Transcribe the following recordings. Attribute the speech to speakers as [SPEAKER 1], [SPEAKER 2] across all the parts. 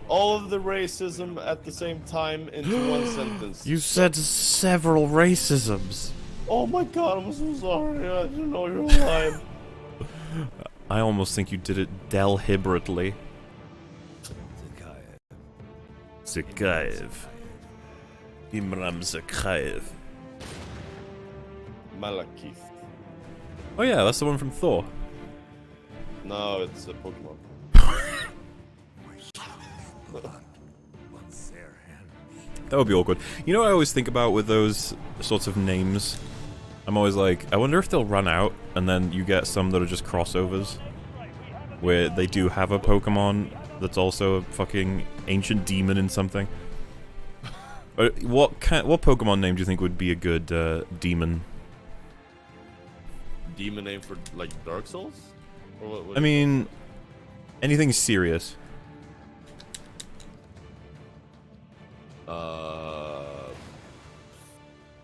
[SPEAKER 1] all of the racism at the same time into one sentence.
[SPEAKER 2] You said several racisms.
[SPEAKER 1] Oh my god, I'm so sorry. I didn't know you were lying.
[SPEAKER 2] I almost think you did it deliberately. Zakayev. Imram Zakayev.
[SPEAKER 1] Malakith.
[SPEAKER 2] Oh yeah, that's the one from Thor.
[SPEAKER 1] No, it's a Pokemon.
[SPEAKER 2] That would be awkward. You know what I always think about with those sorts of names? I'm always like, I wonder if they'll run out, and then you get some that are just crossovers. Where they do have a Pokemon that's also a fucking ancient demon in something. What Pokemon name do you think would be a good demon?
[SPEAKER 1] Demon name for, like, Dark Souls? Or what
[SPEAKER 2] I mean, anything serious.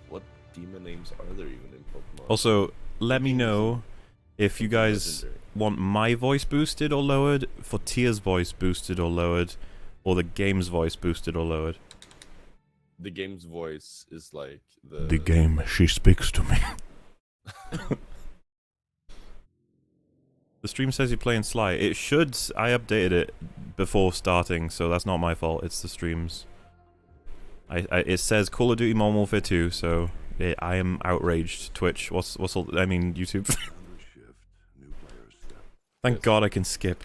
[SPEAKER 1] What demon names are there even in Pokemon?
[SPEAKER 2] Also, let me know if you guys want my voice boosted or lowered, for Tia's voice boosted or lowered, or the game's voice boosted or lowered.
[SPEAKER 1] The game's voice is like
[SPEAKER 2] The game, she speaks to me. The stream says you're playing Sly. It should. I updated it before starting, so that's not my fault. It's the stream's. It says Call of Duty Modern Warfare 2, so I am outraged. Twitch, what's all? I mean YouTube. Thank God I can skip.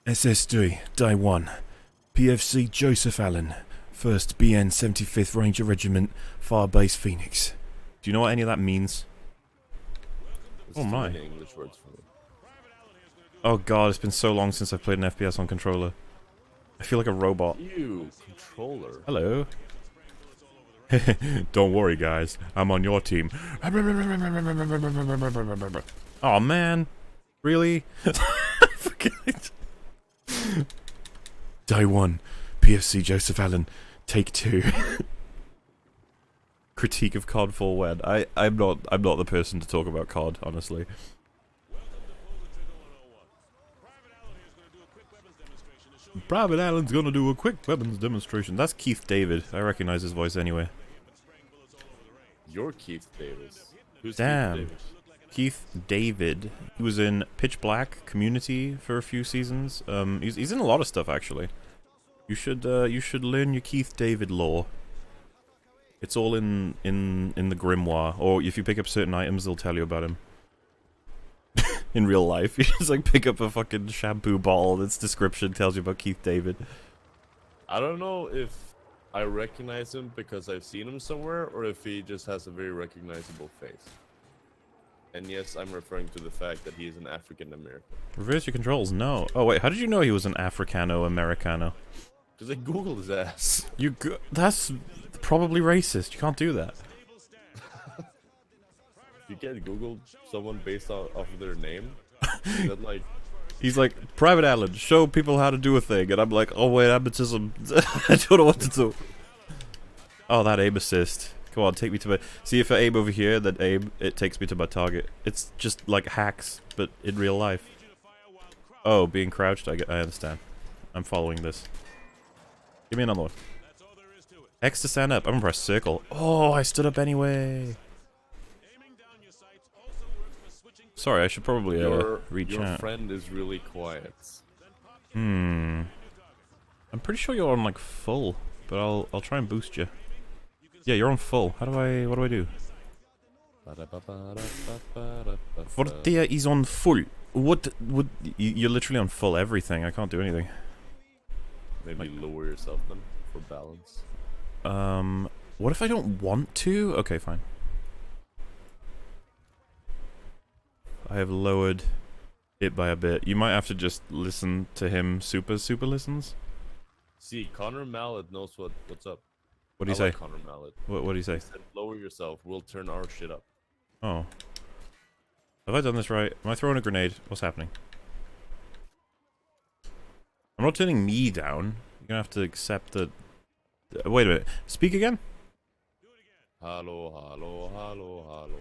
[SPEAKER 2] SS3, Day 1. PFC Joseph Allen, 1st BN 75th Ranger Regiment, Firebase Phoenix. Do you know what any of that means? Oh my.
[SPEAKER 1] English words for me.
[SPEAKER 2] Oh god, it's been so long since I've played an FPS on controller. I feel like a robot.
[SPEAKER 1] Ew, controller.
[SPEAKER 2] Hello. Don't worry guys, I'm on your team. Oh man. Really? Day 1. PFC Joseph Allen. Take 2. Critique of COD Full Wed. I'm not the person to talk about COD, honestly. Private Allen's gonna do a quick weapons demonstration. That's Keith David. I recognize his voice anyway.
[SPEAKER 1] You're Keith Davis. Who's
[SPEAKER 2] Damn.
[SPEAKER 1] Keith Davis?
[SPEAKER 2] Keith David. He was in Pitch Black, Community for a few seasons. He's in a lot of stuff actually. You should learn your Keith David lore. It's all in the grimoire, or if you pick up certain items, they'll tell you about him. In real life, you just like pick up a fucking shampoo bottle and its description tells you about Keith David.
[SPEAKER 1] I don't know if I recognize him because I've seen him somewhere, or if he just has a very recognizable face. And yes, I'm referring to the fact that he is an African American.
[SPEAKER 2] Reverse your controls, no. Oh wait, how did you know he was an Africano-Americano?
[SPEAKER 1] Because I googled his ass.
[SPEAKER 2] That's probably racist. You can't do that.
[SPEAKER 1] You can't Google someone based off of their name. That like.
[SPEAKER 2] He's like, Private Allen, show people how to do a thing, and I'm like, oh wait, amateurism. I don't know what to do. Oh, that aim assist. Come on, take me to my... See, if I aim over here, then aim, it takes me to my target. It's just like hacks, but in real life. Oh, being crouched, I understand. I'm following this. Give me another one. X to stand up. I'm gonna press circle. Oh, I stood up anyway. Sorry, I should probably reach
[SPEAKER 1] your
[SPEAKER 2] out.
[SPEAKER 1] friend is really quiet.
[SPEAKER 2] I'm pretty sure you're on like full, but I'll try and boost you. Yeah, you're on full. What do I do? Fortia is on full. What would you're literally on full everything. I can't do anything.
[SPEAKER 1] Maybe lower yourself then for balance.
[SPEAKER 2] What if I don't want to? Okay, fine. I have lowered it by a bit. You might have to just listen to him super listens.
[SPEAKER 1] See, Connor Mallet knows what's up.
[SPEAKER 2] What do you
[SPEAKER 1] like
[SPEAKER 2] say?
[SPEAKER 1] Connor Mallet.
[SPEAKER 2] What do you say?
[SPEAKER 1] He said, lower yourself. We'll turn our shit up.
[SPEAKER 2] Oh. Have I done this right? Am I throwing a grenade? What's happening? I'm not turning me down. You're gonna have to accept that... wait a minute. Speak again?
[SPEAKER 1] Hello, hello, hello, hello.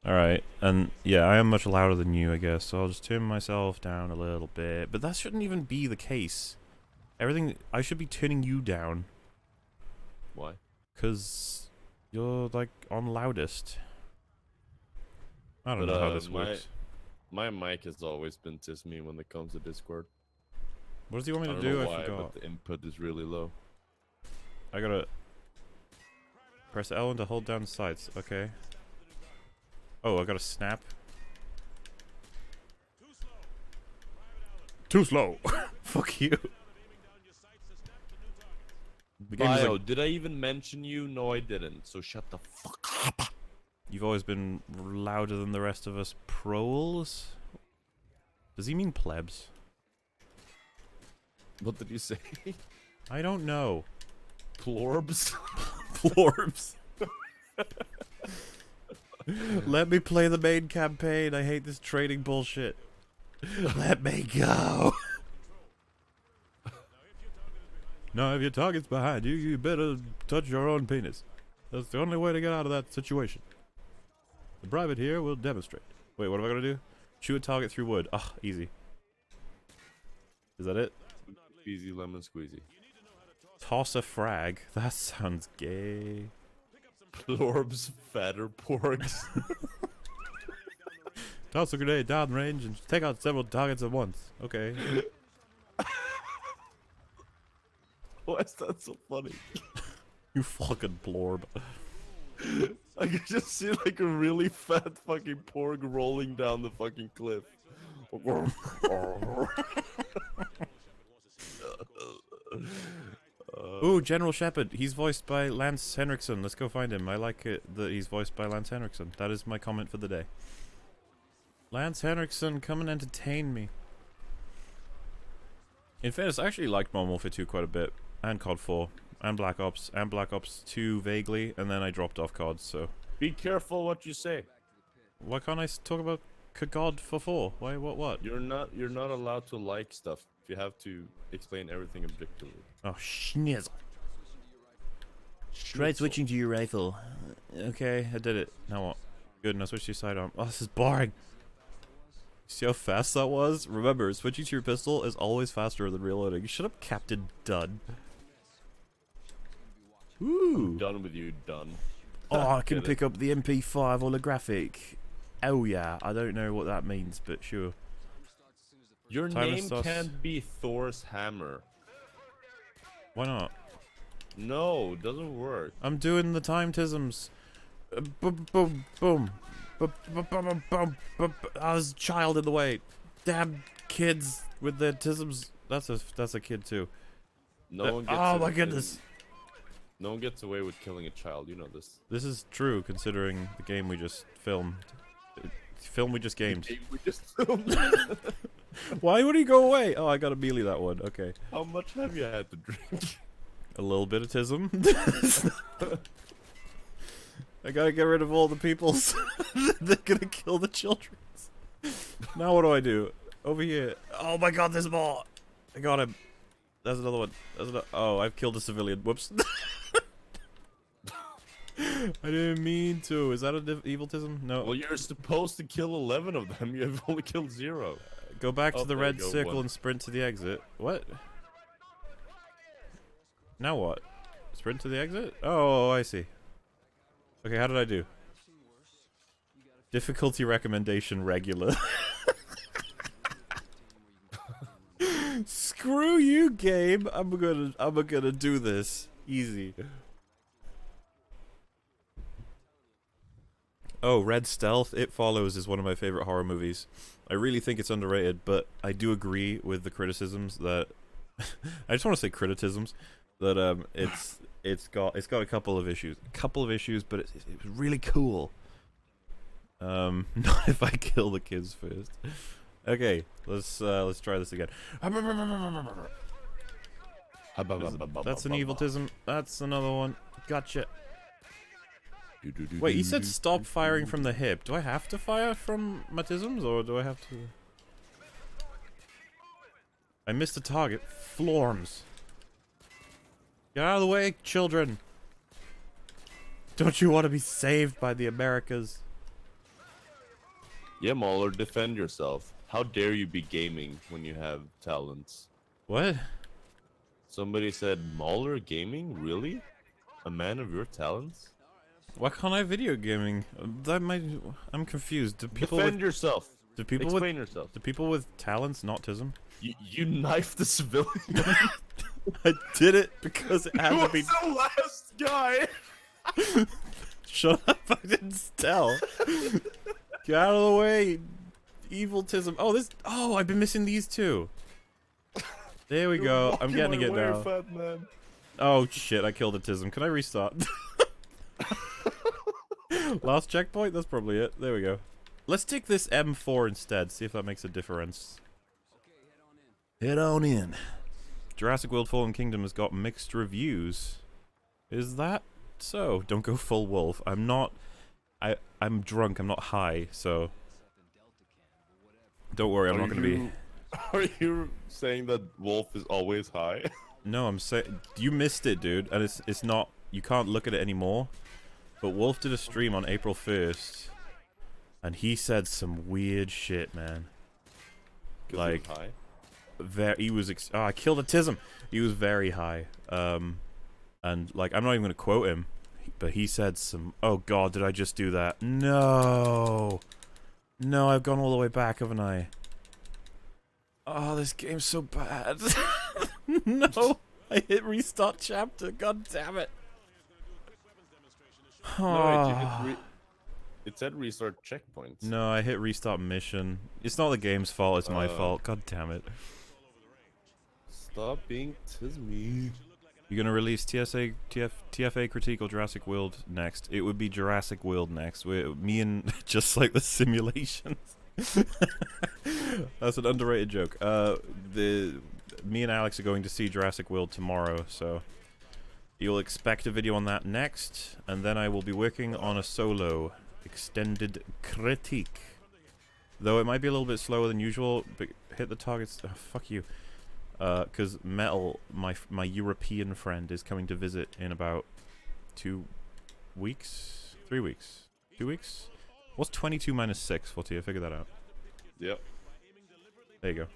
[SPEAKER 2] Alright, and yeah, I am much louder than you, I guess, so I'll just turn myself down a little bit. But that shouldn't even be the case. Everything. I should be turning you down.
[SPEAKER 1] Why?
[SPEAKER 2] Cause you're like on loudest. I don't
[SPEAKER 1] But
[SPEAKER 2] know how this works.
[SPEAKER 1] my mic has always been me when it comes to Discord.
[SPEAKER 2] What does he want
[SPEAKER 1] I
[SPEAKER 2] me to
[SPEAKER 1] don't
[SPEAKER 2] do?
[SPEAKER 1] know
[SPEAKER 2] I
[SPEAKER 1] why,
[SPEAKER 2] forgot.
[SPEAKER 1] but the input is really low.
[SPEAKER 2] I gotta press L to hold down the sights. Okay. Oh, I gotta snap. Too slow. Fuck you. The game is
[SPEAKER 1] Bio,
[SPEAKER 2] like,
[SPEAKER 1] did I even mention you? No, I didn't. So shut the fuck up.
[SPEAKER 2] you've always been louder than the rest of us proles. Does he mean plebs?
[SPEAKER 1] What did you say?
[SPEAKER 2] I don't know.
[SPEAKER 1] Plorbs?
[SPEAKER 2] Plorbs. Let me play the main campaign. I hate this trading bullshit. Let me go. Now, if your target's behind you, you better touch your own penis. That's the only way to get out of that situation. The private here will demonstrate. Wait, what am I gonna do? Shoot a target through wood. Ah, easy. Is that it?
[SPEAKER 1] Easy lemon squeezy.
[SPEAKER 2] Toss a frag. That sounds gay.
[SPEAKER 1] Plorbs, fatter porgs.
[SPEAKER 2] Toss a grenade downrange and take out several targets at once. Okay.
[SPEAKER 1] Why is that so funny?
[SPEAKER 2] You fucking plorb.
[SPEAKER 1] I can just see like a really fat fucking porg rolling down the fucking cliff.
[SPEAKER 2] Ooh, General Shepard. He's voiced by Lance Henriksen. Let's go find him. I like it that he's voiced by Lance Henriksen. That is my comment for the day. Lance Henriksen, come and entertain me. In fairness, I actually liked Modern Warfare 2 quite a bit. And COD 4. And Black Ops. And Black Ops 2 vaguely. And then I dropped off COD, so...
[SPEAKER 1] Be careful what you say.
[SPEAKER 2] Why can't I talk about COD for 4? Why, what?
[SPEAKER 1] You're not allowed to like stuff. You have to explain everything objectively.
[SPEAKER 2] Oh, schnizzle. Try
[SPEAKER 1] Schnitzel.
[SPEAKER 2] switching to your rifle. Okay, I did it. Now what? Good, now switch to your sidearm. Oh, this is boring. See how fast that was? Remember, switching to your pistol is always faster than reloading. Shut up, Captain Dunn. Ooh.
[SPEAKER 1] Done with you, done.
[SPEAKER 2] Oh, I can
[SPEAKER 1] Get it.
[SPEAKER 2] pick up the MP5 holographic. Oh yeah, I don't know what that means, but sure.
[SPEAKER 1] Your
[SPEAKER 2] Timer
[SPEAKER 1] name
[SPEAKER 2] starts-
[SPEAKER 1] can't be Thor's hammer.
[SPEAKER 2] Why not?
[SPEAKER 1] No, it doesn't work.
[SPEAKER 2] I'm doing the time tisms. Boom, boom, boom. Boom, boom, boom, boom, boom. I was a child in the way. Damn kids with their tisms. That's a kid too.
[SPEAKER 1] No one gets
[SPEAKER 2] Oh
[SPEAKER 1] it
[SPEAKER 2] my
[SPEAKER 1] in-
[SPEAKER 2] goodness.
[SPEAKER 1] No one gets away with killing a child. You know this.
[SPEAKER 2] This is true considering the game we just filmed. Film we just gamed.
[SPEAKER 1] We just filmed.
[SPEAKER 2] Why would he go away? Oh, I gotta melee that one. Okay.
[SPEAKER 1] How much have you had to drink?
[SPEAKER 2] A little bit of tism. I gotta get rid of all the peoples. They're gonna kill the children. Now what do I do? Over here. Oh my god, there's more. I got him. There's another one. Oh, I've killed a civilian. Whoops. I didn't mean to. Is that an eviltism? No.
[SPEAKER 1] Well, you're supposed to kill 11 of them. You've only killed 0.
[SPEAKER 2] Go back to
[SPEAKER 1] Oh,
[SPEAKER 2] the
[SPEAKER 1] there
[SPEAKER 2] red
[SPEAKER 1] you go,
[SPEAKER 2] circle
[SPEAKER 1] one.
[SPEAKER 2] and sprint to the exit. What? Now what? Sprint to the exit? Oh, I see. Okay, how did I do? Difficulty recommendation regular. Screw you, game. I'm gonna do this easy. Oh, Red Stealth, It Follows is one of my favorite horror movies. I really think it's underrated, but I do agree with the criticisms that I just want to say criticisms that it's got a couple of issues. But it's really cool. Not if I kill the kids first. Okay, let's try this again. That's an eviltism. That's another one. Gotcha. Wait, he said stop firing from the hip. Do I have to fire from my tisms, or do I have to... I missed a target. Florms. Get out of the way, children. Don't you want to be saved by the Americas?
[SPEAKER 1] Yeah, Mauler, defend yourself. How dare you be gaming when you have talents?
[SPEAKER 2] What?
[SPEAKER 1] Somebody said Mauler Gaming, really? A man of your talents?
[SPEAKER 2] Why can't I video gaming? That might. I'm confused. Do people
[SPEAKER 1] Defend
[SPEAKER 2] with
[SPEAKER 1] yourself.
[SPEAKER 2] do people
[SPEAKER 1] Explain
[SPEAKER 2] with
[SPEAKER 1] yourself.
[SPEAKER 2] do people with talents not autism?
[SPEAKER 1] You knifed the civilian.
[SPEAKER 2] I did it because it had
[SPEAKER 1] Who
[SPEAKER 2] to be.
[SPEAKER 1] was the last guy?
[SPEAKER 2] Shut up! I didn't tell. Get out of the way, eviltism. Oh, this. Oh, I've been missing these two. There we go. I'm getting it now.
[SPEAKER 1] Fat man.
[SPEAKER 2] Oh shit! I killed a tism. Can I restart? Last checkpoint. That's probably it. There we go. Let's take this M4 instead. See if that makes a difference. Head on in. Jurassic World Fallen Kingdom has got mixed reviews. Is that so? Don't go full wolf. I'm not. I'm drunk. I'm not high. So don't worry. I'm not going to be.
[SPEAKER 1] Are you saying that Wolf is always high?
[SPEAKER 2] No, I'm saying you missed it, dude. And it's not. You can't look at it anymore. But Wolf did a stream on April 1st, and he said some weird shit, man. Like, he was oh, I killed a tism. He was very high. And like, I'm not even gonna quote him, but he said some. Oh God, did I just do that? No, no, I've gone all the way back, haven't I? Oh, this game's so bad. No, I hit restart chapter. God damn it.
[SPEAKER 1] No, it said restart checkpoints.
[SPEAKER 2] No, I hit restart mission. It's not the game's fault, it's my fault. God damn it.
[SPEAKER 1] Stop being tismy.
[SPEAKER 2] You're gonna release TFA Critique or Jurassic World next? It would be Jurassic World next. Me and just like the simulations. That's an underrated joke. Me and Alex are going to see Jurassic World tomorrow, so you'll expect a video on that next, and then I will be working on a solo extended critique. Though it might be a little bit slower than usual, but hit the targets. Oh, fuck you. Because Metal, my European friend, is coming to visit in about 2 weeks? 3 weeks? 2 weeks? What's 22 minus 6? Forty, figure that out.
[SPEAKER 1] Yep.
[SPEAKER 2] There you go.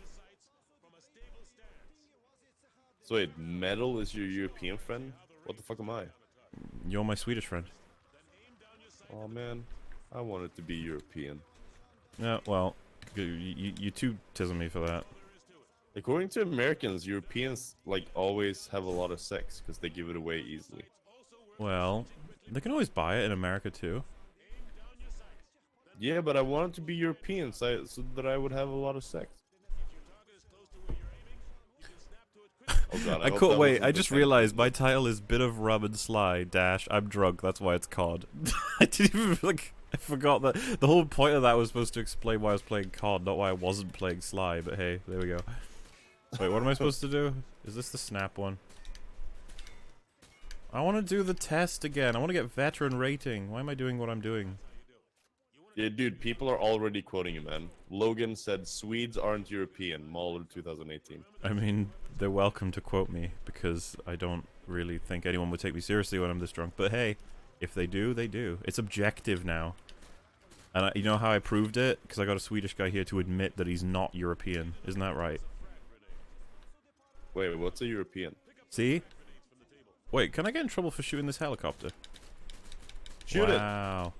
[SPEAKER 1] So wait, Metal is your European friend? What the fuck am I?
[SPEAKER 2] You're my Swedish friend.
[SPEAKER 1] Oh man, I wanted to be European.
[SPEAKER 2] Yeah, well, you too tism me for that.
[SPEAKER 1] According to Americans, Europeans like always have a lot of sex because they give it away easily.
[SPEAKER 2] Well, they can always buy it in America too.
[SPEAKER 1] Yeah, but I wanted to be European so that I would have a lot of sex. Oh god,
[SPEAKER 2] I caught. Wait, I just realized my title is Bit of Rum and Sly dash I'm drunk. That's why it's COD. I didn't even like. I forgot that the whole point of that was supposed to explain why I was playing COD, not why I wasn't playing Sly. But hey, there we go. Wait, what am I supposed to do? Is this the snap one? I want to do the test again. I want to get veteran rating. Why am I doing what I'm doing?
[SPEAKER 1] Yeah, dude, people are already quoting you, man. Logan said Swedes aren't European. Mahler 2018.
[SPEAKER 2] I mean, they're welcome to quote me because I don't really think anyone would take me seriously when I'm this drunk. But hey, if they do, they do. It's objective now. And you know how I proved it? Because I got a Swedish guy here to admit that he's not European. Isn't that right?
[SPEAKER 1] Wait, what's a European?
[SPEAKER 2] See? Wait, can I get in trouble for shooting this helicopter?
[SPEAKER 1] Shoot it!
[SPEAKER 2] Wow.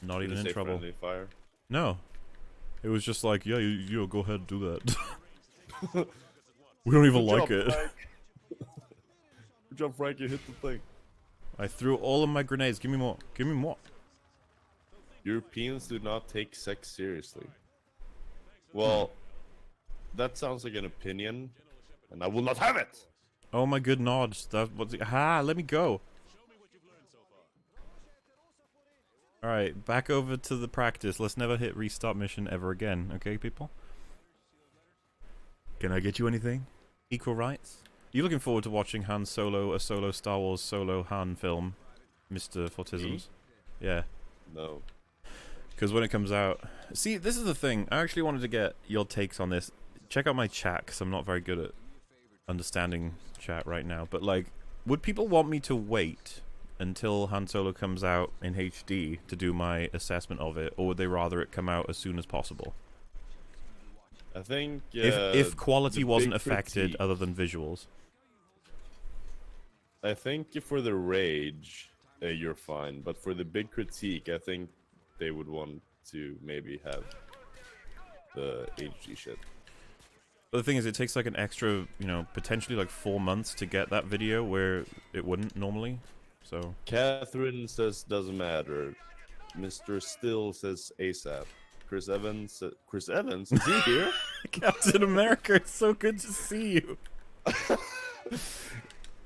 [SPEAKER 2] Not even in trouble.
[SPEAKER 1] Friendly fire?
[SPEAKER 2] No. It was just like, yeah, you go ahead and do that. We don't even like it.
[SPEAKER 1] Good job, Frank. You hit the thing.
[SPEAKER 2] I threw all of my grenades. Give me more. Give me more.
[SPEAKER 1] Europeans do not take sex seriously. Well, that sounds like an opinion, and I will not have it!
[SPEAKER 2] Oh my good nods. That was let me go. Alright, back over to the practice. Let's never hit restart mission ever again, okay, people? Can I get you anything? Equal rights? You looking forward to watching Han Solo, a solo Star Wars solo Han film, Mr. Fortisms? Yeah.
[SPEAKER 1] No.
[SPEAKER 2] Because when it comes out... See, this is the thing. I actually wanted to get your takes on this. Check out my chat, because I'm not very good at understanding chat right now. But, like, would people want me to wait until Han Solo comes out in HD to do my assessment of it, or would they rather it come out as soon as possible?
[SPEAKER 1] I think
[SPEAKER 2] if quality wasn't affected other than visuals.
[SPEAKER 1] I think for the rage, you're fine. But for the big critique, I think they would want to maybe have the HD shit.
[SPEAKER 2] But the thing is, it takes like an extra, you know, potentially like 4 months to get that video where it wouldn't normally. So.
[SPEAKER 1] Catherine says doesn't matter. Mr. Still says ASAP. Chris Evans. Chris Evans? Is he here?
[SPEAKER 2] Captain America, it's so good to see you.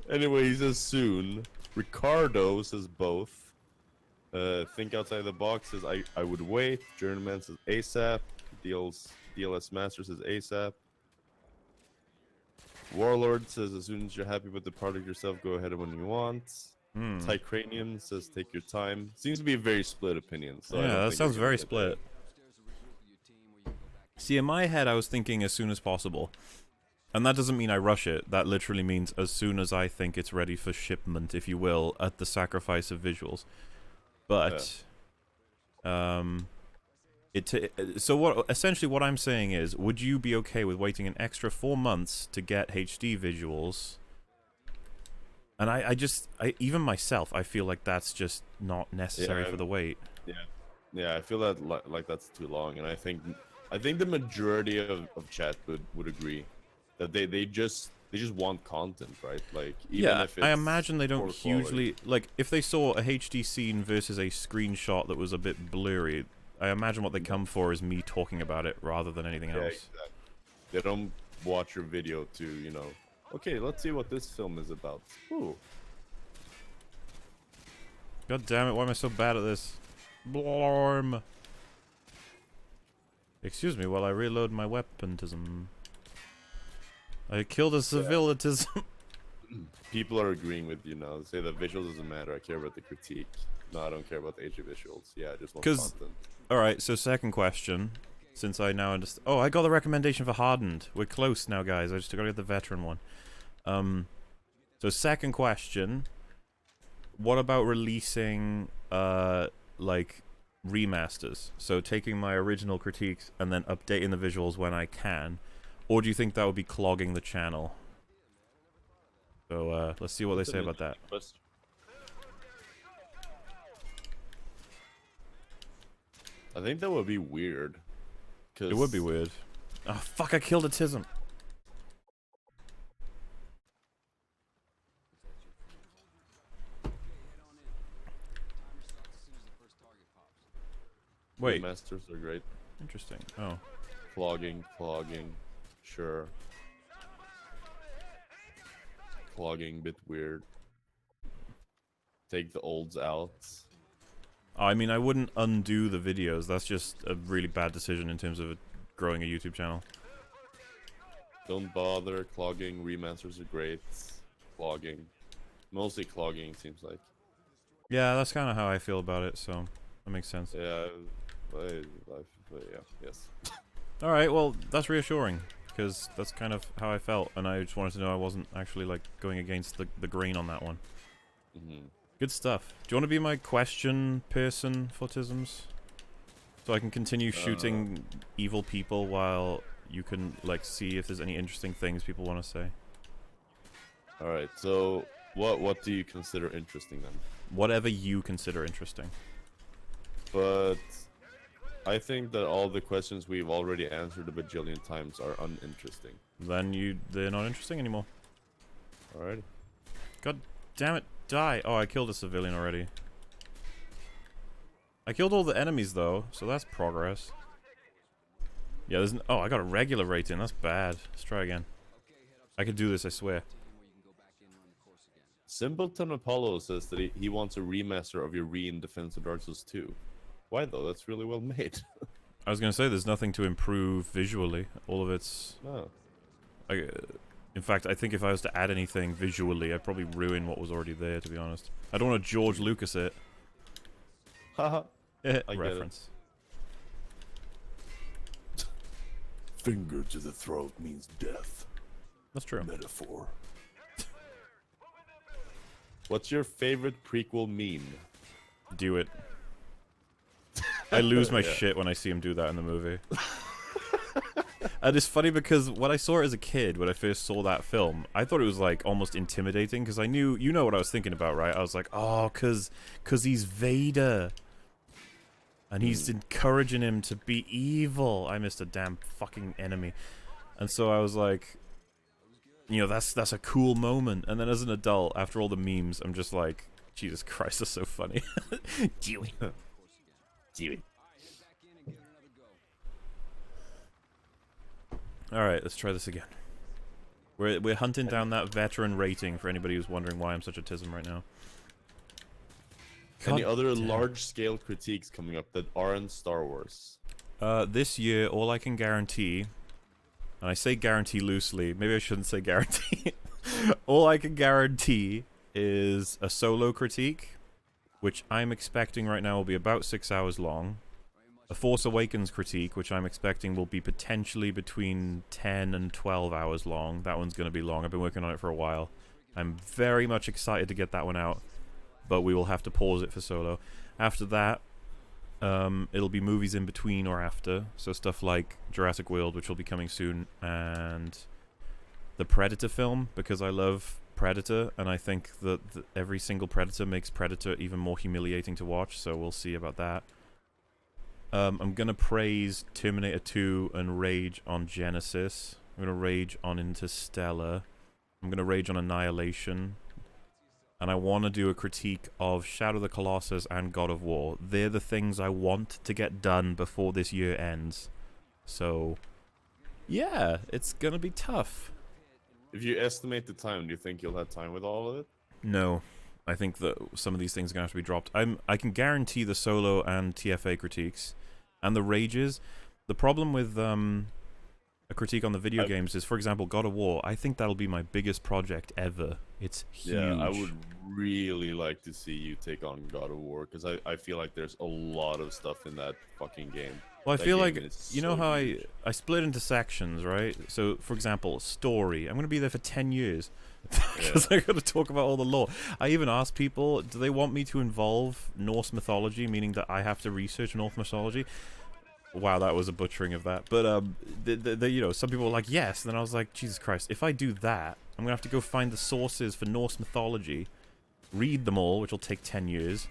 [SPEAKER 1] Anyway, he says soon. Ricardo says both. Think outside the box says I would wait. Journeyman says ASAP. DLS Master says ASAP. Warlord says as soon as you're happy with the product yourself, go ahead when you want. Tycranium says take your time. Seems to be a very split opinion. So I
[SPEAKER 2] Yeah,
[SPEAKER 1] don't
[SPEAKER 2] that
[SPEAKER 1] think
[SPEAKER 2] sounds
[SPEAKER 1] we're gonna
[SPEAKER 2] very
[SPEAKER 1] get
[SPEAKER 2] split. See, in my head, I was thinking as soon as possible. And that doesn't mean I rush it. That literally means as soon as I think it's ready for shipment, if you will, at the sacrifice of visuals. But, so what? Essentially, what I'm saying is, would you be okay with waiting an extra 4 months to get HD visuals? And even myself, I feel like that's just not necessary for the wait.
[SPEAKER 1] Yeah, I feel that like that's too long, and I think the majority of chat would agree that they just want content, right? Like even if it's
[SPEAKER 2] I imagine they don't
[SPEAKER 1] poor
[SPEAKER 2] hugely
[SPEAKER 1] quality.
[SPEAKER 2] like if they saw a HD scene versus a screenshot that was a bit blurry. I imagine what they come for is me talking about it rather than anything else.
[SPEAKER 1] Exactly. They don't watch your video to, you know, okay, let's see what this film is about. Ooh.
[SPEAKER 2] God damn it, why am I so bad at this? Blarm. Excuse me while I reload my weapontism. I killed a civilitism.
[SPEAKER 1] People are agreeing with you now. They say the visuals doesn't matter. I care about the critique. No, I don't care about the HD visuals. Yeah, I just want content.
[SPEAKER 2] Alright, so second question. Since I now understand... Oh, I got the recommendation for Hardened. We're close now, guys. I just gotta get the veteran one. So second question. What about releasing, like, remasters? So taking my original critiques and then updating the visuals when I can. Or do you think that would be clogging the channel? So, let's see what they say about that.
[SPEAKER 1] I think that would be weird.
[SPEAKER 2] It would be weird. Oh, fuck, I killed a Tism. Wait.
[SPEAKER 1] Masters are great.
[SPEAKER 2] Interesting. Oh.
[SPEAKER 1] Clogging. Sure. Clogging, bit weird. Take the olds out.
[SPEAKER 2] I mean, I wouldn't undo the videos. That's just a really bad decision in terms of growing a YouTube channel.
[SPEAKER 1] Don't bother. Clogging. Remasters are great. Clogging. Mostly clogging, seems like.
[SPEAKER 2] Yeah, that's kind of how I feel about it, so that makes sense.
[SPEAKER 1] Yeah. Yeah. Yes.
[SPEAKER 2] Alright, well, that's reassuring, because that's kind of how I felt, and I just wanted to know I wasn't actually, like, going against the grain on that one. Good stuff. Do you want to be my question person for Tisms? So I can continue shooting evil people while you can, like, see if there's any interesting things people want to say.
[SPEAKER 1] Alright, so what do you consider interesting then?
[SPEAKER 2] Whatever you consider interesting.
[SPEAKER 1] But I think that all the questions we've already answered a bajillion times are uninteresting.
[SPEAKER 2] Then they're not interesting anymore.
[SPEAKER 1] Alright.
[SPEAKER 2] God damn it, die! Oh, I killed a civilian already. I killed all the enemies though, so that's progress. Yeah, there's oh, I got a regular rating, that's bad. Let's try again. I could do this, I swear.
[SPEAKER 1] Simpleton Apollo says that he wants a remaster of your in Defense of Dark Souls 2. Why though? That's really well made.
[SPEAKER 2] I was gonna say there's nothing to improve visually. All of it's.
[SPEAKER 1] No.
[SPEAKER 2] In fact, I think if I was to add anything visually, I'd probably ruin what was already there. To be honest, I don't want to George Lucas it.
[SPEAKER 1] Haha.
[SPEAKER 2] Reference.
[SPEAKER 1] Finger to the throat means death.
[SPEAKER 2] That's true.
[SPEAKER 1] Metaphor. What's your favorite prequel meme?
[SPEAKER 2] Do it. I lose my shit when I see him do that in the movie. And it's funny because when I saw it as a kid, when I first saw that film, I thought it was like almost intimidating because I knew, you know what I was thinking about, right? I was like, oh, cause he's Vader. And he's encouraging him to be evil. I missed a damn fucking enemy. And so I was like, you know, that's a cool moment. And then as an adult, after all the memes, I'm just like, Jesus Christ, that's so funny. Do it. Do it. Alright, let's try this again. We're hunting down that veteran rating for anybody who's wondering why I'm such a tism right now.
[SPEAKER 1] Any other large-scale critiques coming up that aren't Star Wars?
[SPEAKER 2] This year, all I can guarantee, and I say guarantee loosely, maybe I shouldn't say guarantee. All I can guarantee is a solo critique, which I'm expecting right now will be about 6 hours long. A Force Awakens critique, which I'm expecting will be potentially between 10 and 12 hours long. That one's going to be long. I've been working on it for a while. I'm very much excited to get that one out, but we will have to pause it for solo. After that, it'll be movies in between or after, so stuff like Jurassic World, which will be coming soon, and the Predator film, because I love Predator, and I think that every single Predator makes Predator even more humiliating to watch, so we'll see about that. I'm gonna praise Terminator 2 and rage on Genesis. I'm gonna rage on Interstellar. I'm gonna rage on Annihilation. And I want to do a critique of Shadow of the Colossus and God of War. They're the things I want to get done before this year ends. So, yeah, it's gonna be tough.
[SPEAKER 1] If you estimate the time, do you think you'll have time with all of it?
[SPEAKER 2] No. I think that some of these things are gonna have to be dropped. I can guarantee the solo and TFA critiques. And the rages. The problem with a critique on the video games is, for example, God of War. I think that'll be my biggest project ever. It's huge.
[SPEAKER 1] Yeah, I would really like to see you take on God of War, because I feel like there's a lot of stuff in that fucking game.
[SPEAKER 2] Well, I
[SPEAKER 1] That
[SPEAKER 2] feel
[SPEAKER 1] game
[SPEAKER 2] like,
[SPEAKER 1] is
[SPEAKER 2] you know
[SPEAKER 1] so
[SPEAKER 2] how
[SPEAKER 1] huge.
[SPEAKER 2] I split into sections, right? So, for example, story. I'm going to be there for 10 years. Because I got to talk about all the lore. I even asked people, do they want me to involve Norse mythology, meaning that I have to research Norse mythology? Wow, that was a butchering of that. But, you know, some people were like, yes. And then I was like, Jesus Christ, if I do that, I'm going to have to go find the sources for Norse mythology, read them all, which will take 10 years.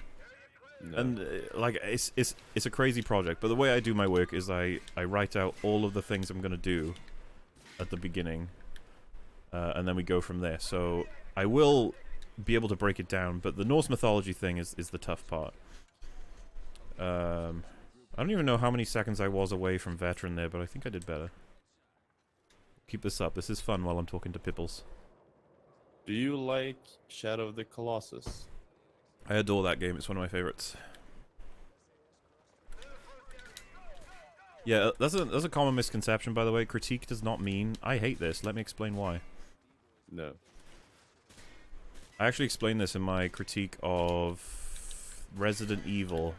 [SPEAKER 2] No. And, like, it's a crazy project. But the way I do my work is I write out all of the things I'm going to do at the beginning. And then we go from there. So I will be able to break it down, but the Norse mythology thing is the tough part. I don't even know how many seconds I was away from veteran there, but I think I did better. Keep this up. This is fun while I'm talking to Pipples.
[SPEAKER 1] Do you like Shadow of the Colossus?
[SPEAKER 2] I adore that game. It's one of my favorites. Yeah, that's a common misconception, by the way. Critique does not mean I hate this. Let me explain why.
[SPEAKER 1] No.
[SPEAKER 2] I actually explained this in my critique of Resident Evil.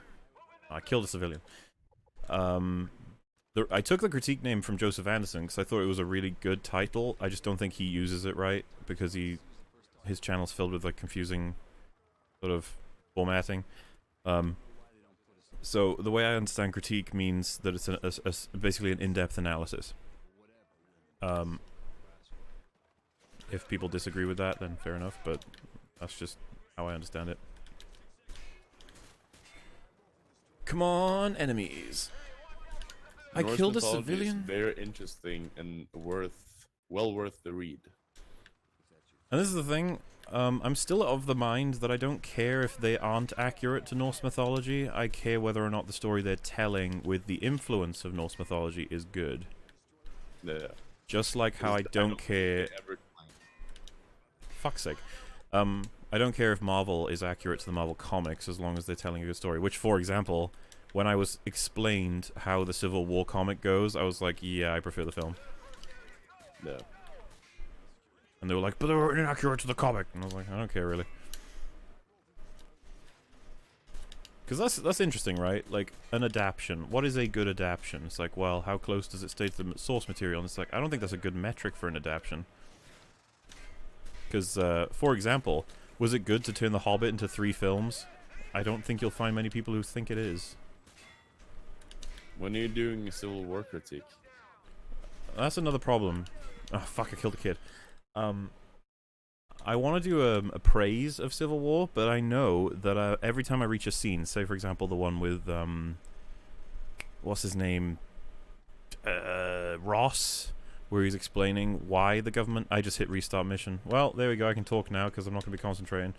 [SPEAKER 2] I killed a civilian. I took the critique name from Joseph Anderson because I thought it was a really good title. I just don't think he uses it right because his channel's filled with like confusing sort of formatting. So the way I understand critique means that it's basically an in-depth analysis. If people disagree with that, then fair enough, but that's just how I understand it. Come on, enemies. I
[SPEAKER 1] Norse
[SPEAKER 2] killed a
[SPEAKER 1] mythology
[SPEAKER 2] civilian.
[SPEAKER 1] Is very interesting and well worth the read.
[SPEAKER 2] And this is the thing, I'm still of the mind that I don't care if they aren't accurate to Norse mythology. I care whether or not the story they're telling with the influence of Norse mythology is good.
[SPEAKER 1] Yeah.
[SPEAKER 2] Just like how I don't care... Fuck's sake. I don't care if Marvel is accurate to the Marvel comics as long as they're telling a good story. Which, for example, when I was explained how the Civil War comic goes, I was like, yeah, I prefer the film.
[SPEAKER 1] Yeah.
[SPEAKER 2] And they were like, but they were inaccurate to the comic. And I was like, I don't care, really. Because that's interesting, right? Like, an adaptation. What is a good adaptation? It's like, well, how close does it stay to the source material? And it's like, I don't think that's a good metric for an adaptation. Because, for example, was it good to turn The Hobbit into 3 films? I don't think you'll find many people who think it is.
[SPEAKER 1] When are you doing a Civil War critique?
[SPEAKER 2] That's another problem. Oh fuck! I killed a kid. I want to do a praise of Civil War, but I know that every time I reach a scene, say for example the one with what's his name, Ross, where he's explaining why the government. I just hit restart mission. Well, there we go. I can talk now because I'm not going to be concentrating.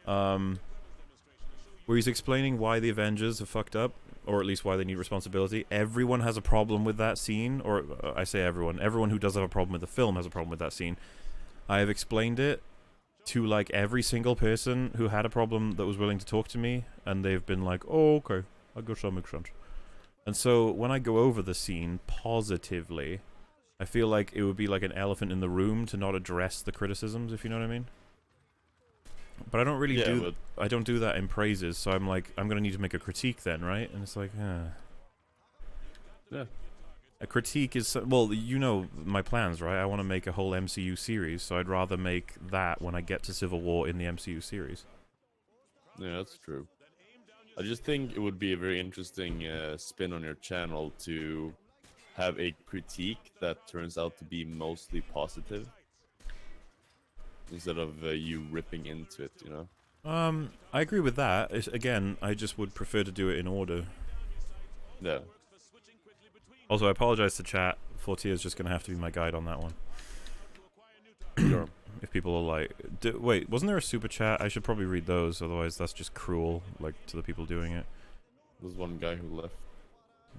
[SPEAKER 2] Where he's explaining why the Avengers have fucked up, or at least why they need responsibility. Everyone has a problem with that scene, or I say everyone. Everyone who does have a problem with the film has a problem with that scene. I have explained it to like every single person who had a problem that was willing to talk to me, and they've been like, "Oh, okay, I guess that makes sense." And so when I go over the scene positively, I feel like it would be like an elephant in the room to not address the criticisms, if you know what I mean. But I don't really I don't do that in praises, so I'm like, I'm gonna need to make a critique then, right? And it's like,
[SPEAKER 1] Yeah.
[SPEAKER 2] A critique is, well, you know my plans, right? I want to make a whole MCU series, so I'd rather make that when I get to Civil War in the MCU series.
[SPEAKER 1] Yeah, that's true. I just think it would be a very interesting spin on your channel to have a critique that turns out to be mostly positive. Instead of you ripping into it, you know?
[SPEAKER 2] I agree with that. Again, I just would prefer to do it in order.
[SPEAKER 1] Yeah.
[SPEAKER 2] Also, I apologize to chat. Fortier is just going to have to be my guide on that one.
[SPEAKER 1] Sure.
[SPEAKER 2] If people are like... wait, wasn't there a super chat? I should probably read those, otherwise that's just cruel, like, to the people doing it.
[SPEAKER 1] There's one guy who left.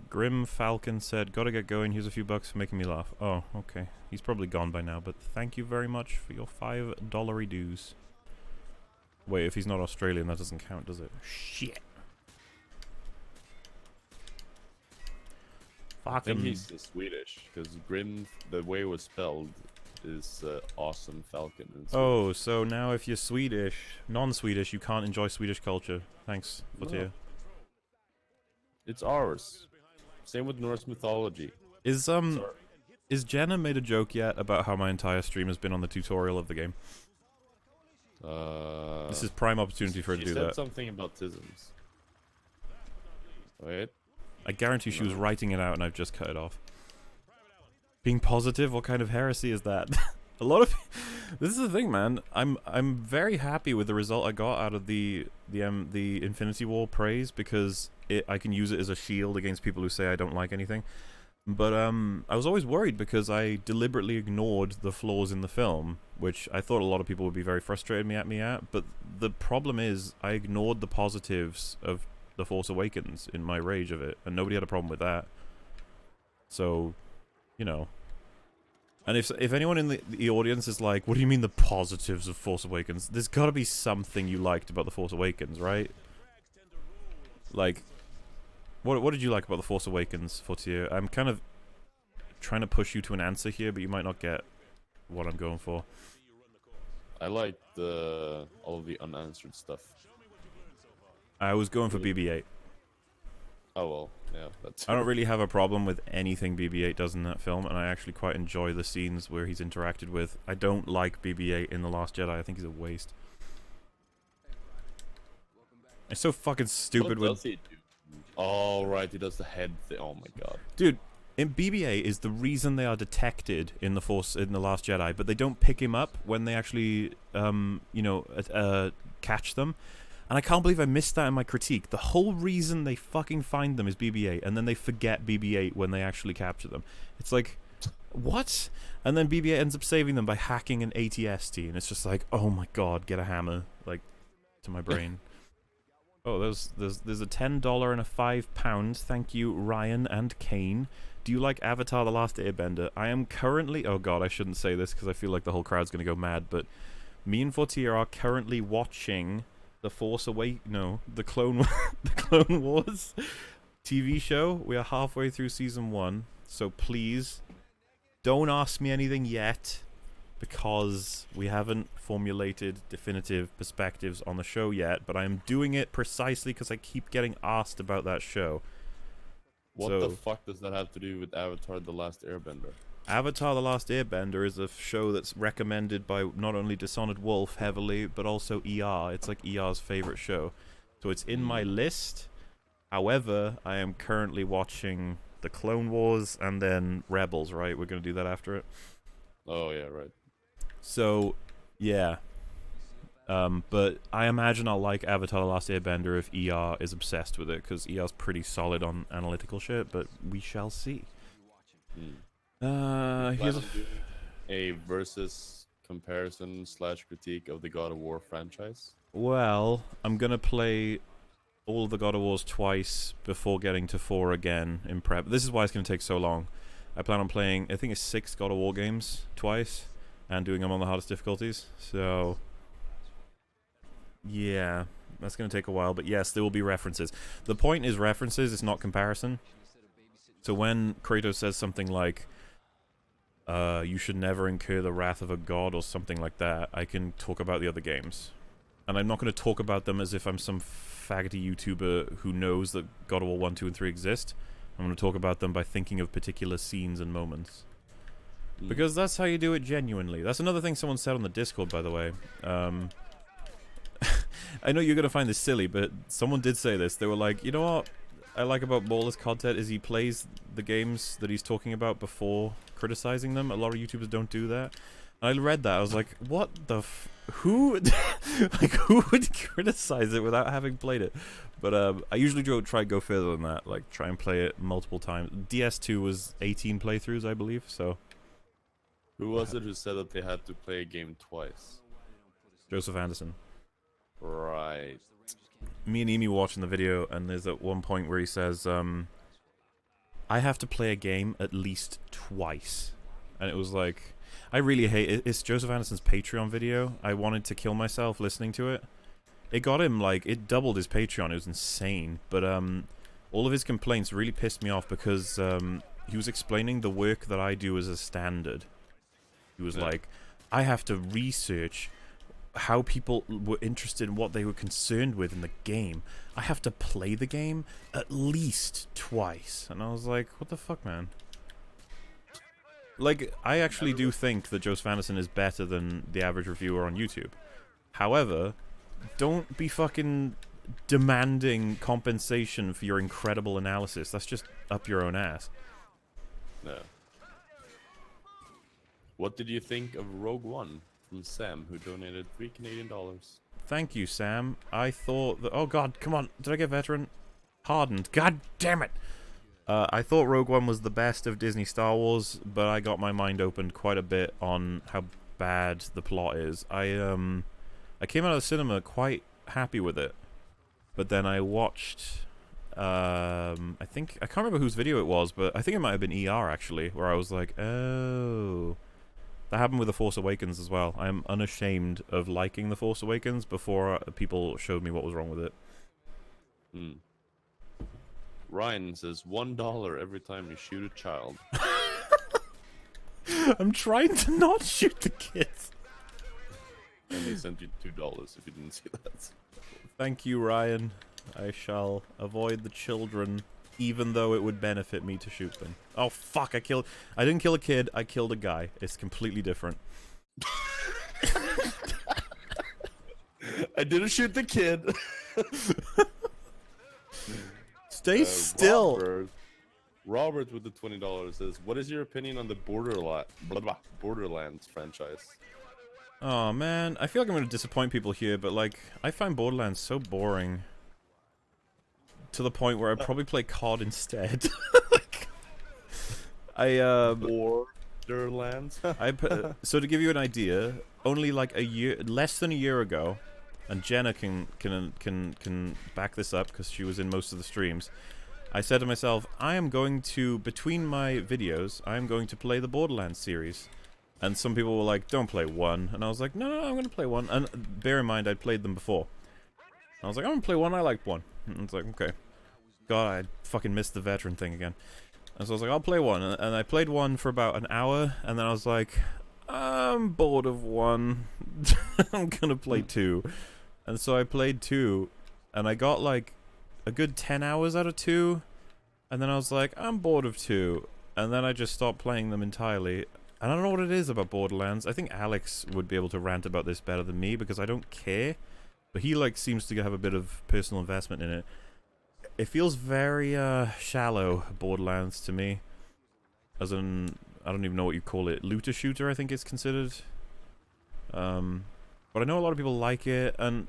[SPEAKER 2] Grim Falcon said, "Gotta get going, here's a few bucks for making me laugh." Oh, okay. He's probably gone by now, but thank you very much for your $5 dues. Wait, if he's not Australian, that doesn't count, does it? Shit.
[SPEAKER 1] I think he's Swedish, because Grim, the way it was spelled, is awesome Falcon.
[SPEAKER 2] Oh, so now if you're Swedish, non-Swedish, you can't enjoy Swedish culture. Thanks, Fortier.
[SPEAKER 1] No. It's ours. Same with Norse mythology.
[SPEAKER 2] Is Jenna made a joke yet about how my entire stream has been on the tutorial of the game? This is prime opportunity for her to do that.
[SPEAKER 1] She said something about tisms. Wait.
[SPEAKER 2] I guarantee she was writing it out and I've just cut it off. Being positive? What kind of heresy is that? A lot of... This is the thing, man. I'm very happy with the result I got out of the Infinity War praise, because I can use it as a shield against people who say I don't like anything. But I was always worried because I deliberately ignored the flaws in the film, which I thought a lot of people would be very frustrated at me at. But the problem is I ignored the positives of The Force Awakens in my rage of it, and nobody had a problem with that. So, you know. And if anyone in the audience is like, what do you mean the positives of Force Awakens? There's got to be something you liked about The Force Awakens, right? Like, what did you like about The Force Awakens, Fortier? I'm kind of trying to push you to an answer here, but you might not get what I'm going for.
[SPEAKER 1] I liked all of the unanswered stuff.
[SPEAKER 2] I was going for BB-8.
[SPEAKER 1] Oh well, yeah. That's
[SPEAKER 2] I don't really have a problem with anything BB-8 does in that film, and I actually quite enjoy the scenes where he's interacted with. I don't like BB-8 in The Last Jedi. I think he's a waste. It's so fucking stupid.
[SPEAKER 1] What does he do? Oh right, he does the head thing. Oh my god,
[SPEAKER 2] dude. In BB-8 is the reason they are detected in The Last Jedi, but they don't pick him up when they actually, catch them. And I can't believe I missed that in my critique. The whole reason they fucking find them is BB-8, and then they forget BB-8 when they actually capture them. It's like, what? And then BB-8 ends up saving them by hacking an ATST, and it's just like, oh my god, get a hammer, like, to my brain. Oh, there's a $10 and a £5. Thank you, Ryan and Kane. Do you like Avatar: The Last Airbender? I am currently... Oh god, I shouldn't say this because I feel like the whole crowd's going to go mad, but me and Fortier are currently watching The Force Awakens... No, the Clone Wars TV show. We are halfway through Season 1, so please don't ask me anything yet, because we haven't formulated definitive perspectives on the show yet, but I am doing it precisely because I keep getting asked about that show.
[SPEAKER 1] What the fuck does that have to do with Avatar: The Last Airbender?
[SPEAKER 2] Avatar: The Last Airbender is a show that's recommended by not only Dishonored Wolf heavily, but also ER. It's like ER's favorite show. So it's in my list. However, I am currently watching the Clone Wars, and then Rebels, right? We're gonna do that after it.
[SPEAKER 1] Oh yeah, right.
[SPEAKER 2] So, yeah. But I imagine I'll like Avatar: The Last Airbender if ER is obsessed with it, because ER's pretty solid on analytical shit. But we shall see. Here's
[SPEAKER 1] a versus comparison / critique of the God of War franchise.
[SPEAKER 2] Well, I'm gonna play all of the God of Wars twice before getting to 4 again in prep. This is why it's gonna take so long. I plan on playing, I think it's 6 God of War games twice, and doing them on the hardest difficulties. So, yeah, that's gonna take a while. But yes, there will be references. The point is references, it's not comparison. So when Kratos says something like, you should never incur the wrath of a god or something like that, I can talk about the other games. And I'm not going to talk about them as if I'm some faggoty YouTuber who knows that God of War 1, 2, and 3 exist. I'm going to talk about them by thinking of particular scenes and moments. Because that's how you do it genuinely. That's another thing someone said on the Discord, by the way. I know you're going to find this silly, but someone did say this. They were like, you know what I like about Baller's content is he plays the games that he's talking about before criticizing them. A lot of YouTubers don't do that. And I read that, I was like, what the who like who would criticize it without having played it? But I usually try to go further than that, like try and play it multiple times. DS2 was 18 playthroughs, I believe, so.
[SPEAKER 1] Who was it who said that they had to play a game twice?
[SPEAKER 2] Joseph Anderson.
[SPEAKER 1] Right.
[SPEAKER 2] Me and Emi watching the video, and there's at one point where he says, I have to play a game at least twice. And it was like, I really hate it. It's Joseph Anderson's Patreon video. I wanted to kill myself listening to it. It got him, like, it doubled his Patreon. It was insane. But all of his complaints really pissed me off because he was explaining the work that I do as a standard. He was like, I have to research how people were interested in what they were concerned with in the game. I have to play the game at least twice. And I was like, what the fuck, man? Like, I actually do think that Joseph Anderson is better than the average reviewer on YouTube. However, don't be fucking demanding compensation for your incredible analysis. That's just up your own ass.
[SPEAKER 1] No. What did you think of Rogue One? From Sam, who donated $3 Canadian.
[SPEAKER 2] Thank you, Sam. I thought that... Oh, God, come on. Did I get veteran? Hardened. God damn it. I thought Rogue One was the best of Disney Star Wars, but I got my mind opened quite a bit on how bad the plot is. I came out of the cinema quite happy with it, but then I watched... I can't remember whose video it was, but I think it might have been ER, actually, where I was like, oh... That happened with The Force Awakens as well. I am unashamed of liking The Force Awakens before people showed me what was wrong with it.
[SPEAKER 1] Ryan says $1 every time you shoot a child.
[SPEAKER 2] I'm trying to not shoot the kids.
[SPEAKER 1] And he sent you $2 if you didn't see that.
[SPEAKER 2] Thank you, Ryan. I shall avoid the children, even though it would benefit me to shoot them. Oh, fuck, I didn't kill a kid, I killed a guy. It's completely different.
[SPEAKER 1] I didn't shoot the kid.
[SPEAKER 2] Stay still.
[SPEAKER 1] Robert with the $20 says, what is your opinion on the Borderlands franchise?
[SPEAKER 2] Oh, man. I feel like I'm going to disappoint people here, but, like, I find Borderlands so boring. To the point where I'd probably play CoD instead.
[SPEAKER 1] Borderlands?
[SPEAKER 2] So to give you an idea, only like less than a year ago, and Jenna can back this up because she was in most of the streams, I said to myself, I am going to, between my videos, I am going to play the Borderlands series. And some people were like, don't play 1. And I was like, no, I'm going to play 1. And bear in mind, I'd played them before. I was like, I'm going to play 1, I liked 1. And it's like, okay. God, I fucking missed the veteran thing again. And so I was like, I'll play 1. And I played 1 for about an hour, and then I was like, I'm bored of 1. I'm gonna play 2. And so I played 2, and I got like a good 10 hours out of 2, and then I was like, I'm bored of 2. And then I just stopped playing them entirely. And I don't know what it is about Borderlands. I think Alex would be able to rant about this better than me, because I don't care. But he like seems to have a bit of personal investment in it. It feels very shallow Borderlands to me. As in, I don't even know what you call it. Looter shooter, I think it's considered. But I know a lot of people like it, and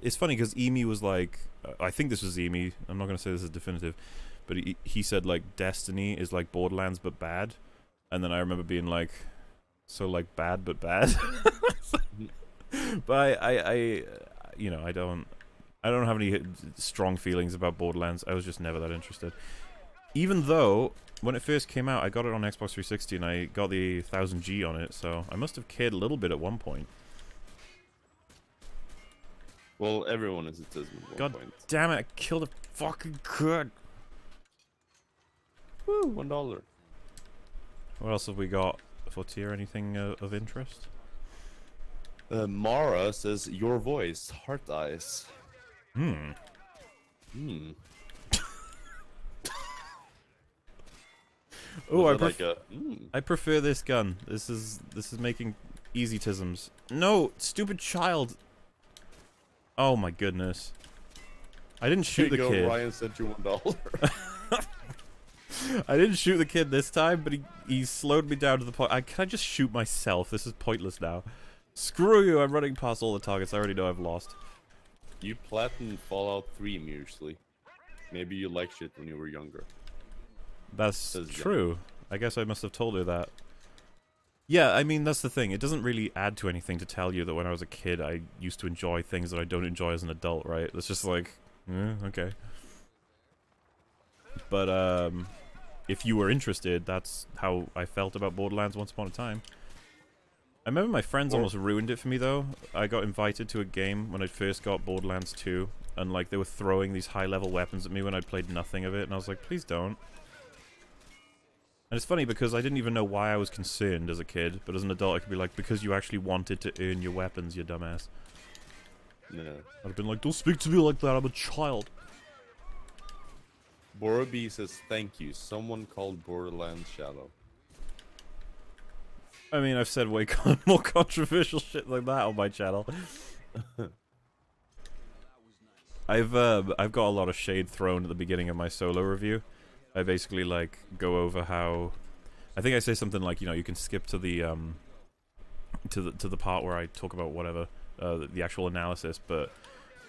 [SPEAKER 2] it's funny because Emi was like, I think this was Emi. I'm not gonna say this is definitive, but he said like Destiny is like Borderlands but bad, and then I remember being like, so like bad but bad. But I you know, I don't have any strong feelings about Borderlands. I was just never that interested. Even though when it first came out, I got it on Xbox 360 and I got the 1000G on it, so I must have cared a little bit at one point.
[SPEAKER 1] Well, everyone is a Tism at one point.
[SPEAKER 2] Damn it! I killed a fucking kid.
[SPEAKER 1] Woo! $1.
[SPEAKER 2] What else have we got for tier? Anything of interest?
[SPEAKER 1] Mara says your voice, heart eyes.
[SPEAKER 2] Hmm.
[SPEAKER 1] Hmm.
[SPEAKER 2] Oh,
[SPEAKER 1] I
[SPEAKER 2] I prefer this gun. This is making easy tisms. No, stupid child. Oh my goodness. I didn't shoot the kid.
[SPEAKER 1] Ryan sent you $1.
[SPEAKER 2] I didn't shoot the kid this time, but he slowed me down to the point. Can I just shoot myself? This is pointless now. Screw you, I'm running past all the targets. I already know I've lost.
[SPEAKER 1] You platinum Fallout 3 usually. Maybe you liked shit when you were younger.
[SPEAKER 2] That's true. I guess I must have told her that. Yeah, I mean, that's the thing. It doesn't really add to anything to tell you that when I was a kid, I used to enjoy things that I don't enjoy as an adult, right? It's just like, okay. But, if you were interested, that's how I felt about Borderlands once upon a time. I remember my friends almost ruined it for me, though. I got invited to a game when I first got Borderlands 2, and, like, they were throwing these high-level weapons at me when I'd played nothing of it, and I was like, please don't. And it's funny because I didn't even know why I was concerned as a kid, but as an adult I could be like, because you actually wanted to earn your weapons, you dumbass.
[SPEAKER 1] No.
[SPEAKER 2] I'd have been like, don't speak to me like that, I'm a child.
[SPEAKER 1] Borobi says, thank you. Someone called Borderlands shallow.
[SPEAKER 2] I mean, I've said way more controversial shit like that on my channel. I've got a lot of shade thrown at the beginning of my solo review. I basically like go over how, I think I say something like, you know, you can skip to the to the part where I talk about whatever the actual analysis, but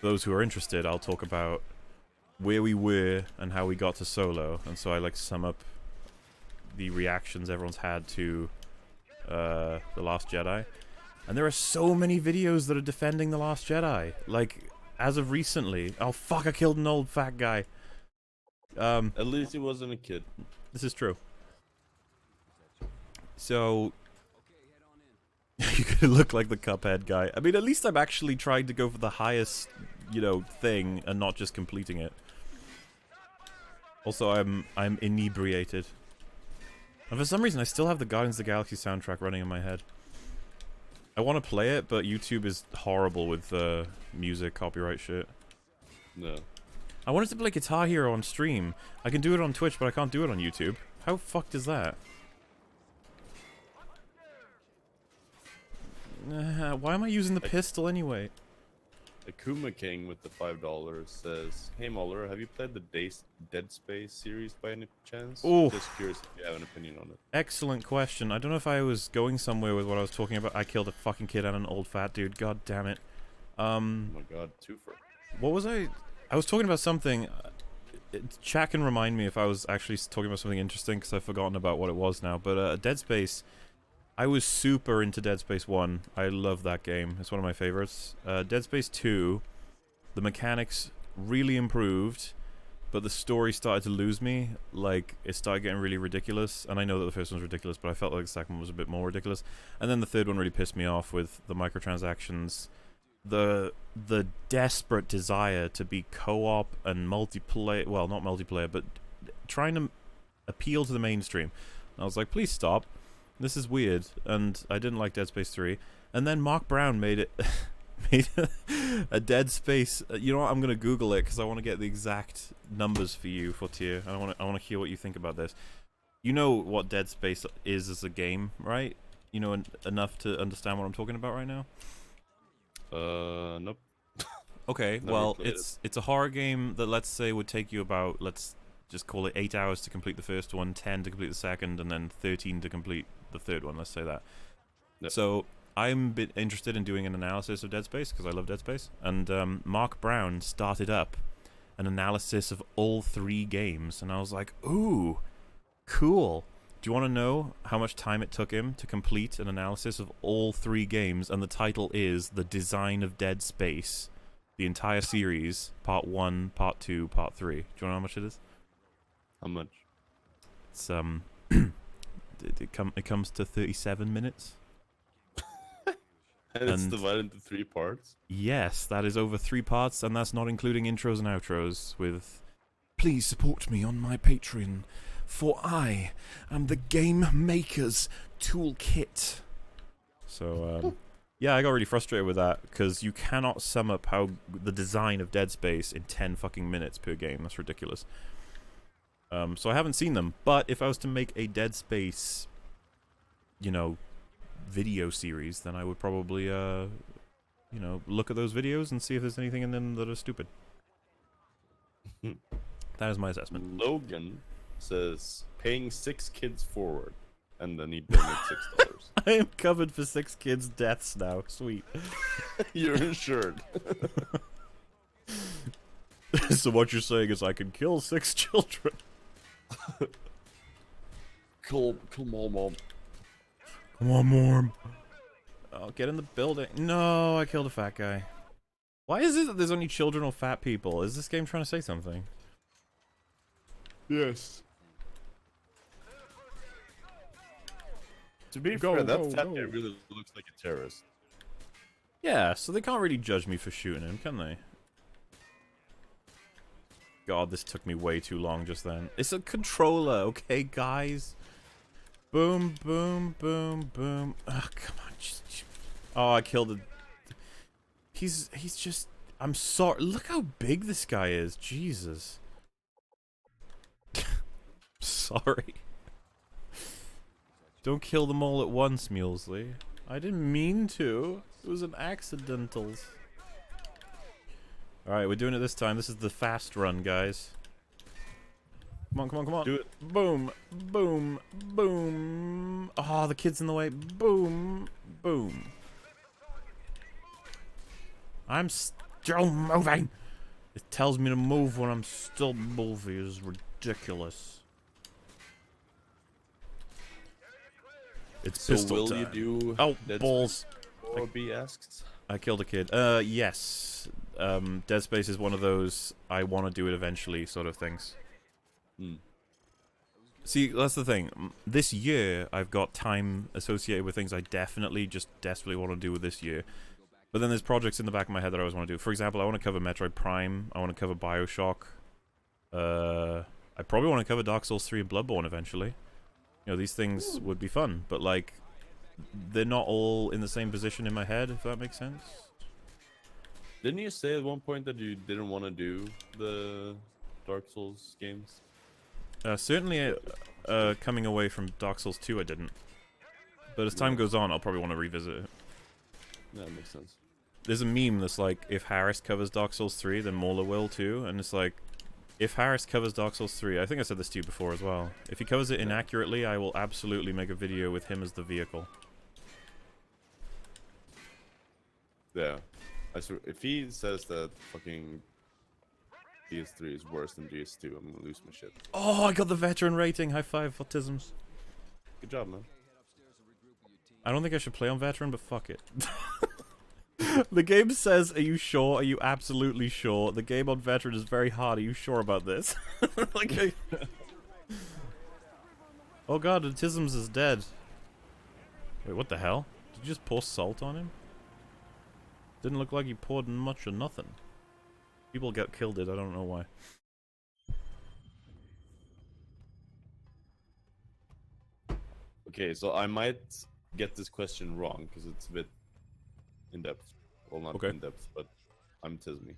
[SPEAKER 2] those who are interested, I'll talk about where we were and how we got to solo, and so I like sum up the reactions everyone's had to The Last Jedi, and there are so many videos that are defending The Last Jedi, like as of recently. Oh fuck, I killed an old fat guy.
[SPEAKER 1] At least he wasn't a kid.
[SPEAKER 2] This is true. So you could look like the Cuphead guy. I mean, at least I'm actually trying to go for the highest, you know, thing and not just completing it. Also, I'm inebriated. And for some reason, I still have the Guardians of the Galaxy soundtrack running in my head. I want to play it, but YouTube is horrible with music copyright shit.
[SPEAKER 1] No.
[SPEAKER 2] I wanted to play Guitar Hero on stream. I can do it on Twitch, but I can't do it on YouTube. How fucked is that? Why am I using the pistol anyway?
[SPEAKER 1] Akuma King with the $5 says, hey Muller, have you played the Dead Space series by any chance?
[SPEAKER 2] Ooh.
[SPEAKER 1] Just curious if you have an opinion on it.
[SPEAKER 2] Excellent question. I don't know if I was going somewhere with what I was talking about. I killed a fucking kid and an old fat dude. God damn it.
[SPEAKER 1] Oh my god, twofer.
[SPEAKER 2] What was I was talking about something. Chat can remind me if I was actually talking about something interesting, because I've forgotten about what it was now. But Dead Space, I was super into Dead Space 1. I love that game. It's one of my favorites. Dead Space 2, the mechanics really improved, but the story started to lose me. Like, it started getting really ridiculous. And I know that the first one was ridiculous, but I felt like the second one was a bit more ridiculous. And then the third one really pissed me off with the microtransactions. The desperate desire to be co-op and multiplayer, well, not multiplayer, but trying to appeal to the mainstream. And I was like, please stop. This is weird. And I didn't like Dead Space 3. And then Mark Brown made it made a Dead Space. You know what? I'm gonna Google it because I want to get the exact numbers for you for tier. I want to hear what you think about this. You know what Dead Space is as a game, right? You know enough to understand what I'm talking about right now.
[SPEAKER 1] Nope.
[SPEAKER 2] Okay,
[SPEAKER 1] Never
[SPEAKER 2] well,
[SPEAKER 1] played
[SPEAKER 2] it's a horror game that, let's say, would take you about, let's just call it 8 hours to complete the first one, 10 to complete the second, and then 13 to complete the third one. Let's say that.
[SPEAKER 1] Yep.
[SPEAKER 2] So I'm a bit interested in doing an analysis of Dead Space because I love Dead Space, and Mark Brown started up an analysis of all 3 games, and I was like, ooh, cool. Do you want to know how much time it took him to complete an analysis of all 3 games? And the title is The Design of Dead Space. The entire series, part 1, part 2, part 3. Do you want to know how much it is?
[SPEAKER 1] How much?
[SPEAKER 2] It's it comes to 37 minutes.
[SPEAKER 1] And it's divided into 3 parts.
[SPEAKER 2] Yes, that is over 3 parts, and that's not including intros and outros with "Please support me on my Patreon, for I am the game maker's toolkit." So, yeah, I got really frustrated with that, because you cannot sum up how the design of Dead Space in 10 fucking minutes per game. That's ridiculous. So I haven't seen them, but if I was to make a Dead Space, you know, video series, then I would probably, you know, look at those videos and see if there's anything in them that are stupid. That is my assessment.
[SPEAKER 1] Logan says paying 6 kids forward, and then he donates $6.
[SPEAKER 2] I am covered for 6 kids' deaths now. Sweet.
[SPEAKER 1] You're insured.
[SPEAKER 2] So what you're saying is I can kill 6 children?
[SPEAKER 1] Kill Mom.
[SPEAKER 2] Come on, Morm. Oh, get in the building. No, I killed a fat guy. Why is it that there's only children or fat people? Is this game trying to say something?
[SPEAKER 1] Yes. To be fair, that fat guy really looks like a terrorist.
[SPEAKER 2] Yeah, so they can't really judge me for shooting him, can they? God, this took me way too long just then. It's a controller, okay, guys? Boom, boom, boom, boom. Oh, come on. Oh, I killed it. He's just... I'm sorry. Look how big this guy is. Jesus. Sorry. Don't kill them all at once, Mulesley. I didn't mean to. It was an accidentals. Alright, we're doing it this time. This is the fast run, guys. Come on, come on, come on.
[SPEAKER 1] Do it.
[SPEAKER 2] Boom, boom, boom. Oh, the kid's in the way. Boom, boom. I'm still moving. It tells me to move when I'm still moving. It's ridiculous. It's
[SPEAKER 1] So
[SPEAKER 2] pistol
[SPEAKER 1] will
[SPEAKER 2] time.
[SPEAKER 1] you do?
[SPEAKER 2] Oh,
[SPEAKER 1] Dead
[SPEAKER 2] balls.
[SPEAKER 1] Space? Or be asked.
[SPEAKER 2] I killed a kid. Yes. Dead Space is one of those I want to do it eventually sort of things. See, that's the thing. This year, I've got time associated with things I definitely, just desperately want to do with this year. But then there's projects in the back of my head that I always want to do. For example, I want to cover Metroid Prime. I want to cover Bioshock. I probably want to cover Dark Souls 3 and Bloodborne eventually. You know, these things would be fun, but like, they're not all in the same position in my head, if that makes sense.
[SPEAKER 1] Didn't you say at one point that you didn't want to do the Dark Souls games?
[SPEAKER 2] Certainly, coming away from Dark Souls 2, I didn't. But as time goes on, I'll probably want to revisit it.
[SPEAKER 1] Yeah, that makes sense.
[SPEAKER 2] There's a meme that's like, if Harris covers Dark Souls 3, then Mola will too, and it's like, if Harris covers Dark Souls 3, I think I said this to you before as well, if he covers it inaccurately, I will absolutely make a video with him as the vehicle.
[SPEAKER 1] Yeah. I swear, if he says that fucking DS3 is worse than DS2, I'm gonna lose my shit.
[SPEAKER 2] Oh, I got the veteran rating! High five, autisms.
[SPEAKER 1] Good job, man.
[SPEAKER 2] I don't think I should play on veteran, but fuck it. The game says, are you sure? Are you absolutely sure? The game on veteran is very hard. Are you sure about this? Like, oh god, autisms is dead. Wait, what the hell? Did you just pour salt on him? Didn't look like he poured much or nothing. People get killed it, I don't know why.
[SPEAKER 1] Okay, so I might get this question wrong because it's a bit in depth. Well, not in depth, but I'm Tismy.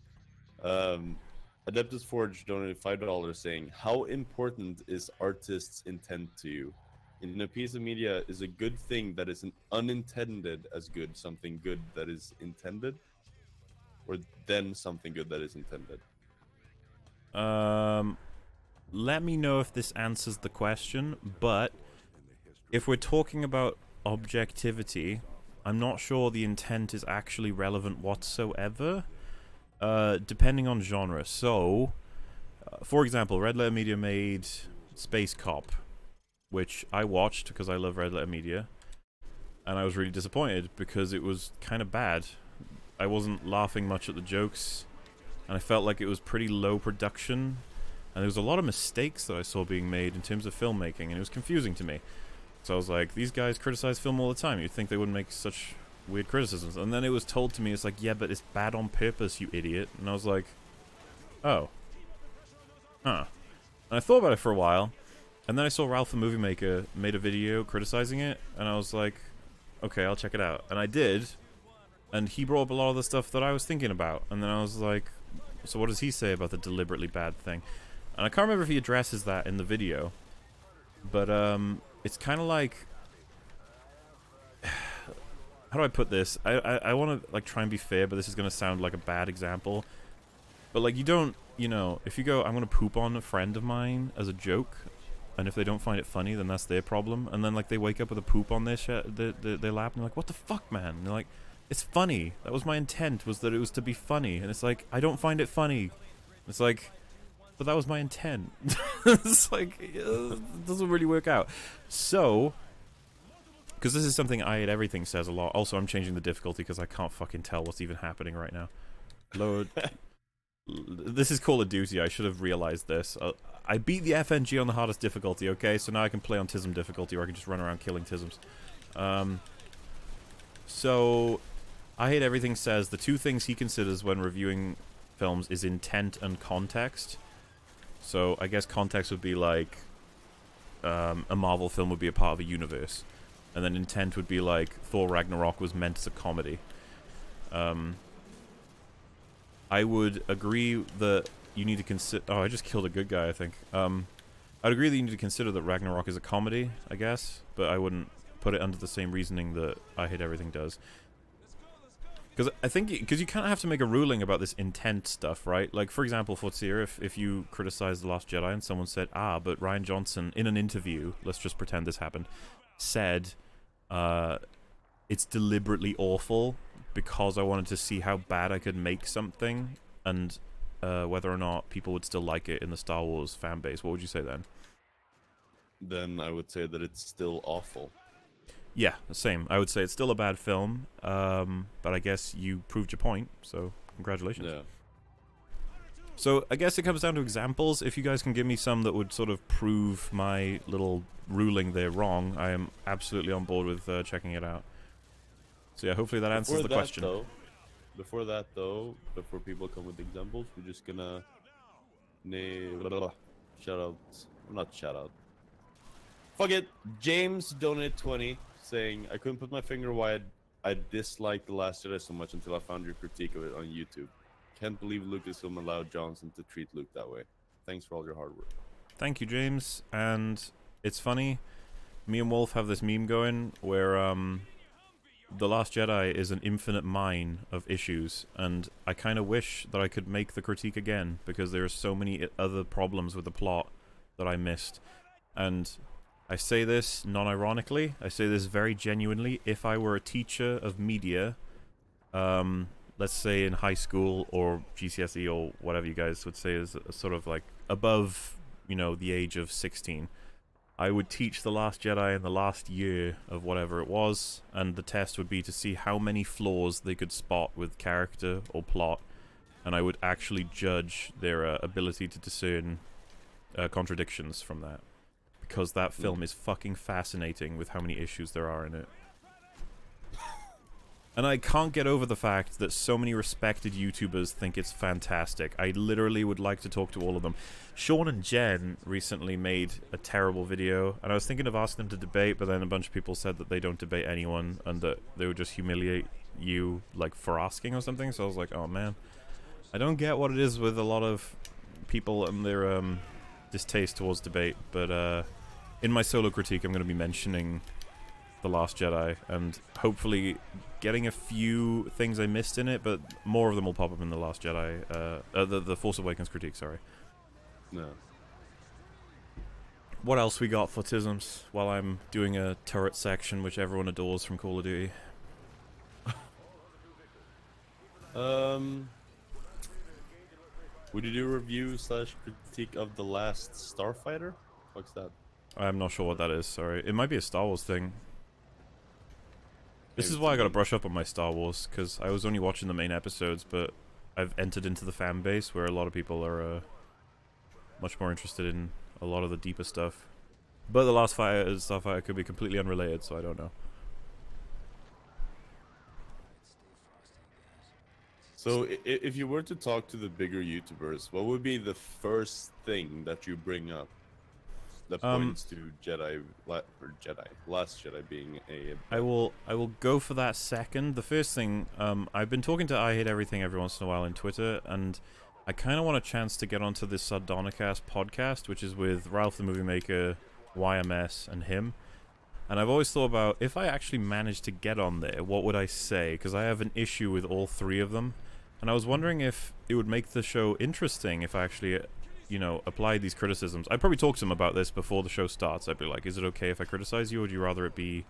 [SPEAKER 1] Adeptus Forge donated $5 saying, "How important is artists' intent to you? In a piece of media, is a good thing that is unintended as good something good that is intended?" or then something good that is intended?
[SPEAKER 2] Let me know if this answers the question, but if we're talking about objectivity, I'm not sure the intent is actually relevant whatsoever, depending on genre. So, for example, Red Letter Media made Space Cop, which I watched because I love Red Letter Media, and I was really disappointed because it was kind of bad. I wasn't laughing much at the jokes, and I felt like it was pretty low production, and there was a lot of mistakes that I saw being made in terms of filmmaking, and it was confusing to me. So I was like, these guys criticize film all the time. You'd think they wouldn't make such weird criticisms. And then it was told to me, it's like, yeah, but it's bad on purpose, you idiot. And I was like, oh. Huh. And I thought about it for a while, and then I saw Ralph the Movie Maker made a video criticizing it, and I was like, okay, I'll check it out. And I did, and he brought up a lot of the stuff that I was thinking about. And then I was like, so what does he say about the deliberately bad thing? And I can't remember if he addresses that in the video, but it's kind of like, how do I put this? I want to like try and be fair, but this is going to sound like a bad example. But like, you don't, you know, if you go, I'm going to poop on a friend of mine as a joke, and if they don't find it funny, then that's their problem. And then like they wake up with a poop on their their lap, and they're like, what the fuck, man? And they're like, it's funny. That was my intent, was that it was to be funny. And it's like, I don't find it funny. It's like, but that was my intent. It's like, it doesn't really work out. So, because this is something I Hate Everything says a lot. Also, I'm changing the difficulty because I can't fucking tell what's even happening right now. Lord. This is Call of Duty. I should have realized this. I beat the FNG on the hardest difficulty, okay? So now I can play on TISM difficulty, or I can just run around killing TISMs. So, I Hate Everything says the two things he considers when reviewing films is intent and context. So, I guess context would be like, a Marvel film would be a part of a universe. And then intent would be like, Thor Ragnarok was meant as a comedy. I would agree that you need to consider... Oh, I just killed a good guy, I think. I'd agree that you need to consider that Ragnarok is a comedy, I guess. But I wouldn't put it under the same reasoning that I Hate Everything does. Because I think... Because you kind of have to make a ruling about this intent stuff, right? Like, for example, Fortsier, if you criticize The Last Jedi and someone said, but Rian Johnson, in an interview, let's just pretend this happened, said, it's deliberately awful because I wanted to see how bad I could make something, and whether or not people would still like it in the Star Wars fan base. What would you say then?
[SPEAKER 1] Then I would say that it's still awful.
[SPEAKER 2] Yeah, the same. I would say it's still a bad film, but I guess you proved your point, so congratulations.
[SPEAKER 1] Yeah.
[SPEAKER 2] So I guess it comes down to examples. If you guys can give me some that would sort of prove my little ruling there wrong, I am absolutely on board with checking it out. So yeah, hopefully that answers the question.
[SPEAKER 1] Before that though, before people come with examples, we're just gonna shout out, not shout out. Fuck it. James donated 20, saying I couldn't put my finger why I disliked The Last Jedi so much until I found your critique of it on YouTube. Can't believe Lucasfilm allowed Johnson to treat Luke that way. Thanks for all your hard work.
[SPEAKER 2] Thank you, James. And it's funny, me and Wolf have this meme going where The Last Jedi is an infinite mine of issues, and I kind of wish that I could make the critique again, because there are so many other problems with the plot that I missed. And I say this non-ironically, I say this very genuinely. If I were a teacher of media, let's say in high school or GCSE or whatever you guys would say is sort of like above, you know, the age of 16, I would teach The Last Jedi in the last year of whatever it was, and the test would be to see how many flaws they could spot with character or plot, and I would actually judge their ability to discern contradictions from that. Because that film is fucking fascinating with how many issues there are in it. And I can't get over the fact that so many respected YouTubers think it's fantastic. I literally would like to talk to all of them. Sean and Jen recently made a terrible video, and I was thinking of asking them to debate, but then a bunch of people said that they don't debate anyone, and that they would just humiliate you, like, for asking or something, so I was like, oh man. I don't get what it is with a lot of people and their distaste towards debate, but in my solo critique I'm going to be mentioning The Last Jedi, and hopefully getting a few things I missed in it, but more of them will pop up in The Last Jedi, the Force Awakens critique, sorry.
[SPEAKER 1] No.
[SPEAKER 2] What else we got for Tisms while I'm doing a turret section which everyone adores from Call of Duty?
[SPEAKER 1] Would you do a review / critique of The Last Starfighter? What's that?
[SPEAKER 2] I'm not sure what that is, sorry. It might be a Star Wars thing. This
[SPEAKER 1] Maybe
[SPEAKER 2] is why I gotta
[SPEAKER 1] me.
[SPEAKER 2] brush up on my Star Wars, because I was only watching the main episodes, but I've entered into the fan base where a lot of people are much more interested in a lot of the deeper stuff. But The Last Starfighter could be completely unrelated, so I don't know.
[SPEAKER 1] So, if you were to talk to the bigger YouTubers, what would be the first thing that you bring up that points to Last Jedi being a...
[SPEAKER 2] I will go for that second. The first thing, I've been talking to I Hate Everything every once in a while on Twitter, and I kind of want a chance to get onto this Sardonicast podcast, which is with Ralph the Movie Maker, YMS, and him. And I've always thought about, if I actually managed to get on there, what would I say? Because I have an issue with all three of them. And I was wondering if it would make the show interesting if I actually, you know, applied these criticisms. I'd probably talk to them about this before the show starts. I'd be like, is it okay if I criticize you, or do you rather it be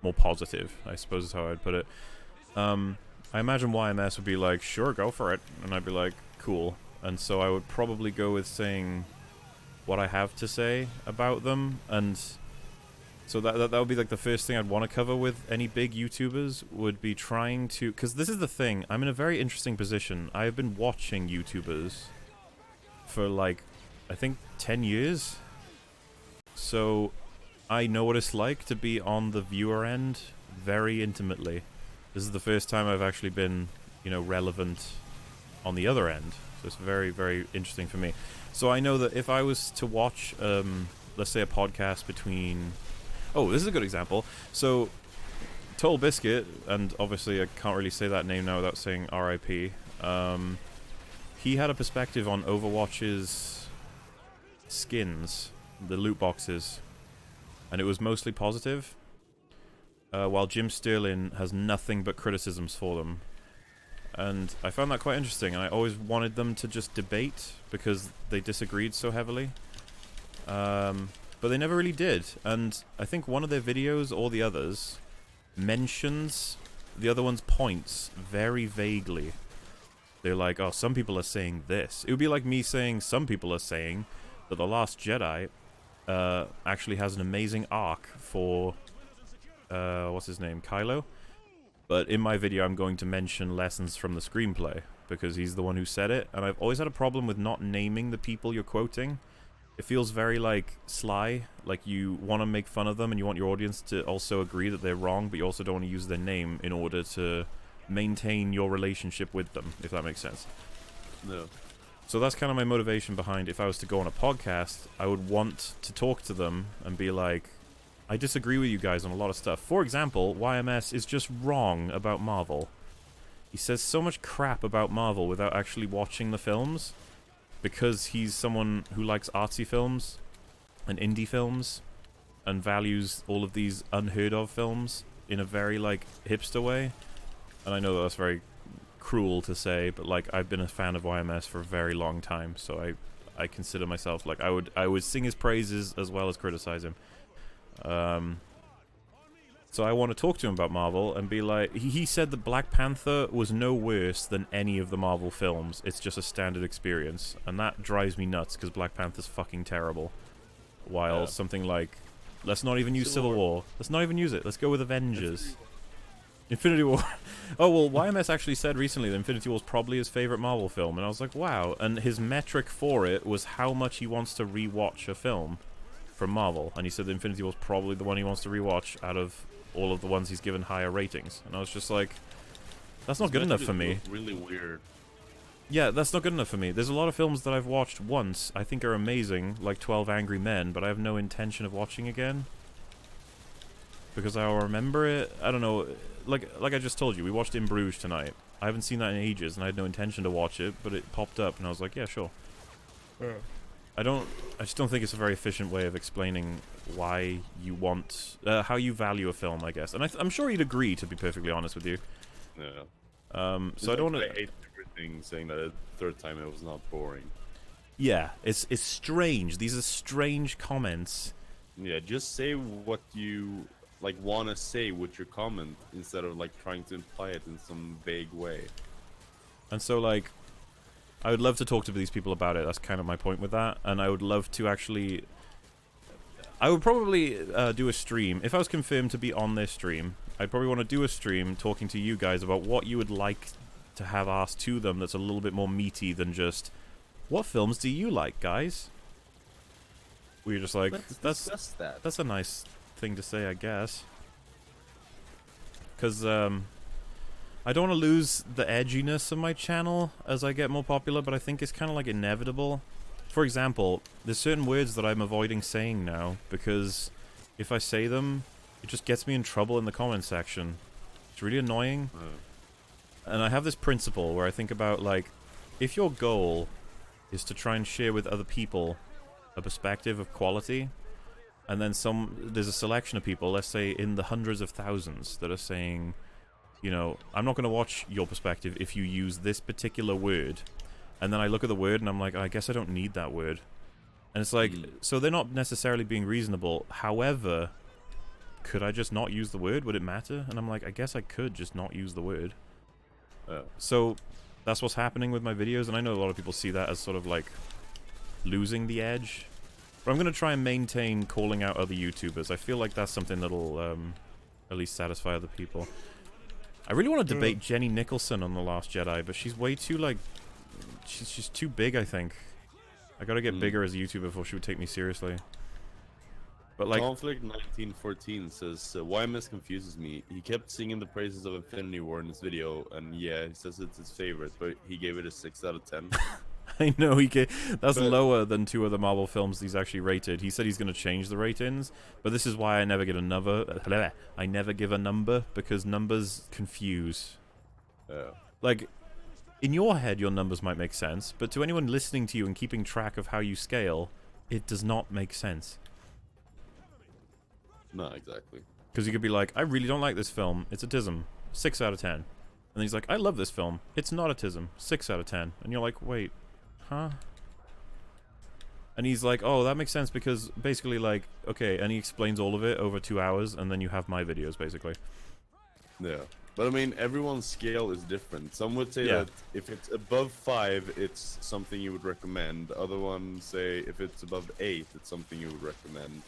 [SPEAKER 2] more positive? I suppose is how I'd put it. I imagine YMS would be like, sure, go for it. And I'd be like, cool. And so I would probably go with saying what I have to say about them, and so that would be like the first thing I'd want to cover with any big YouTubers, would be trying to, because this is the thing, I'm in a very interesting position. I have been watching YouTubers for like, I think 10 years, so I know what it's like to be on the viewer end very intimately. This is the first time I've actually been, you know, relevant on the other end, so it's very, very interesting for me. So I know that if I was to watch, let's say a podcast between... Oh, this is a good example. So, Toll Biscuit, and obviously I can't really say that name now without saying RIP, he had a perspective on Overwatch's skins, the loot boxes, and it was mostly positive, while Jim Sterling has nothing but criticisms for them. And I found that quite interesting, and I always wanted them to just debate, because they disagreed so heavily. But they never really did, and I think one of their videos, or the others, mentions the other one's points very vaguely. They're like, oh, some people are saying this. It would be like me saying some people are saying that The Last Jedi actually has an amazing arc for, what's his name, Kylo? But in my video I'm going to mention lessons from the screenplay, because he's the one who said it, and I've always had a problem with not naming the people you're quoting. It feels very, like, sly, like you want to make fun of them and you want your audience to also agree that they're wrong, but you also don't want to use their name in order to maintain your relationship with them, if that makes sense.
[SPEAKER 1] No.
[SPEAKER 2] So that's kind of my motivation behind, if I was to go on a podcast, I would want to talk to them and be like, I disagree with you guys on a lot of stuff. For example, YMS is just wrong about Marvel. He says so much crap about Marvel without actually watching the films, because he's someone who likes artsy films and indie films and values all of these unheard of films in a very, like, hipster way. And I know that's very cruel to say, but, like, I've been a fan of YMS for a very long time, so I consider myself, like, I would sing his praises as well as criticize him. So I want to talk to him about Marvel and be like, he said that Black Panther was no worse than any of the Marvel films. It's just a standard experience. And that drives me nuts, because Black Panther's fucking terrible. While something like, let's not even use Civil War. Let's not even use it. Let's go with Avengers. Infinity War. Oh, well, YMS actually said recently that Infinity War is probably his favorite Marvel film. And I was like, wow. And his metric for it was how much he wants to rewatch a film from Marvel. And he said that Infinity War is probably the one he wants to rewatch out of all of the ones he's given higher ratings. And I was just like, that's not good enough for me.
[SPEAKER 1] Really weird.
[SPEAKER 2] Yeah, that's not good enough for me. There's a lot of films that I've watched once, I think are amazing, like 12 Angry Men, but I have no intention of watching again. Because I'll remember it. I don't know. Like I just told you, we watched In Bruges tonight. I haven't seen that in ages, and I had no intention to watch it, but it popped up, and I was like, yeah, sure. I just don't think it's a very efficient way of explaining why you want, how you value a film, I guess. And I'm sure he'd agree, to be perfectly honest with you.
[SPEAKER 1] Yeah.
[SPEAKER 2] So I don't want
[SPEAKER 1] I
[SPEAKER 2] to.
[SPEAKER 1] hate everything saying that a third time it was not boring.
[SPEAKER 2] Yeah, it's strange. These are strange comments.
[SPEAKER 1] Yeah, just say what you like want to say with your comment instead of like trying to imply it in some vague way.
[SPEAKER 2] And so, like, I would love to talk to these people about it. That's kind of my point with that. And I would love to actually... I would probably do a stream. If I was confirmed to be on this stream, I'd probably want to do a stream talking to you guys about what you would like to have asked to them that's a little bit more meaty than just, what films do you like, guys? We were just like, that's a nice thing to say, I guess. Because, I don't want to lose the edginess of my channel as I get more popular, but I think it's kind of like inevitable. For example, there's certain words that I'm avoiding saying now, because if I say them, it just gets me in trouble in the comment section. It's really annoying. And I have this principle where I think about, like, if your goal is to try and share with other people a perspective of quality, and then there's a selection of people, let's say in the hundreds of thousands, that are saying, you know, I'm not going to watch your perspective if you use this particular word. And then I look at the word and I'm like, I guess I don't need that word. And it's like, so they're not necessarily being reasonable. However, could I just not use the word? Would it matter? And I'm like, I guess I could just not use the word. So that's what's happening with my videos. And I know a lot of people see that as sort of like losing the edge. But I'm going to try and maintain calling out other YouTubers. I feel like that's something that'll at least satisfy other people. I really want to debate Jenny Nicholson on The Last Jedi, but she's way too, like... She's too big, I think. I gotta get bigger as a YouTuber before she would take me seriously. But, like...
[SPEAKER 1] Conflict 1914 says, YMS confuses me. He kept singing the praises of Infinity War in his video, and yeah, he says it's his favorite, but he gave it a 6 out of 10.
[SPEAKER 2] I know, that's lower than 2 other Marvel films he's actually rated. He said he's going to change the ratings, but this is why I never get a number. I never give a number, because numbers confuse. Like, in your head, your numbers might make sense, but to anyone listening to you and keeping track of how you scale, it does not make sense.
[SPEAKER 1] No, exactly.
[SPEAKER 2] Because you could be like, I really don't like this film. It's autism. 6 out of 10. And then he's like, I love this film. It's not autism. 6 out of 10. And you're like, wait. Huh? And he's like, oh, that makes sense because basically, like, okay, and he explains all of it over 2 hours, and then you have my videos, basically.
[SPEAKER 1] Yeah. But I mean, everyone's scale is different. Some would say that if it's above 5, it's something you would recommend. Other ones say if it's above 8, it's something you would recommend.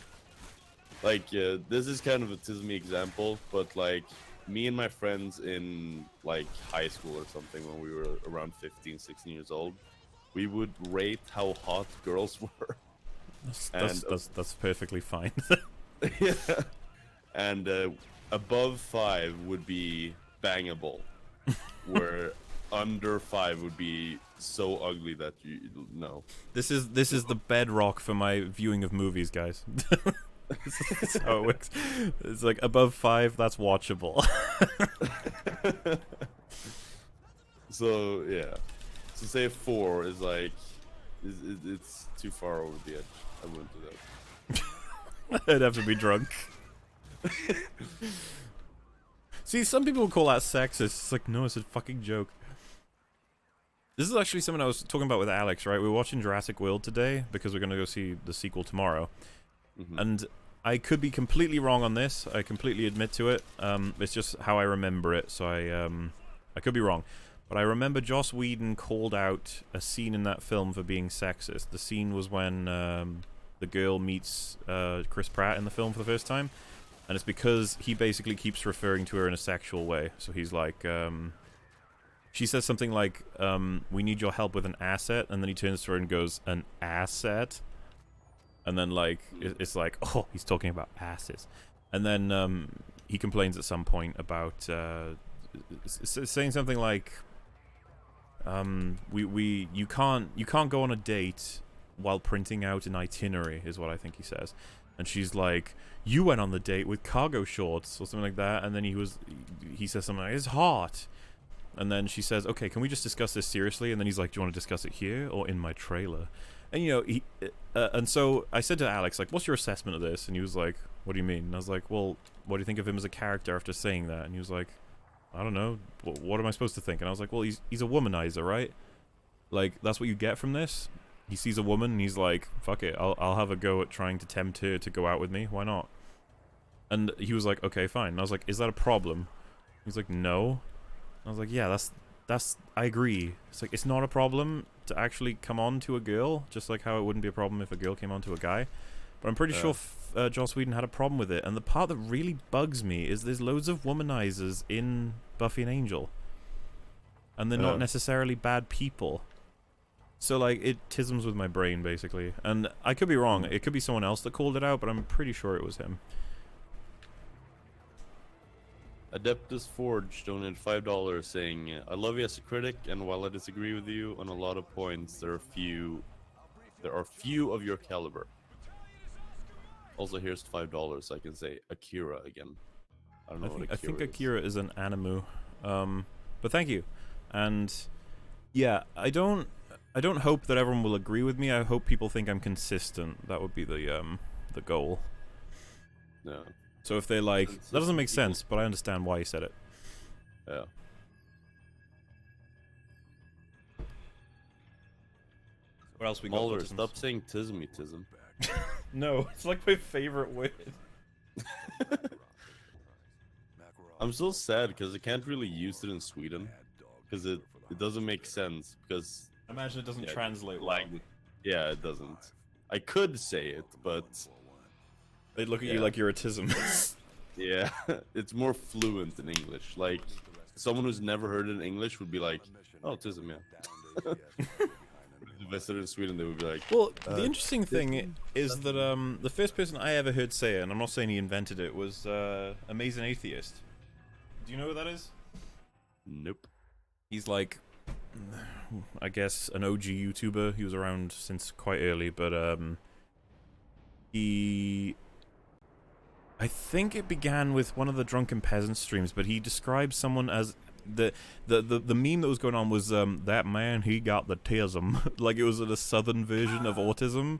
[SPEAKER 1] Like, this is kind of a Tismy example, but like, me and my friends in like high school or something when we were around 15, 16 years old, we would rate how hot girls were.
[SPEAKER 2] That's perfectly fine.
[SPEAKER 1] Yeah. And above 5 would be bangable, where under 5 would be so ugly that you know.
[SPEAKER 2] This is the bedrock for my viewing of movies, guys. That's how it works. It's like above 5, that's watchable.
[SPEAKER 1] So yeah, so say 4 is like, it's too far over the edge. I wouldn't do that.
[SPEAKER 2] I'd have to be drunk. See, some people call that sexist. It's like, no, it's a fucking joke. This is actually something I was talking about with Alex, right? We were watching Jurassic World today because we're going to go see the sequel tomorrow. And I could be completely wrong on this. I completely admit to it. It's just how I remember it, so I could be wrong. But I remember Joss Whedon called out a scene in that film for being sexist. The scene was when the girl meets Chris Pratt in the film for the first time. And it's because he basically keeps referring to her in a sexual way. So he's like, she says something like, we need your help with an asset. And then he turns to her and goes, an asset? And then, like, it's like, oh, he's talking about asses. And then he complains at some point about saying something like, you can't go on a date while printing out an itinerary, is what I think he says. And she's like, you went on the date with cargo shorts or something like that. And then he says something like, it's hot. And then she says, okay, can we just discuss this seriously? And then he's like, do you want to discuss it here or in my trailer? And you know, and so I said to Alex, like, "What's your assessment of this?" And he was like, "What do you mean?" And I was like, "Well, what do you think of him as a character after saying that?" And he was like, "I don't know. What am I supposed to think?" And I was like, "Well, he's a womanizer, right? Like, that's what you get from this. He sees a woman and he's like, fuck it, I'll have a go at trying to tempt her to go out with me. Why not?" And he was like, "Okay, fine." And I was like, "Is that a problem?" He's like, "No." And I was like, "Yeah, that's I agree. It's like, it's not a problem to actually come on to a girl, just like how it wouldn't be a problem if a girl came on to a guy. But I'm pretty sure Joss Whedon had a problem with it. And the part that really bugs me is there's loads of womanizers in Buffy and Angel. And they're not necessarily bad people. So, like, it tisms with my brain, basically. And I could be wrong. It could be someone else that called it out, but I'm pretty sure it was him.
[SPEAKER 1] Adeptus Forge donated $5 saying, "I love you as a critic, and while I disagree with you on a lot of points, there are few of your caliber." Also, here's $5 so I can say Akira again. I don't know what Akira
[SPEAKER 2] I think
[SPEAKER 1] is.
[SPEAKER 2] Akira is an animu. But thank you. And yeah, I don't hope that everyone will agree with me. I hope people think I'm consistent. That would be the goal.
[SPEAKER 1] No.
[SPEAKER 2] So if they like, that doesn't make sense, but I understand why you said it.
[SPEAKER 1] Yeah.
[SPEAKER 2] What else we got?
[SPEAKER 1] Mulder, stop saying tism.
[SPEAKER 2] No, it's like my favorite word.
[SPEAKER 1] I'm so sad because I can't really use it in Sweden because it doesn't make sense because
[SPEAKER 2] I imagine it doesn't translate well.
[SPEAKER 1] language. Yeah, it doesn't. I could say it, but
[SPEAKER 2] They look at you like you're a tism.
[SPEAKER 1] yeah, it's more fluent in English. Like someone who's never heard it in English would be like, "Oh, tism, yeah." If I said it in Sweden, they would be like,
[SPEAKER 2] well, the interesting thing is that the first person I ever heard say it, and I'm not saying he invented it, was Amazing Atheist. Do you know who that is?
[SPEAKER 1] "Nope."
[SPEAKER 2] He's like, I guess, an OG YouTuber. He was around since quite early, but I think it began with one of the Drunken Peasant streams, but he described someone as the meme that was going on was that man, he got the tism. Like it was a southern version of autism.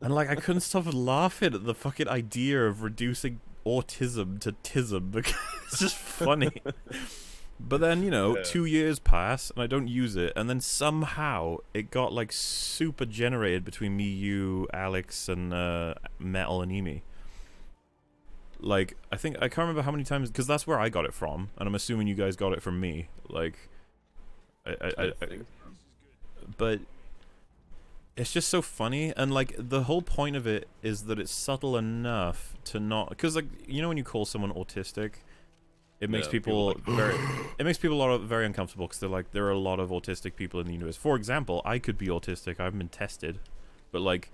[SPEAKER 2] And like I couldn't stop laughing at the fucking idea of reducing autism to tism because it's just funny. But then, you know, 2 years pass and I don't use it, and then somehow it got like super generated between me, you, Alex, and Metal and Emi. Like, I can't remember how many times, because that's where I got it from, and I'm assuming you guys got it from me. Like, I but it's just so funny, and like the whole point of it is that it's subtle enough to not, because like, you know, when you call someone autistic, it makes people very uncomfortable because they're like, there are a lot of autistic people in the universe. For example, I could be autistic. I've been tested, but like,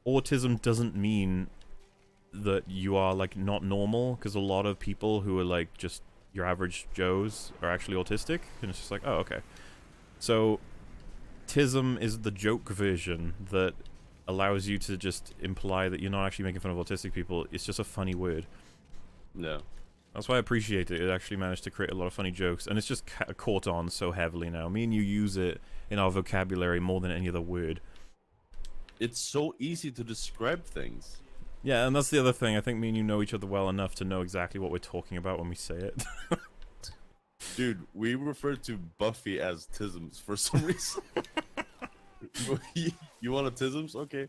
[SPEAKER 2] autism doesn't mean that you are like not normal, because a lot of people who are like just your average Joes are actually autistic, and it's just like, oh, okay. So tism is the joke version that allows you to just imply that you're not actually making fun of autistic people. It's just a funny word.
[SPEAKER 1] No.
[SPEAKER 2] That's why I appreciate it. It actually managed to create a lot of funny jokes, and it's just caught on so heavily now. Me and you use it in our vocabulary more than any other word. It's
[SPEAKER 1] so easy to describe things.
[SPEAKER 2] Yeah, and that's the other thing. I think me and you know each other well enough to know exactly what we're talking about when we say it.
[SPEAKER 1] Dude, we refer to Buffy as tisms for some reason. You want a tisms? Okay.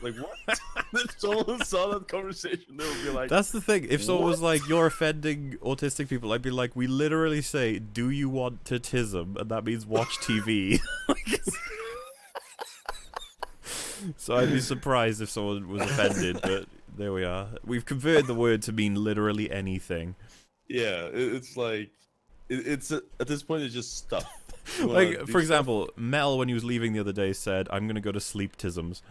[SPEAKER 1] Like, what? If someone saw that conversation, they would be like...
[SPEAKER 2] That's the thing. If someone
[SPEAKER 1] what?
[SPEAKER 2] was like, you're offending autistic people, I'd be like, we literally say, do you want to tism? And that means watch TV. So I'd be surprised if someone was offended, but there we are. We've converted the word to mean literally anything.
[SPEAKER 1] Yeah, it's like... It's at this point, it's just stuff.
[SPEAKER 2] Like, for example, Mel, when he was leaving the other day, said, I'm gonna go to sleep tisms.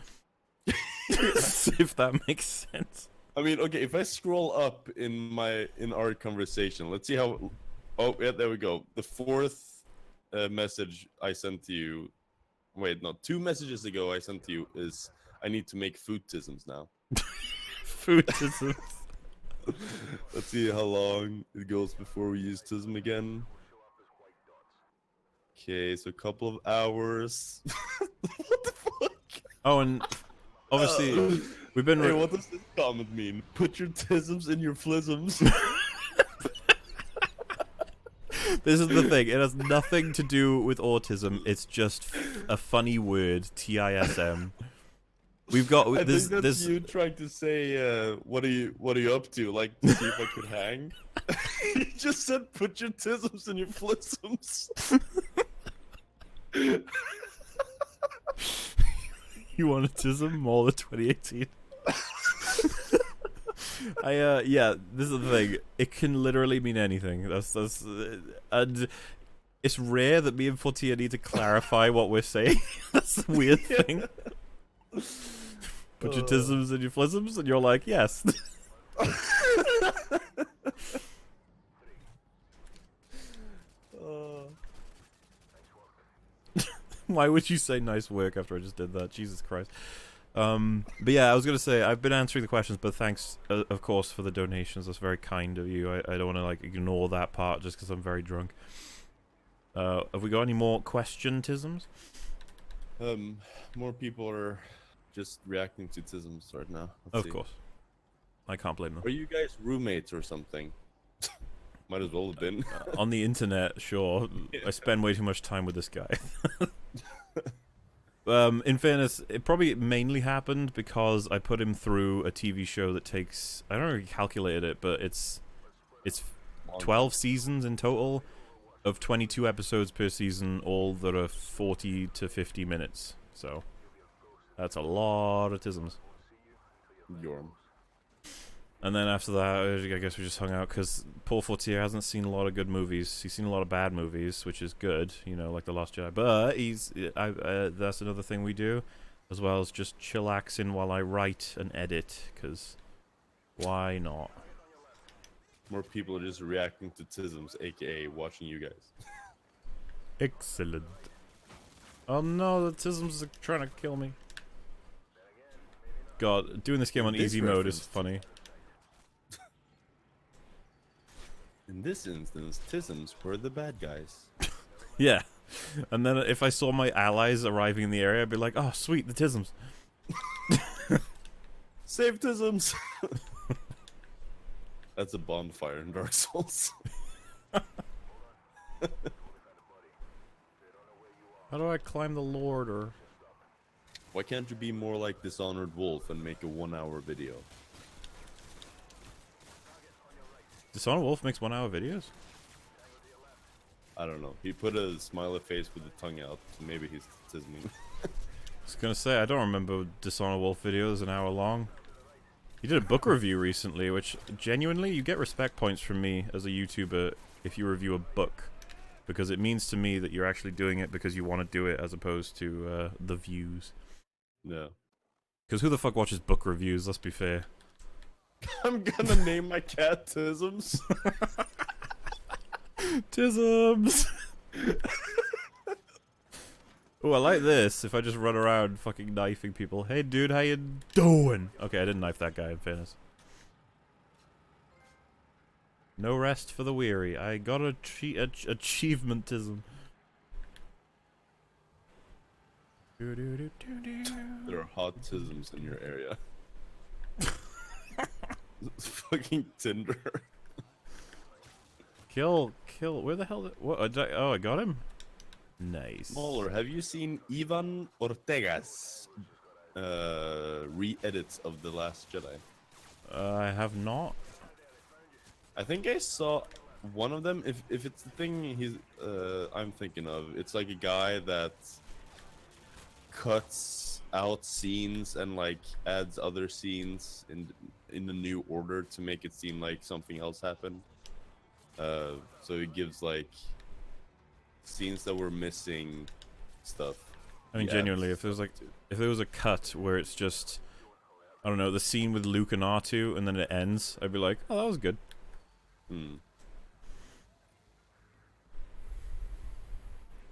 [SPEAKER 2] If that makes sense.
[SPEAKER 1] I mean, okay, if I scroll up in our conversation, let's see how... Oh, yeah, there we go. The fourth message I sent to you... Wait, no, 2 messages ago I sent to you is, I need to make food tisms now.
[SPEAKER 2] Food tisms.
[SPEAKER 1] Let's see how long it goes before we use tism again. Okay, so a couple of hours. What the fuck?
[SPEAKER 2] Oh, and obviously we've been.
[SPEAKER 1] Hey, what does this comment mean? Put your tisms in your flisms.
[SPEAKER 2] This is the thing. It has nothing to do with autism. It's just a funny word. TISM. We've got
[SPEAKER 1] I
[SPEAKER 2] this.
[SPEAKER 1] think that's
[SPEAKER 2] This.
[SPEAKER 1] you trying to say, what are you up to? Like, to see if I could hang? You just said put your tisms in your flisms.
[SPEAKER 2] You want autism? More than 2018. Yeah, this is the thing. It can literally mean anything. And it's rare that me and Fortia need to clarify what we're saying. That's the weird thing. Put your tisms in your flisms, and you're like, yes. Why would you say nice work after I just did that? Jesus Christ. But yeah, I was gonna say I've been answering the questions, but thanks, of course, for the donations. That's very kind of you. I don't want to like ignore that part just because I'm very drunk. Have we got any more question-tisms?
[SPEAKER 1] More people are just reacting to tisms right now.
[SPEAKER 2] Of course. I can't blame them.
[SPEAKER 1] Are you guys roommates or something? Might as well have been.
[SPEAKER 2] On the internet, sure.
[SPEAKER 1] Yeah.
[SPEAKER 2] I spend way too much time with this guy. In fairness, it probably mainly happened because I put him through a TV show that takes, I don't know if he calculated it, but it's 12 seasons in total of 22 episodes per season, all that are 40 to 50 minutes. So that's a lot of tisms.
[SPEAKER 1] Yorm.
[SPEAKER 2] And then after that, I guess we just hung out because Paul Fortier hasn't seen a lot of good movies. He's seen a lot of bad movies, which is good, you know, like The Last Jedi. But that's another thing we do, as well as just chillaxing while I write and edit, because why not?
[SPEAKER 1] More people are just reacting to tisms, aka watching you guys.
[SPEAKER 2] Excellent. Oh no, the tisms are trying to kill me. God, doing this game on easy mode is funny.
[SPEAKER 1] In this instance, tisms were the bad guys.
[SPEAKER 2] Yeah. And then if I saw my allies arriving in the area, I'd be like, oh, sweet, the tisms.
[SPEAKER 1] Save tisms! That's a bonfire in Dark Souls.
[SPEAKER 2] How do I climb the Lord, or...
[SPEAKER 1] Why can't you be more like Dishonored Wolf and make a 1-hour video?
[SPEAKER 2] Dishonored Wolf makes 1-hour videos?
[SPEAKER 1] I don't know. He put a smiley face with the tongue out, so maybe he's tisming.
[SPEAKER 2] I was gonna say, I don't remember Dishonored Wolf videos an hour long. He did a book review recently, which, genuinely, you get respect points from me as a YouTuber if you review a book. Because it means to me that you're actually doing it because you want to do it, as opposed to the views.
[SPEAKER 1] No.
[SPEAKER 2] Because who the fuck watches book reviews, let's be fair.
[SPEAKER 1] I'm gonna name my cat Tisms.
[SPEAKER 2] Tisms! Oh, I like this. If I just run around fucking knifing people. Hey dude, how you doing? Okay, I didn't knife that guy, in fairness. No rest for the weary. I got a achievementism.
[SPEAKER 1] There are hot tisms in your area. It's fucking Tinder.
[SPEAKER 2] Kill. Where the hell? What? Oh, I got him. Nice.
[SPEAKER 1] Mauler, have you seen Ivan Ortega's re-edits of The Last Jedi?
[SPEAKER 2] I have not.
[SPEAKER 1] I think I saw one of them. If it's the thing I'm thinking of, it's like a guy that cuts out scenes and like adds other scenes in the new order to make it seem like something else happened. So it gives like scenes that were missing stuff.
[SPEAKER 2] I mean, genuinely, if there was a cut where it's just, I don't know, the scene with Luke and R2 and then it ends, I'd be like, oh, that was good.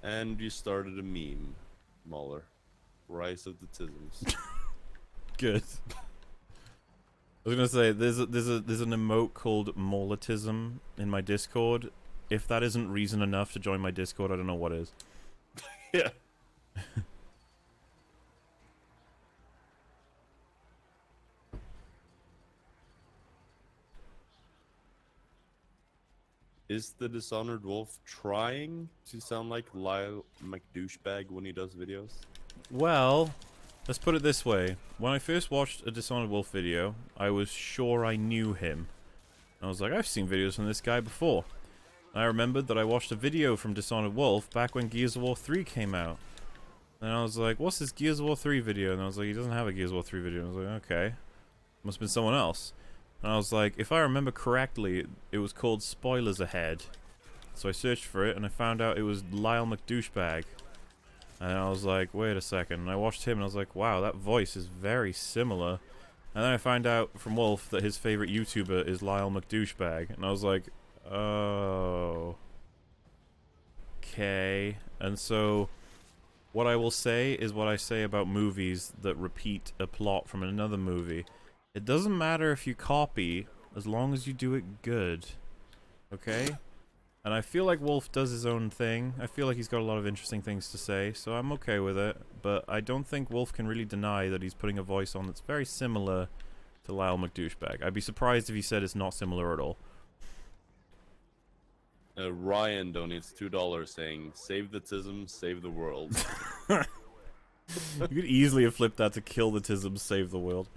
[SPEAKER 1] And you started a meme, Mauler. Rise of the Tisms.
[SPEAKER 2] Good. I was gonna say there's an emote called Mauletism in my Discord. If that isn't reason enough to join my Discord, I don't know what is.
[SPEAKER 1] Yeah. Is the Dishonored Wolf trying to sound like Lyle McDouchebag when he does videos?
[SPEAKER 2] Well, let's put it this way. When I first watched a Dishonored Wolf video, I was sure I knew him. I was like, I've seen videos from this guy before. I remembered that I watched a video from Dishonored Wolf back when Gears of War 3 came out. And I was like, what's this Gears of War 3 video? And I was like, he doesn't have a Gears of War 3 video. And I was like, okay. Must have been someone else. And I was like, if I remember correctly, it was called Spoilers Ahead. So I searched for it and I found out it was Lyle McDouchebag. And I was like, wait a second. And I watched him and I was like, wow, that voice is very similar. And then I found out from Wolf that his favorite YouTuber is Lyle McDouchebag. And I was like, oh. Okay. And so, what I will say is what I say about movies that repeat a plot from another movie. It doesn't matter if you copy, as long as you do it good. Okay? And I feel like Wolf does his own thing. I feel like he's got a lot of interesting things to say, so I'm okay with it. But I don't think Wolf can really deny that he's putting a voice on that's very similar to Lyle McDouchebag. I'd be surprised if he said it's not similar at all.
[SPEAKER 1] Ryan donates $2 saying, "Save the Tism, save the world."
[SPEAKER 2] You could easily have flipped that to kill the Tism, save the world.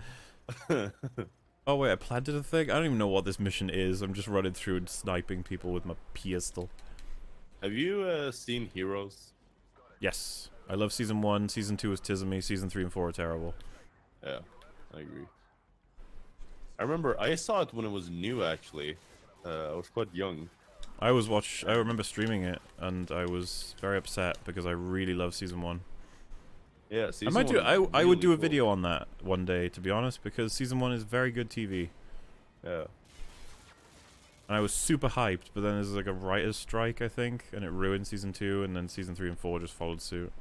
[SPEAKER 2] Oh wait, I planted a thing? I don't even know what this mission is. I'm just running through and sniping people with my pistol.
[SPEAKER 1] Have you seen Heroes?
[SPEAKER 2] Yes. I love Season 1, Season 2 is Tism-y, Season 3 and 4 are terrible.
[SPEAKER 1] Yeah, I agree. I remember I saw it when it was new, actually. I was quite young.
[SPEAKER 2] I remember streaming it, and I was very upset because I really love Season 1.
[SPEAKER 1] Yeah,
[SPEAKER 2] I would do a video on that one day, to be honest, because Season 1 is very good TV.
[SPEAKER 1] Yeah.
[SPEAKER 2] And I was super hyped, but then there's like a writer's strike, I think, and it ruined Season 2, and then Season 3 and 4 just followed suit.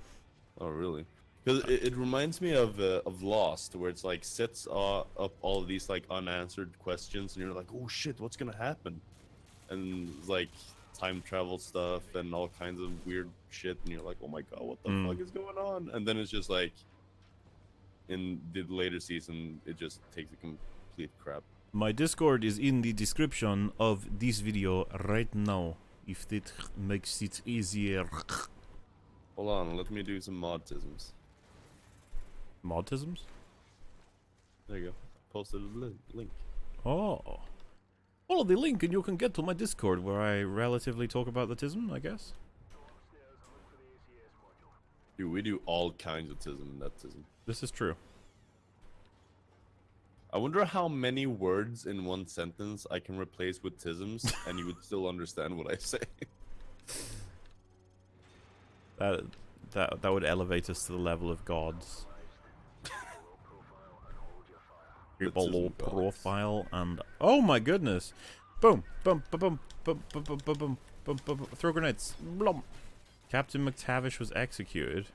[SPEAKER 1] Oh, really? Because it reminds me of Lost, where it's like sets up all of these like unanswered questions, and you're like, oh shit, what's gonna happen? And like time travel stuff and all kinds of weird shit, and you're like, oh my god, what the fuck is going on? And then it's just like, in the later season, it just takes a complete crap.
[SPEAKER 2] My Discord is in the description of this video right now, if that makes it easier.
[SPEAKER 1] Hold on, let me do some modtisms.
[SPEAKER 2] Modtisms?
[SPEAKER 1] There you go. Posted a link.
[SPEAKER 2] Oh. Follow the link and you can get to my Discord, where I relatively talk about the tism, I guess.
[SPEAKER 1] Dude, we do all kinds of tism and that tism.
[SPEAKER 2] This is true.
[SPEAKER 1] I wonder how many words in one sentence I can replace with tisms and you would still understand what I say.
[SPEAKER 2] That would elevate us to the level of gods. Below profile and oh my goodness! Boom! Boom! Boom! Boom! Boom! Boom! Boom! Boom! Boom! Boom! Throw grenades! Blum! Captain McTavish was executed.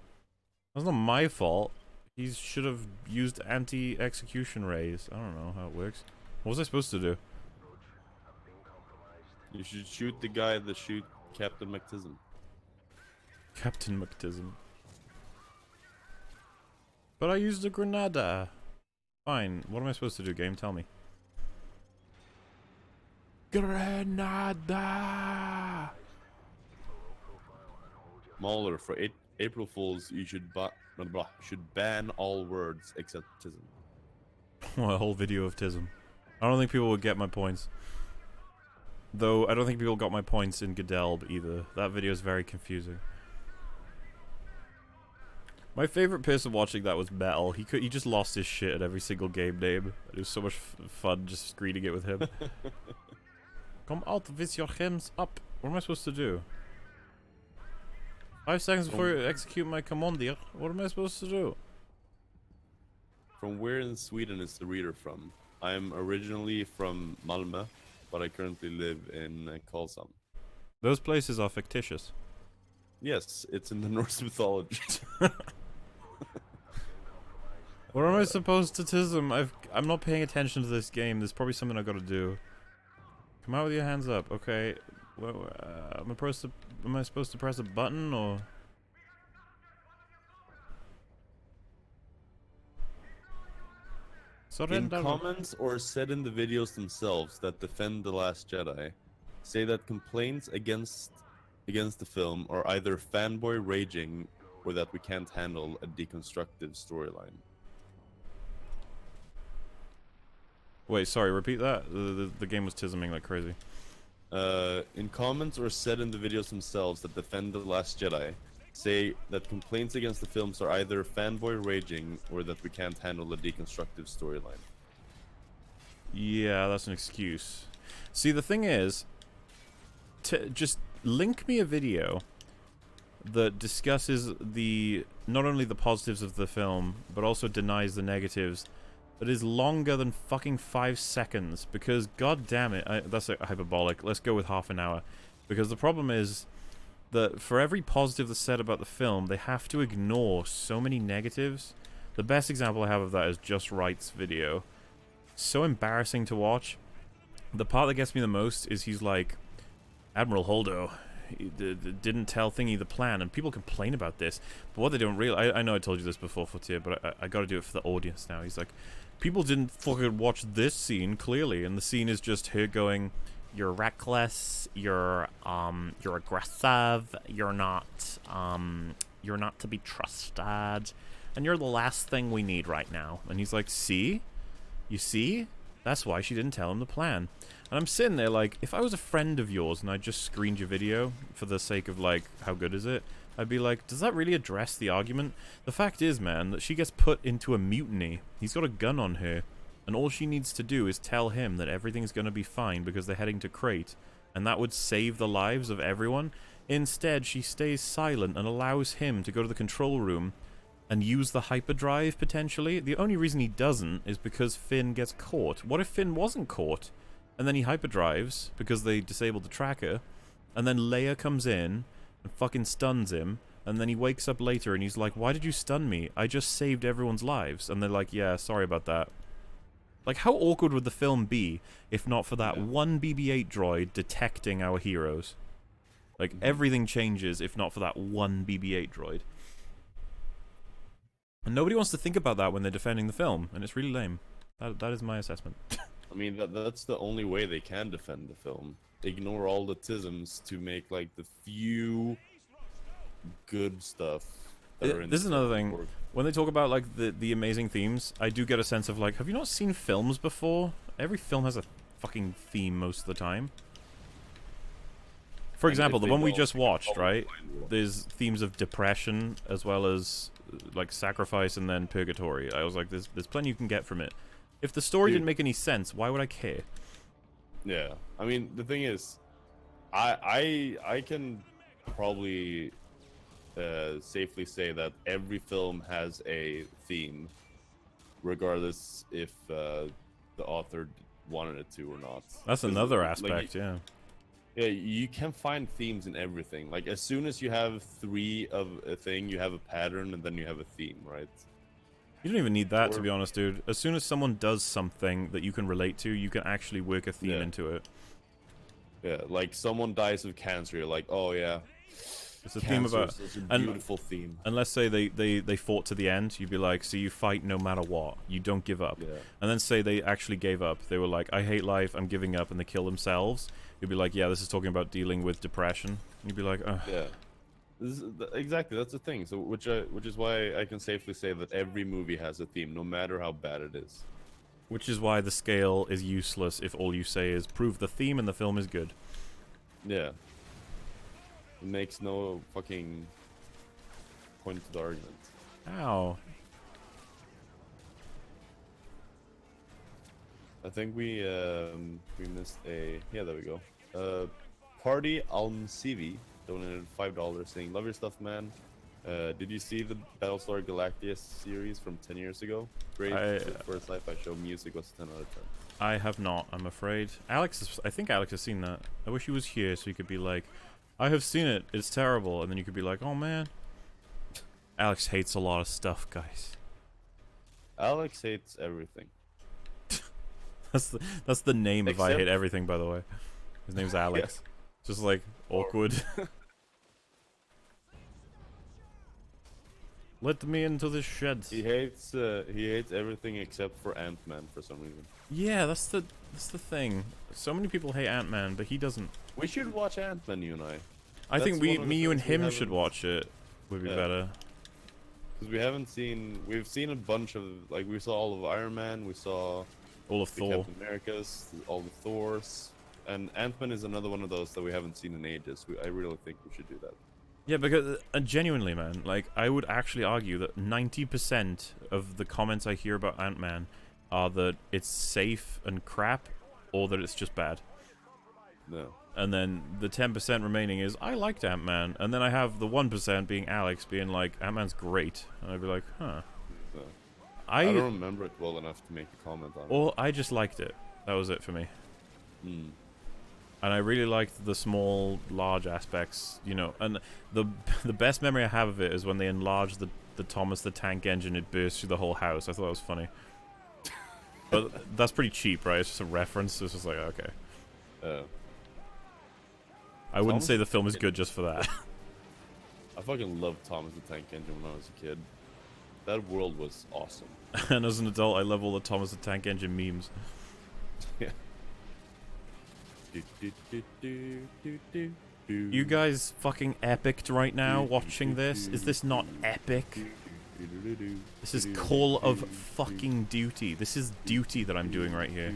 [SPEAKER 2] That's not my fault. He should have used anti-execution rays. I don't know how it works. What was I supposed to do?
[SPEAKER 1] You should shoot the guy that shoot Captain McTism.
[SPEAKER 2] Captain McTism. But I used a grenada. Fine. What am I supposed to do, game? Tell me. Grenada!
[SPEAKER 1] Mauler, for April Fools, you should ban all words except tism.
[SPEAKER 2] A whole video of tism. I don't think people would get my points. Though, I don't think people got my points in Gadelb either. That video is very confusing. My favorite person watching that was Metal. He just lost his shit at every single game name. It was so much fun just screening it with him. Come out with your hands up. What am I supposed to do? 5 seconds before you execute my commandeer. What am I supposed to do?
[SPEAKER 1] From where in Sweden is the reader from? I am originally from Malmö, but I currently live in Karlshamn.
[SPEAKER 2] Those places are fictitious.
[SPEAKER 1] Yes, it's in the Norse mythology.
[SPEAKER 2] What am I supposed to tism? I'm not paying attention to this game. There's probably something I gotta do. Come out with your hands up. Okay. Well, am I supposed to press a button or?
[SPEAKER 1] In comments or said in the videos themselves that defend The Last Jedi, say that complaints against the film are either fanboy raging or that we can't handle a deconstructive storyline.
[SPEAKER 2] Wait, sorry, repeat that? The game was tisming like crazy.
[SPEAKER 1] In comments or said in the videos themselves that defend The Last Jedi, say that complaints against the films are either fanboy raging or that we can't handle a deconstructive storyline.
[SPEAKER 2] Yeah, that's an excuse. See, the thing is, just link me a video that discusses not only the positives of the film, but also denies the negatives, that is longer than fucking 5 seconds, because god damn it, that's hyperbolic, let's go with half an hour, because the problem is that for every positive that's said about the film, they have to ignore so many negatives. The best example I have of that is Just Right's video. So embarrassing to watch. The part that gets me the most is he's like, Admiral Holdo didn't tell Thingy the plan, and people complain about this, but what they don't realize, I know I told you this before, Footier, but I gotta do it for the audience now. He's like, people didn't fucking watch this scene, clearly, and the scene is just her going, you're reckless, you're aggressive, you're not to be trusted, and you're the last thing we need right now. And he's like, see? You see? That's why she didn't tell him the plan. And I'm sitting there like, if I was a friend of yours and I just screened your video for the sake of, like, how good is it? I'd be like, does that really address the argument? The fact is, man, that she gets put into a mutiny. He's got a gun on her. And all she needs to do is tell him that everything's going to be fine because they're heading to Crate. And that would save the lives of everyone. Instead, she stays silent and allows him to go to the control room and use the hyperdrive, potentially. The only reason he doesn't is because Finn gets caught. What if Finn wasn't caught? And then he hyperdrives because they disabled the tracker. And then Leia comes in and fucking stuns him. And then he wakes up later and he's like, why did you stun me? I just saved everyone's lives. And they're like, yeah, sorry about that. Like, how awkward would the film be if not for that one BB-8 droid detecting our heroes? Like, everything changes if not for that one BB-8 droid. And nobody wants to think about that when they're defending the film, and it's really lame. That is my assessment.
[SPEAKER 1] I mean, that's the only way they can defend the film. Ignore all the tisms to make, like, the few good stuff that are in
[SPEAKER 2] This is another thing.
[SPEAKER 1] work.
[SPEAKER 2] When they talk about, like, the amazing themes, I do get a sense of, like, have you not seen films before? Every film has a fucking theme most of the time. For example, the one we just watched, right? There's themes of depression as well as like sacrifice and then purgatory. I was like, there's plenty you can get from it. If the story didn't make any sense, why would I care?
[SPEAKER 1] Yeah, I mean, the thing is, I can probably safely say that every film has a theme, regardless if the author wanted it to or not.
[SPEAKER 2] That's another aspect,
[SPEAKER 1] like,
[SPEAKER 2] yeah.
[SPEAKER 1] Yeah, you can find themes in everything. Like, as soon as you have 3 of a thing, you have a pattern, and then you have a theme, right?
[SPEAKER 2] You don't even need that, to be honest, dude. As soon as someone does something that you can relate to, you can actually work a theme into it.
[SPEAKER 1] Yeah, like someone dies of cancer, you're like, oh yeah.
[SPEAKER 2] It's a theme about...
[SPEAKER 1] It's a beautiful theme.
[SPEAKER 2] And let's say they fought to the end, you'd be like, so you fight no matter what. You don't give up.
[SPEAKER 1] Yeah.
[SPEAKER 2] And then say they actually gave up. They were like, I hate life, I'm giving up, and they kill themselves. You'd be like, yeah, this is talking about dealing with depression. And you'd be like, ugh.
[SPEAKER 1] Yeah. Exactly, that's the thing. So, which is why I can safely say that every movie has a theme, no matter how bad it is.
[SPEAKER 2] Which is why the scale is useless if all you say is, prove the theme and the film is good.
[SPEAKER 1] Yeah. It makes no fucking point to the argument.
[SPEAKER 2] Ow.
[SPEAKER 1] I think we missed a... Yeah, there we go. Party Almcivi donated $5 saying, love your stuff, man. Did you see the Battlestar Galactica series from 10 years ago? Great. First sci-fi show. Music was 10 out of 10.
[SPEAKER 2] I have not, I'm afraid. I think Alex has seen that. I wish he was here so he could be like, I have seen it, it's terrible. And then you could be like, oh man. Alex hates a lot of stuff, guys.
[SPEAKER 1] Alex hates everything.
[SPEAKER 2] That's the name of I Hate Everything, by the way. His name's Alex.
[SPEAKER 1] Yeah.
[SPEAKER 2] Just like awkward. Let me into the shed.
[SPEAKER 1] He hates everything except for Ant-Man for some reason.
[SPEAKER 2] Yeah, that's the thing. So many people hate Ant-Man, but he doesn't.
[SPEAKER 1] We should watch Ant-Man, you and I.
[SPEAKER 2] I think
[SPEAKER 1] That's one of the
[SPEAKER 2] me, you, and
[SPEAKER 1] things we
[SPEAKER 2] him should
[SPEAKER 1] haven't-
[SPEAKER 2] watch it. Would be
[SPEAKER 1] Yeah.
[SPEAKER 2] better.
[SPEAKER 1] Because we've seen a bunch of, like, we saw all of Iron Man, we saw
[SPEAKER 2] All of
[SPEAKER 1] the
[SPEAKER 2] Thor.
[SPEAKER 1] Captain Americas, all the Thors, and Ant-Man is another one of those that we haven't seen in ages. I really think we should do that.
[SPEAKER 2] Yeah, because genuinely, man, like I would actually argue that 90% of the comments I hear about Ant-Man are that it's safe and crap, or that it's just bad.
[SPEAKER 1] No.
[SPEAKER 2] And then the 10% remaining is, I liked Ant-Man. And then I have the 1% being Alex being like, Ant-Man's great. And I'd be like, huh.
[SPEAKER 1] No.
[SPEAKER 2] I
[SPEAKER 1] don't remember it well enough to make a comment on it.
[SPEAKER 2] Or I just liked it. That was it for me.
[SPEAKER 1] Hmm.
[SPEAKER 2] And I really liked the small, large aspects, you know. And the best memory I have of it is when they enlarged the Thomas the Tank Engine, it burst through the whole house. I thought that was funny. But that's pretty cheap, right? It's just a reference. It's just like, okay. I wouldn't
[SPEAKER 1] Thomas
[SPEAKER 2] say the film is good just for that.
[SPEAKER 1] I fucking loved Thomas the Tank Engine when I was a kid. That world was awesome.
[SPEAKER 2] And as an adult, I love all the Thomas the Tank Engine memes.
[SPEAKER 1] Yeah.
[SPEAKER 2] You guys fucking epicked right now watching this? Is this not epic? This is Call of fucking Duty. This is duty that I'm doing right here.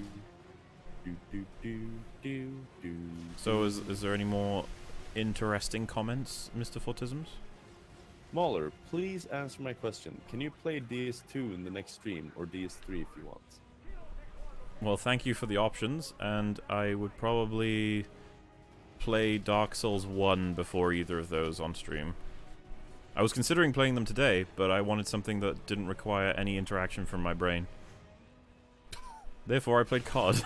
[SPEAKER 2] So is there any more interesting comments, Mr. Footisms?
[SPEAKER 1] Mauler, please answer my question. Can you play DS2 in the next stream, or DS3 if you want?
[SPEAKER 2] Well, thank you for the options, and I would probably play Dark Souls 1 before either of those on stream. I was considering playing them today, but I wanted something that didn't require any interaction from my brain. Therefore, I played CoD.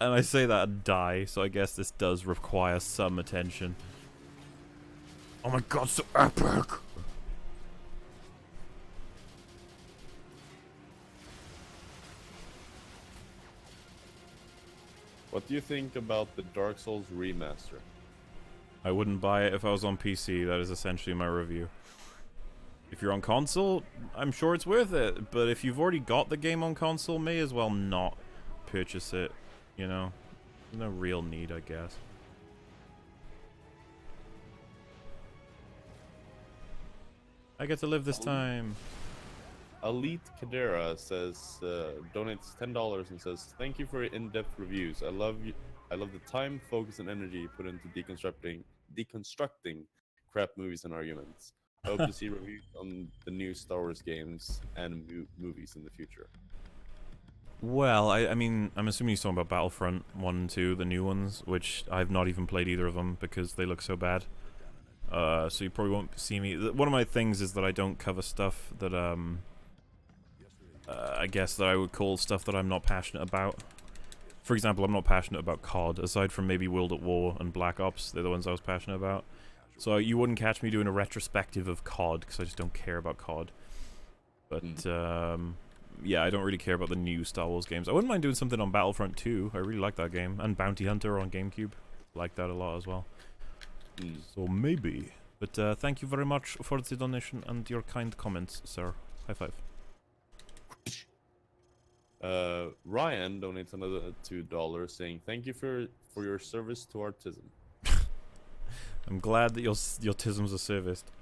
[SPEAKER 2] And I say that and die, so I guess this does require some attention. Oh my god, so epic!
[SPEAKER 1] What do you think about the Dark Souls remaster?
[SPEAKER 2] I wouldn't buy it if I was on PC, that is essentially my review. If you're on console, I'm sure it's worth it, but if you've already got the game on console, may as well not purchase it, you know? No real need, I guess. I get to live this time.
[SPEAKER 1] Elite Kadera says, donates $10 and says, "Thank you for your in-depth reviews. I love the time, focus, and energy you put into deconstructing crap movies and arguments. I hope to see reviews on the new Star Wars games and movies in the future."
[SPEAKER 2] Well, I mean, I'm assuming he's talking about Battlefront 1 and 2, the new ones, which I've not even played either of them because they look so bad. So you probably won't see me. One of my things is that I don't cover stuff that, I guess that I would call stuff that I'm not passionate about. For example, I'm not passionate about CoD, aside from maybe World at War and Black Ops. They're the ones I was passionate about. So you wouldn't catch me doing a retrospective of CoD, because I just don't care about CoD. But, yeah, I don't really care about the new Star Wars games. I wouldn't mind doing something on Battlefront 2. I really like that game. And Bounty Hunter on GameCube. Like that a lot as well. So maybe. But thank you very much for the donation and your kind comments, sir. High five.
[SPEAKER 1] Ryan donates another $2 saying, "Thank you for your service to autism."
[SPEAKER 2] I'm glad that your tisms are serviced.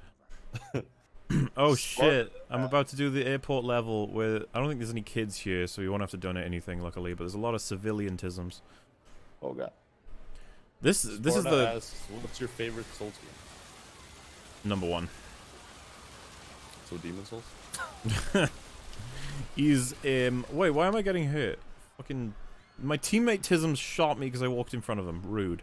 [SPEAKER 2] Oh shit, I'm about to do the airport level where I don't think there's any kids here, so you won't have to donate anything, luckily, but there's a lot of civilian tisms.
[SPEAKER 1] Oh god.
[SPEAKER 2] This is
[SPEAKER 1] Sparta
[SPEAKER 2] the
[SPEAKER 1] asks, "What's your favorite Souls game?"
[SPEAKER 2] number one.
[SPEAKER 1] So Demon Souls?
[SPEAKER 2] He's wait, why am I getting hurt? Fucking my teammate Tisms shot me because I walked in front of him. Rude.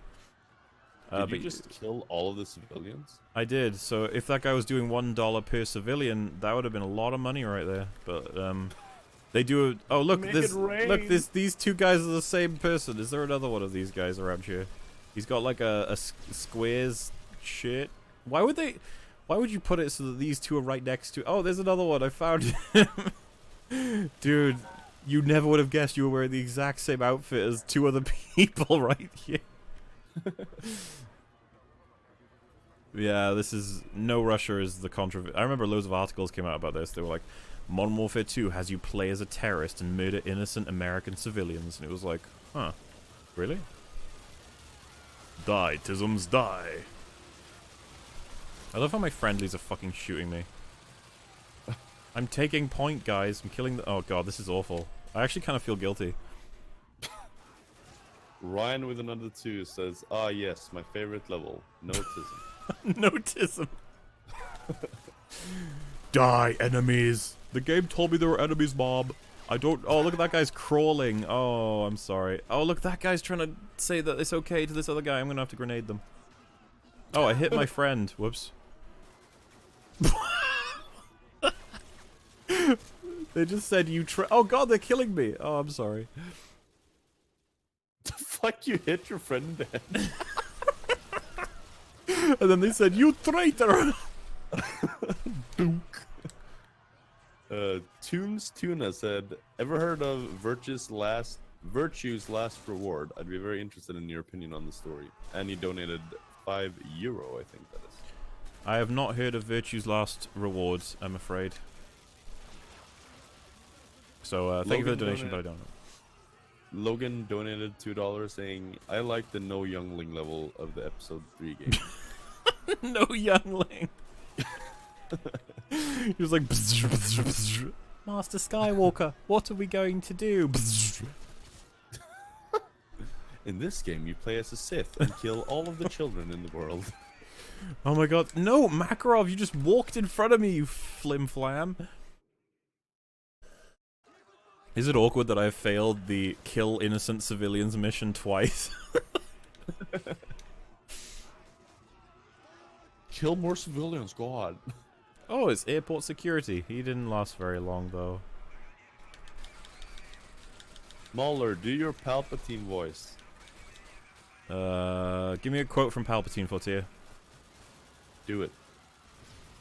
[SPEAKER 1] Did you just kill all of the civilians?
[SPEAKER 2] I did. So if that guy was doing $1 per civilian, that would have been a lot of money right there. But they do. Oh look, these two guys are the same person. Is there another one of these guys around here? He's got like a squares shirt. Why would they? Why would you put it so that these two are right next to? Oh, there's another one. I found him. Dude, you never would have guessed you were wearing the exact same outfit as two other people right here. Yeah, this is no Russia is the controversy. I remember loads of articles came out about this. They were like, Modern Warfare 2 has you play as a terrorist and murder innocent American civilians, and it was like, huh, really? Die, Tisms, die. I love how my friendlies are fucking shooting me. I'm taking point, guys. I'm killing the. Oh god, this is awful. I actually kind of feel guilty.
[SPEAKER 1] Ryan with another 2 says, "Ah yes, my favorite level, Notism."
[SPEAKER 2] Notism. Die, enemies. The game told me there were enemies, Bob. I don't. Oh, look at that guy's crawling. Oh, I'm sorry. Oh, look, that guy's trying to say that it's okay to this other guy. I'm gonna have to grenade them. Oh, I hit my friend. Whoops. They just said you oh god, they're killing me. Oh, I'm sorry.
[SPEAKER 1] The fuck, you hit your friend then?
[SPEAKER 2] And then they said, you traitor!
[SPEAKER 1] Dunk. Tunes Tuna said, "Ever heard of Virtue's Last Reward? I'd be very interested in your opinion on the story." And he donated €5, I think that is.
[SPEAKER 2] I have not heard of Virtue's Last Rewards, I'm afraid. So, thank you for the donation, but I don't know.
[SPEAKER 1] Logan donated $2 saying, "I like the no youngling level of the episode 3 game."
[SPEAKER 2] No youngling. He was like, Master Skywalker, what are we going to do?
[SPEAKER 1] In this game, you play as a Sith and kill all of the children in the world.
[SPEAKER 2] Oh my god. No, Makarov, you just walked in front of me, you flim-flam. Is it awkward that I have failed the kill innocent civilians mission twice?
[SPEAKER 1] Kill more civilians, God.
[SPEAKER 2] Oh, it's airport security. He didn't last very long, though.
[SPEAKER 1] Mauler, do your Palpatine voice.
[SPEAKER 2] Give me a quote from Palpatine, Fortier.
[SPEAKER 1] Do it.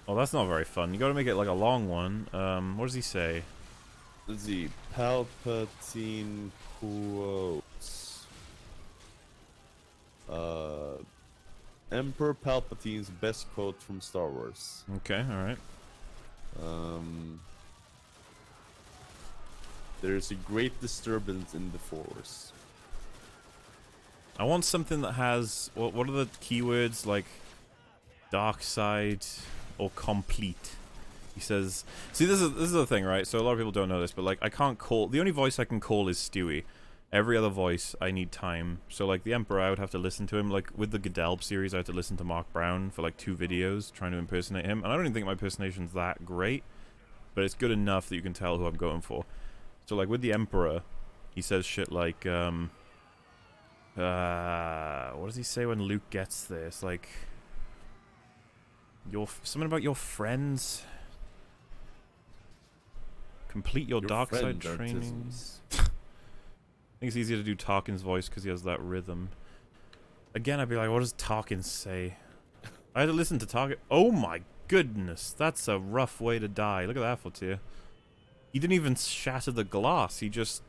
[SPEAKER 2] Oh, that's not very fun. You gotta make it like a long one. What does he say?
[SPEAKER 1] Let's see. Palpatine quotes. Emperor Palpatine's best quote from Star Wars.
[SPEAKER 2] Okay, alright.
[SPEAKER 1] There's a great disturbance in the Force.
[SPEAKER 2] I want something that has... What are the keywords? Like, dark side or complete. He says... See, this is the thing, right? So a lot of people don't know this, but like, I can't call... The only voice I can call is Stewie. Every other voice, I need time. So like, the Emperor, I would have to listen to him. Like, with the Godelb series, I had to listen to Mark Brown for like 2 videos trying to impersonate him. And I don't even think my impersonation's that great, but it's good enough that you can tell who I'm going for. So like, with the Emperor, he says shit like, what does he say when Luke gets there? It's like... something about your friends... Complete your dark side training. I think it's easier to do Tarkin's voice because he has that rhythm. Again, I'd be like, what does Tarkin say? I had to listen to Tarkin. Oh my goodness, that's a rough way to die. Look at that, Fortier. He didn't even shatter the glass. He just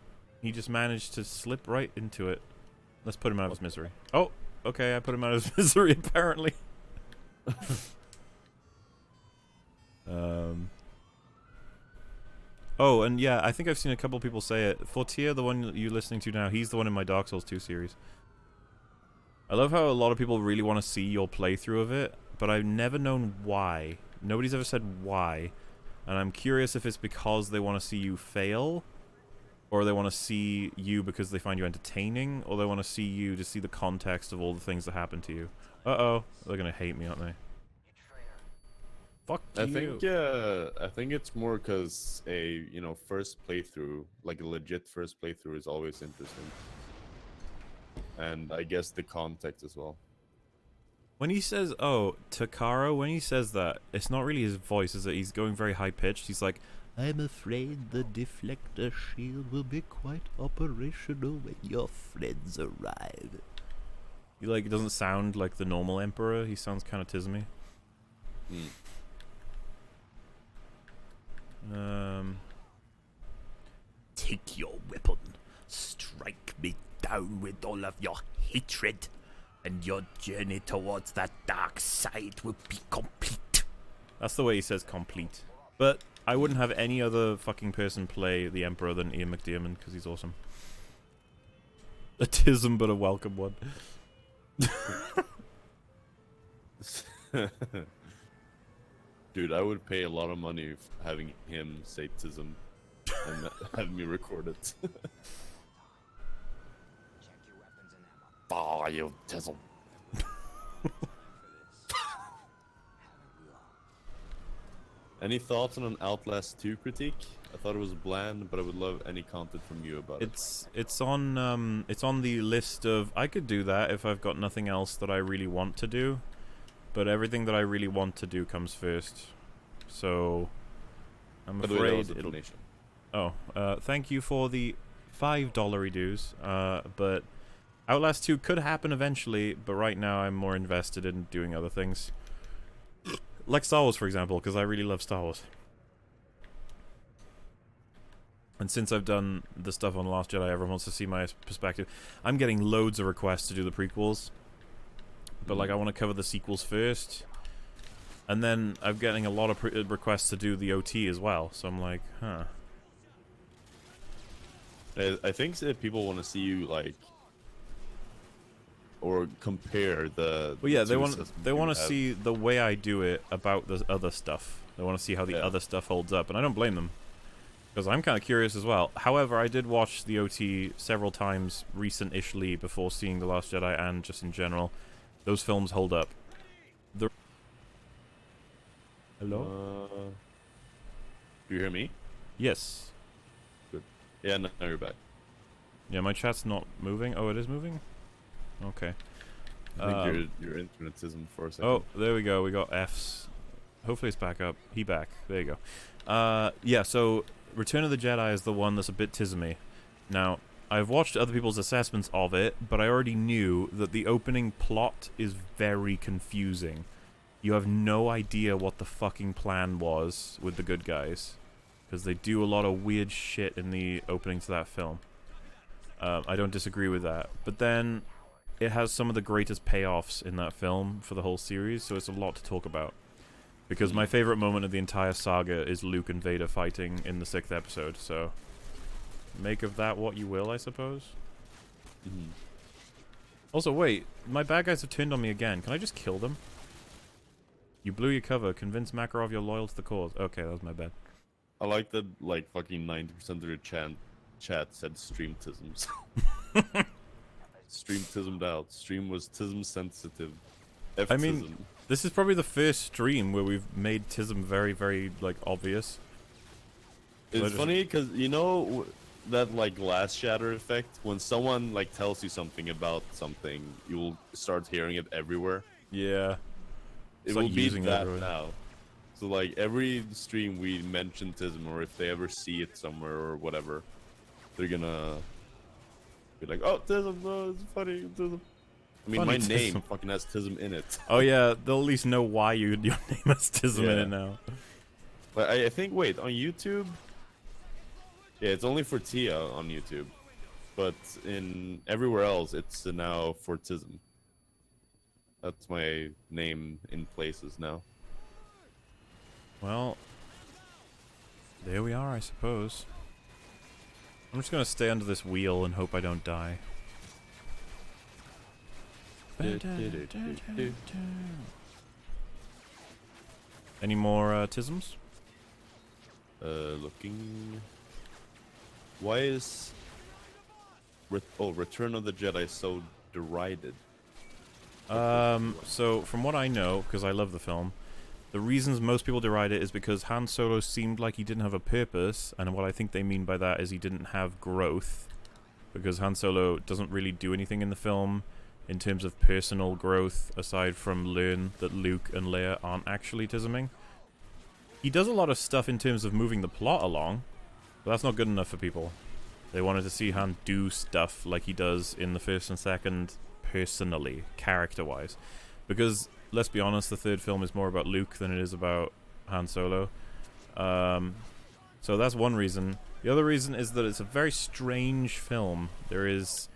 [SPEAKER 2] managed to slip right into it. Let's put him out of his misery. Oh, okay, I put him out of his misery apparently. Oh, and yeah, I think I've seen a couple people say it. Fortier, the one you're listening to now, he's the one in my Dark Souls 2 series. I love how a lot of people really want to see your playthrough of it, but I've never known why. Nobody's ever said why. And I'm curious if it's because they want to see you fail, or they want to see you because they find you entertaining, or they want to see you to see the context of all the things that happen to you. Uh-oh. They're going to hate me, aren't they? Fuck you.
[SPEAKER 1] I think it's more because a first playthrough, like a legit first playthrough, is always interesting, and I guess the context as well.
[SPEAKER 2] When he says, "Oh, Takaro," when he says that, it's not really his voice, is it? He's going very high pitched. He's like, "I'm afraid the deflector shield will be quite operational when your friends arrive." He like doesn't sound like the normal Emperor. He sounds kind of tismy. Take your weapon. Strike me down with all of your hatred. And your journey towards that dark side will be complete. That's the way he says complete. But I wouldn't have any other fucking person play the Emperor than Ian McDiarmid, because he's awesome. A tism, but a welcome one.
[SPEAKER 1] Dude, I would pay a lot of money having him say tism and have me record it. Oh, you tism. Any thoughts on an Outlast 2 critique? I thought it was bland, but I would love any content from you about it.
[SPEAKER 2] It's on the list of, I could do that if I've got nothing else that I really want to do, but everything that I really want to do comes first. So I'm afraid it'll. Oh, thank you for the $5 dues. But Outlast 2 could happen eventually, but right now I'm more invested in doing other things. Like Star Wars, for example, because I really love Star Wars. And since I've done the stuff on Last Jedi, everyone wants to see my perspective. I'm getting loads of requests to do the prequels. But, like, I want to cover the sequels first. And then I'm getting a lot of requests to do the OT as well. So I'm like, huh.
[SPEAKER 1] I think that people want to see you, like, or compare the.
[SPEAKER 2] Well, yeah, they want to see the way I do it about the other stuff. They want to see how the other stuff holds up, and I don't blame them, because I'm kind of curious as well. However, I did watch the OT several times recent-ishly before seeing The Last Jedi, and just in general, those films hold up. Hello?
[SPEAKER 1] Do you hear me?
[SPEAKER 2] Yes.
[SPEAKER 1] Good. Yeah, no, you're back.
[SPEAKER 2] Yeah, my chat's not moving. Oh, it is moving? Okay.
[SPEAKER 1] I think your internetism for a second.
[SPEAKER 2] Oh, there we go. We got Fs. Hopefully it's back up. He back. There you go. Yeah, so Return of the Jedi is the one that's a bit tismy. Now, I've watched other people's assessments of it, but I already knew that the opening plot is very confusing. You have no idea what the fucking plan was with the good guys, because they do a lot of weird shit in the opening to that film. I don't disagree with that. But then it has some of the greatest payoffs in that film for the whole series, so it's a lot to talk about. Because my favorite moment of the entire saga is Luke and Vader fighting in the 6th episode, so make of that what you will, I suppose.
[SPEAKER 1] Mm-hmm.
[SPEAKER 2] Also, wait, my bad guys have turned on me again. Can I just kill them? You blew your cover. Convince Makarov you're loyal to the cause. Okay, that was my bad.
[SPEAKER 1] I like that, like, fucking 90% of your chat said stream-tisms. Stream-tismed out. Stream was tism sensitive.
[SPEAKER 2] I mean, this is probably the first stream where we've made tism very, very, like, obvious.
[SPEAKER 1] It's funny because, you know, that, like, glass shatter effect? When someone, like, tells you something about something, you'll start hearing it everywhere.
[SPEAKER 2] Yeah.
[SPEAKER 1] It will be that now. So, like, every stream we mention tism, or if they ever see it somewhere or whatever, they're gonna be like, oh, tism, oh, it's funny, tism. I mean, my name fucking has tism in it.
[SPEAKER 2] Oh yeah, they'll at least know why your name has tism in it now.
[SPEAKER 1] But I think, wait, on YouTube? Yeah, it's only for Tia on YouTube. But in everywhere else, it's now for tism. That's my name in places now.
[SPEAKER 2] Well, there we are, I suppose. I'm just gonna stay under this wheel and hope I don't die. Any more tisms?
[SPEAKER 1] Looking. Why is Return of the Jedi so derided?
[SPEAKER 2] So from what I know, because I love the film, the reasons most people deride it is because Han Solo seemed like he didn't have a purpose, and what I think they mean by that is he didn't have growth, because Han Solo doesn't really do anything in the film in terms of personal growth, aside from learn that Luke and Leia aren't actually tisming. He does a lot of stuff in terms of moving the plot along, but that's not good enough for people. They wanted to see Han do stuff like he does in the first and second, personally, character-wise. Because, let's be honest, the third film is more about Luke than it is about Han Solo. So that's one reason. The other reason is that it's a very strange film. There is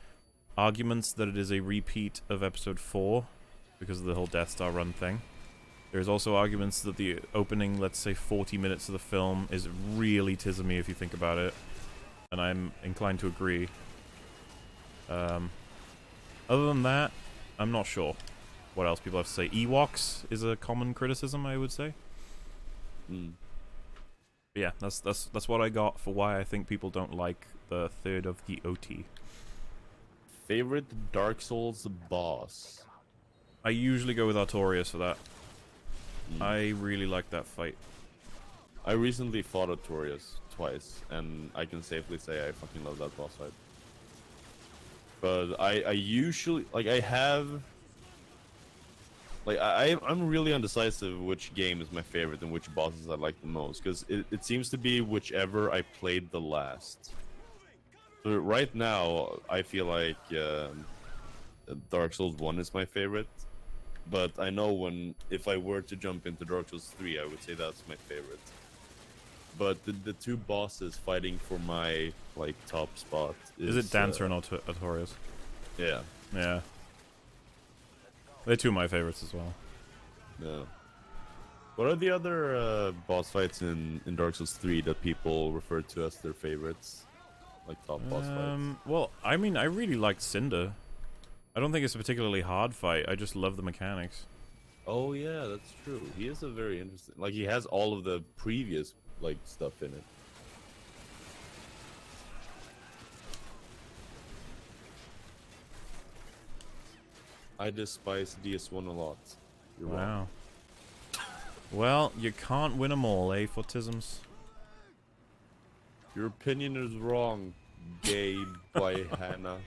[SPEAKER 2] arguments that it is a repeat of Episode 4 because of the whole Death Star run thing. There's also arguments that the opening, let's say 40 minutes of the film, is really tismy if you think about it. And I'm inclined to agree. Other than that, I'm not sure what else people have to say. Ewoks is a common criticism, I would say.
[SPEAKER 1] Mm.
[SPEAKER 2] But yeah, that's what I got for why I think people don't like the third of the OT.
[SPEAKER 1] Favorite Dark Souls boss?
[SPEAKER 2] I usually go with Artorias for that. I really like that fight.
[SPEAKER 1] I recently fought Artorias twice, and I can safely say I fucking love that boss fight. But I usually, like, I have... Like, I'm really undecisive which game is my favorite and which bosses I like the most, because it seems to be whichever I played the last. So right now, I feel like Dark Souls 1 is my favorite. But I know if I were to jump into Dark Souls 3, I would say that's my favorite. But the two bosses fighting for my, like, top spot
[SPEAKER 2] is it Dancer and Artorias?
[SPEAKER 1] Yeah.
[SPEAKER 2] Yeah. They're two of my favorites as well.
[SPEAKER 1] Yeah. What are the other boss fights in Dark Souls 3 that people refer to as their favorites? Like top boss fights?
[SPEAKER 2] Well, I mean, I really liked Cinder. I don't think it's a particularly hard fight. I just love the mechanics.
[SPEAKER 1] Oh yeah, that's true. He is a very interesting... Like, he has all of the previous, like, stuff in it. I despise DS1 a lot. You're wrong.
[SPEAKER 2] Well, you can't win them all, eh, Fortisms?
[SPEAKER 1] Your opinion is wrong, gay banana.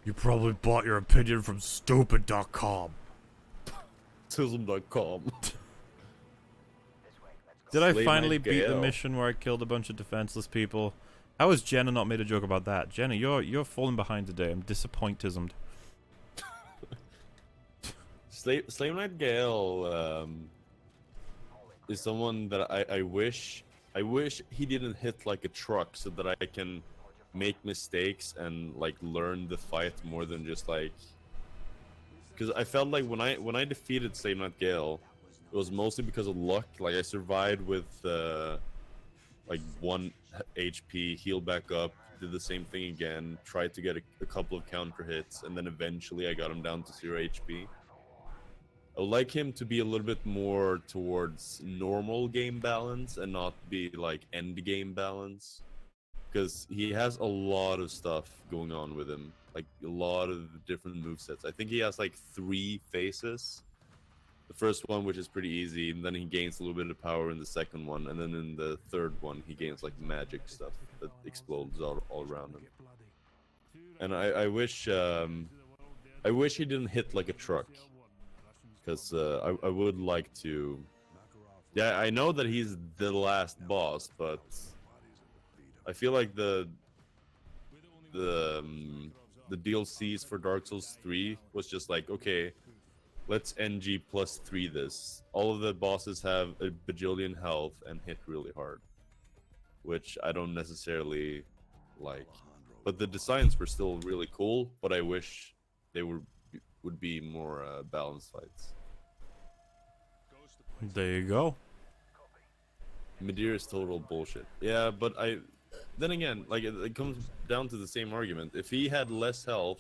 [SPEAKER 2] You probably bought your opinion from stupid.com.
[SPEAKER 1] Tism.com.
[SPEAKER 2] Did I finally beat the mission where I killed a bunch of defenseless people? How has Jenna not made a joke about that? Jenna, you're falling behind today. I'm disappointismed.
[SPEAKER 1] Slave Knight Gale is someone that I wish he didn't hit like a truck so that I can make mistakes and like learn the fight more than just like, because I felt like when I defeated Slave Knight Gale, it was mostly because of luck. Like, I survived with like 1 HP, healed back up, did the same thing again, tried to get a couple of counter hits, and then eventually I got him down to 0 HP. I would like him to be a little bit more towards normal game balance and not be like end game balance, because he has a lot of stuff going on with him, like a lot of different movesets. I think he has like 3 phases. The first one, which is pretty easy, and then he gains a little bit of power in the second one, and then in the third one he gains like magic stuff that explodes all around him. And I wish he didn't hit like a truck, because I would like to... Yeah, I know that he's the last boss, but I feel like the DLCs for Dark Souls 3 was just like, okay, let's NG +3 this. All of the bosses have a bajillion health and hit really hard, which I don't necessarily like. But the designs were still really cool, but I wish they would be more balanced fights.
[SPEAKER 2] There you go.
[SPEAKER 1] Midir is total bullshit. Yeah, but then again, like, it comes down to the same argument. If he had less health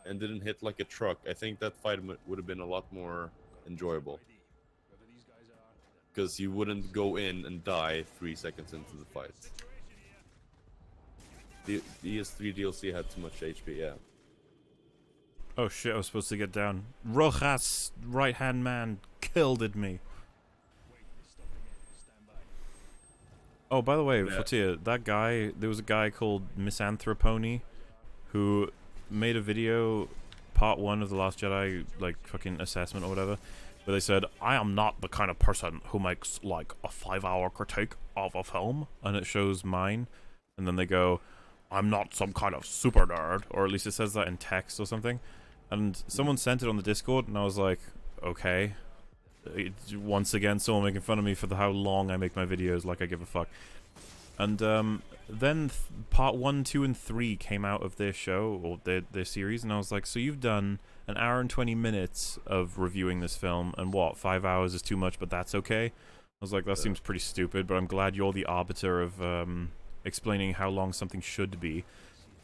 [SPEAKER 1] and didn't hit like a truck, I think that fight would have been a lot more enjoyable, because you wouldn't go in and die 3 seconds into the fight. The ES3 DLC had too much HP, yeah.
[SPEAKER 2] Oh shit, I was supposed to get down. Rojas, right-hand man, killed me. Oh, by the way,
[SPEAKER 1] Yeah.
[SPEAKER 2] Fortia, that guy, there was a guy called Misanthropony who made a video, part 1 of The Last Jedi, like, fucking assessment or whatever, where they said, I am not the kind of person who makes, like, a 5-hour critique of a film, and it shows mine, and then they go, I'm not some kind of super nerd, or at least it says that in text or something, and someone sent it on the Discord, and I was like, okay. Once again, someone making fun of me for how long I make my videos, like I give a fuck. And then part 1, 2, and 3 came out of their show, or their series, and I was like, so you've done an hour and 20 minutes of reviewing this film, and what, 5 hours is too much, but that's okay? I was like, that seems pretty stupid, but I'm glad you're the arbiter of explaining how long something should be.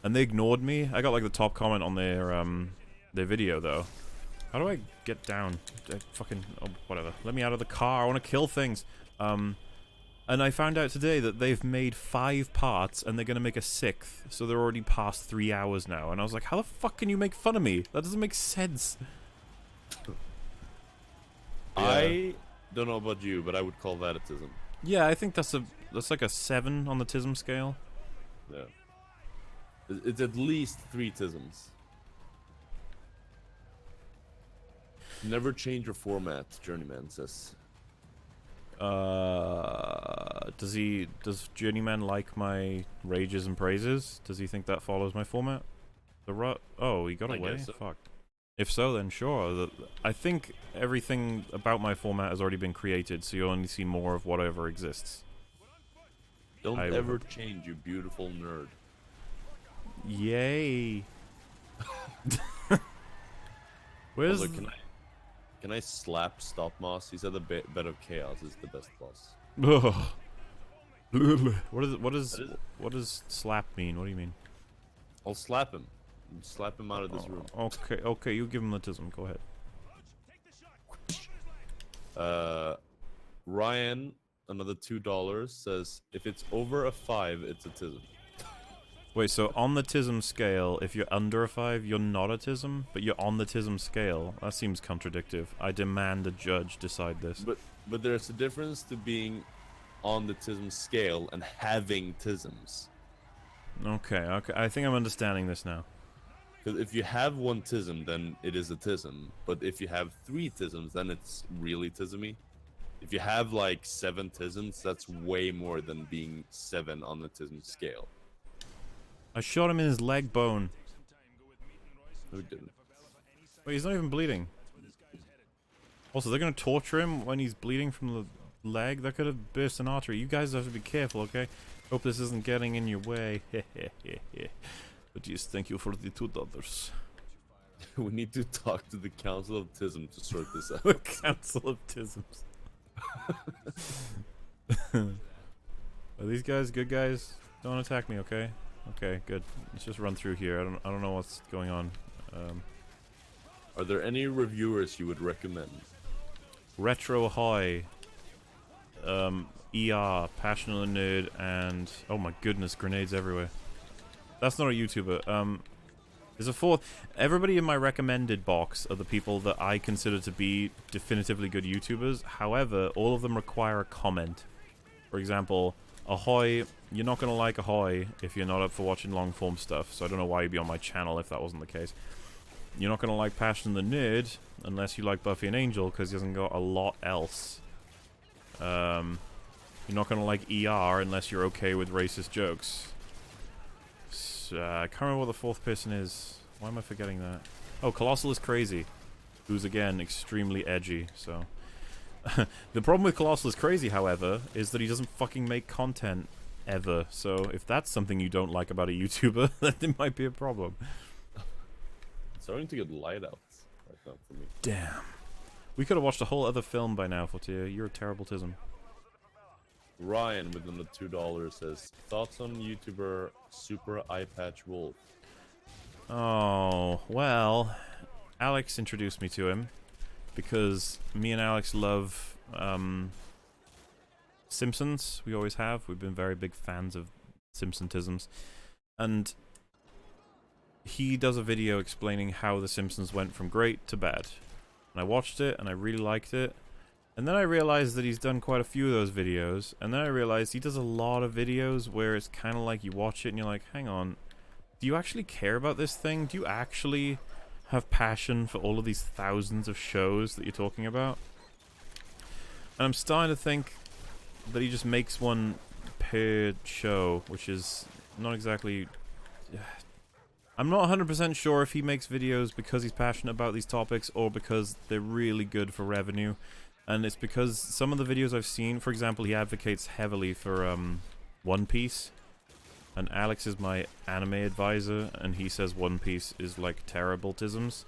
[SPEAKER 2] And they ignored me. I got like the top comment on their video, though. How do I get down? Fucking, oh, whatever. Let me out of the car, I want to kill things. And I found out today that they've made 5 parts and they're going to make a 6th. So they're already past 3 hours now. And I was like, how the fuck can you make fun of me? That doesn't make sense.
[SPEAKER 1] Yeah. I don't know about you, but I would call that a tism.
[SPEAKER 2] Yeah, I think that's like a 7 on the tism scale.
[SPEAKER 1] Yeah. It's at least 3 tisms. Never change your format, Journeyman says.
[SPEAKER 2] Does Journeyman like my rages and praises? Does he think that follows my format? Oh, he got away?
[SPEAKER 1] So.
[SPEAKER 2] Fuck. If so, then sure. I think everything about my format has already been created, so you only see more of whatever exists.
[SPEAKER 1] Don't ever change, you beautiful nerd.
[SPEAKER 2] Yay. Where's...
[SPEAKER 1] Also, can I slap Stop Moss? He said the bed of chaos is the best boss.
[SPEAKER 2] What does slap mean? What do you mean?
[SPEAKER 1] I'll slap him. Slap him out of this room.
[SPEAKER 2] Okay, you give him the tism. Go ahead.
[SPEAKER 1] Ryan, another $2 says if it's over a 5, it's a tism.
[SPEAKER 2] Wait, so on the tism scale, if you're under a 5, you're not a tism, but you're on the tism scale. That seems contradictive. I demand a judge decide this.
[SPEAKER 1] But there's a difference to being on the tism scale and having tisms.
[SPEAKER 2] Okay. I think I'm understanding this now.
[SPEAKER 1] Because if you have 1 tism, then it is a tism. But if you have 3 tisms, then it's really tismy. If you have like 7 tisms, that's way more than being 7 on the tism scale.
[SPEAKER 2] I shot him in his leg bone.
[SPEAKER 1] Who didn't?
[SPEAKER 2] Wait, he's not even bleeding. Also, they're gonna torture him when he's bleeding from the leg? That could have burst an artery. You guys have to be careful, okay? Hope this isn't getting in your way. But yes, thank you for the $2.
[SPEAKER 1] We need to talk to the Council of Tism to sort this out.
[SPEAKER 2] The Council of Tisms. Are these guys good guys? Don't attack me, okay? Okay, good. Let's just run through here. I don't know what's going on.
[SPEAKER 1] Are there any reviewers you would recommend?
[SPEAKER 2] Retro High, ER, Passionate Nerd, and oh my goodness, grenades everywhere. That's not a YouTuber. There's a 4th. Everybody in my recommended box are the people that I consider to be definitively good YouTubers. However, all of them require a comment. For example, Ahoy, you're not going to like Ahoy if you're not up for watching long-form stuff, so I don't know why you'd be on my channel if that wasn't the case. You're not going to like Passion the Nerd unless you like Buffy and Angel, because he hasn't got a lot else. You're not going to like ER unless you're okay with racist jokes. So, I can't remember what the 4th person is. Why am I forgetting that? Oh, Colossal is Crazy, who's again extremely edgy, so... The problem with Colossal is Crazy, however, is that he doesn't fucking make content ever. So if that's something you don't like about a YouTuber, then it might be a problem.
[SPEAKER 1] It's starting to get light out right now for me.
[SPEAKER 2] Damn. We could have watched a whole other film by now, Fortier. You're a terrible tism.
[SPEAKER 1] Ryan with another $2 says thoughts on YouTuber Super Eye Patch Wolf.
[SPEAKER 2] Oh, well, Alex introduced me to him. Because me and Alex love Simpsons. We always have. We've been very big fans of Simpsontisms. And he does a video explaining how The Simpsons went from great to bad. And I watched it, and I really liked it. And then I realized that he's done quite a few of those videos. And then I realized he does a lot of videos where it's kind of like you watch it and you're like, hang on, do you actually care about this thing? Do you actually have passion for all of these thousands of shows that you're talking about? And I'm starting to think that he just makes one per show, which is not exactly... I'm not 100% sure if he makes videos because he's passionate about these topics or because they're really good for revenue. And it's because some of the videos I've seen, for example, he advocates heavily for One Piece, and Alex is my anime advisor, and he says One Piece is like terrible-tisms.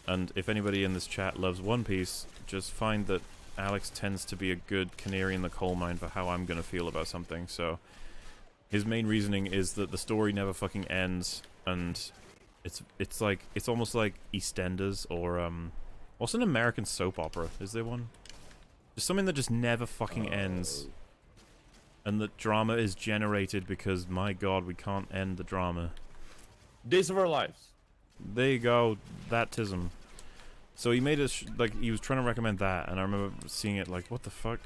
[SPEAKER 2] And if anybody in this chat loves One Piece, just find that Alex tends to be a good canary in the coal mine for how I'm gonna feel about something. So his main reasoning is that the story never fucking ends, and it's almost like EastEnders or what's an American soap opera? Is there one? There's something that just never fucking ends. And the drama is generated because, my god, we can't end the drama.
[SPEAKER 1] Days of Our Lives.
[SPEAKER 2] There you go, that tism. So he made it, like, he was trying to recommend that, and I remember seeing it like, what the fuck?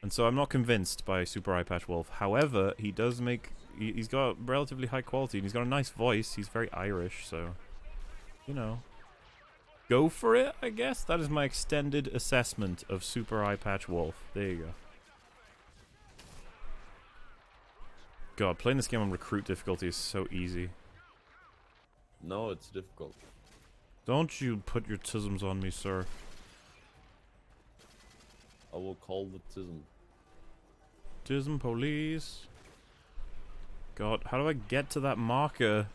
[SPEAKER 2] And so I'm not convinced by Super Eye Patch Wolf. However, he does make, he's got relatively high quality, and he's got a nice voice. He's very Irish, so, you know. Go for it, I guess? That is my extended assessment of Super Eye Patch Wolf. There you go. God, playing this game on recruit difficulty is so easy.
[SPEAKER 1] No, it's difficult.
[SPEAKER 2] Don't you put your tisms on me, sir.
[SPEAKER 1] I will call the tism.
[SPEAKER 2] Tism police. God, how do I get to that marker?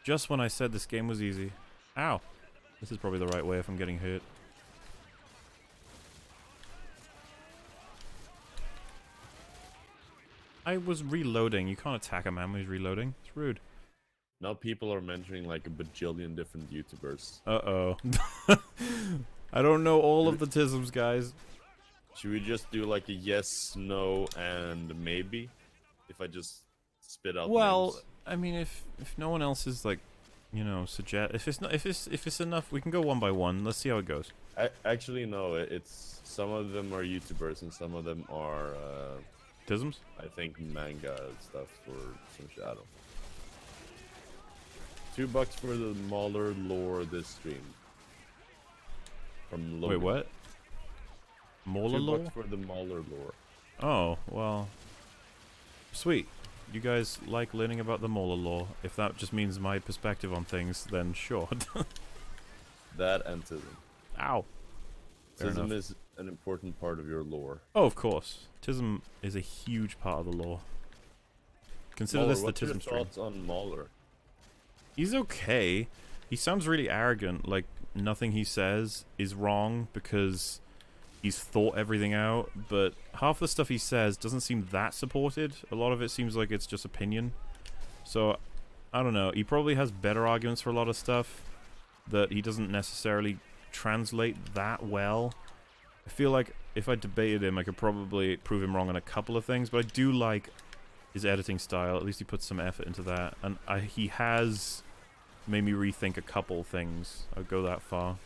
[SPEAKER 2] Just when I said this game was easy. Ow. This is probably the right way if I'm getting hit. I was reloading. You can't attack a man when he's reloading. It's rude.
[SPEAKER 1] Now people are mentioning like a bajillion different YouTubers.
[SPEAKER 2] Uh-oh. I don't know all of the tisms, guys.
[SPEAKER 1] Should we just do like a yes, no, and maybe? If I just spit out names?
[SPEAKER 2] I mean, if no one else is like, you know, suggest if it's enough, we can go one by one. Let's see how it goes.
[SPEAKER 1] Actually, no. It's some of them are YouTubers and some of them are
[SPEAKER 2] Tisms?
[SPEAKER 1] I think manga stuff or some shadow. $2 for the Mauler lore this stream. From Logan.
[SPEAKER 2] Wait, what? Mauler lore?
[SPEAKER 1] $2 for the Mauler lore.
[SPEAKER 2] Oh, well. Sweet. You guys like learning about the Mauler lore. If that just means my perspective on things, then sure.
[SPEAKER 1] That and Tism.
[SPEAKER 2] Ow. Fair
[SPEAKER 1] Tism
[SPEAKER 2] enough.
[SPEAKER 1] is an important part of your lore.
[SPEAKER 2] Oh, of course. Tism is a huge part of the lore. Consider
[SPEAKER 1] Mauler,
[SPEAKER 2] this the
[SPEAKER 1] what's your
[SPEAKER 2] Tism stream.
[SPEAKER 1] thoughts on Mauler?
[SPEAKER 2] He's okay. He sounds really arrogant, like nothing he says is wrong because he's thought everything out, but half the stuff he says doesn't seem that supported. A lot of it seems like it's just opinion. So, I don't know. He probably has better arguments for a lot of stuff that he doesn't necessarily translate that well. I feel like if I debated him, I could probably prove him wrong on a couple of things, but I do like his editing style. At least he puts some effort into that, and he has made me rethink a couple things. I'll go that far.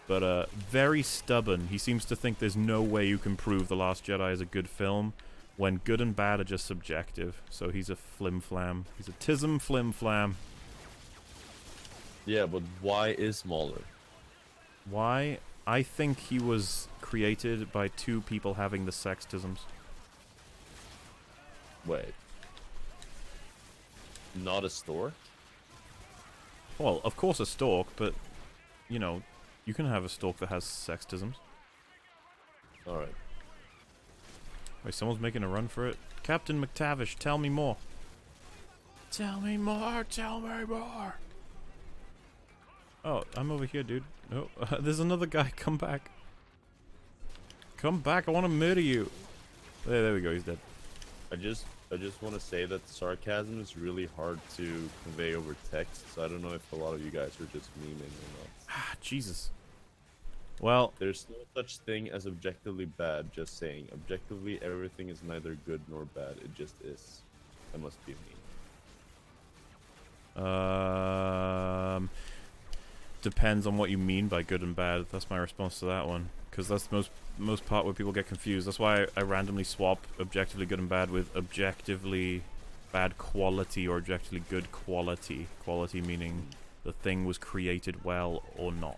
[SPEAKER 2] But very stubborn. He seems to think there's no way you can prove The Last Jedi is a good film when good and bad are just subjective. So he's a flim-flam. He's a tism flim-flam.
[SPEAKER 1] Yeah, but why is Mauler?
[SPEAKER 2] Why? I think he was created by two people having the sextisms.
[SPEAKER 1] Wait. Not a stork?
[SPEAKER 2] Well, of course a stork, but, you know, you can have a stork that has sextisms.
[SPEAKER 1] Alright.
[SPEAKER 2] Wait, someone's making a run for it? Captain McTavish, tell me more. Tell me more, tell me more. Oh, I'm over here, dude. Oh, there's another guy. Come back. Come back, I want to murder you. There we go, he's dead.
[SPEAKER 1] I just want to say that sarcasm is really hard to convey over text, so I don't know if a lot of you guys are just memeing or not.
[SPEAKER 2] Ah, Jesus. Well,
[SPEAKER 1] There's no such thing as objectively bad, just saying. Objectively, everything is neither good nor bad, it just is. That must be me.
[SPEAKER 2] Depends on what you mean by good and bad. That's my response to that one. Because that's the most part where people get confused. That's why I randomly swap objectively good and bad with objectively bad quality or objectively good quality. Quality meaning the thing was created well or not.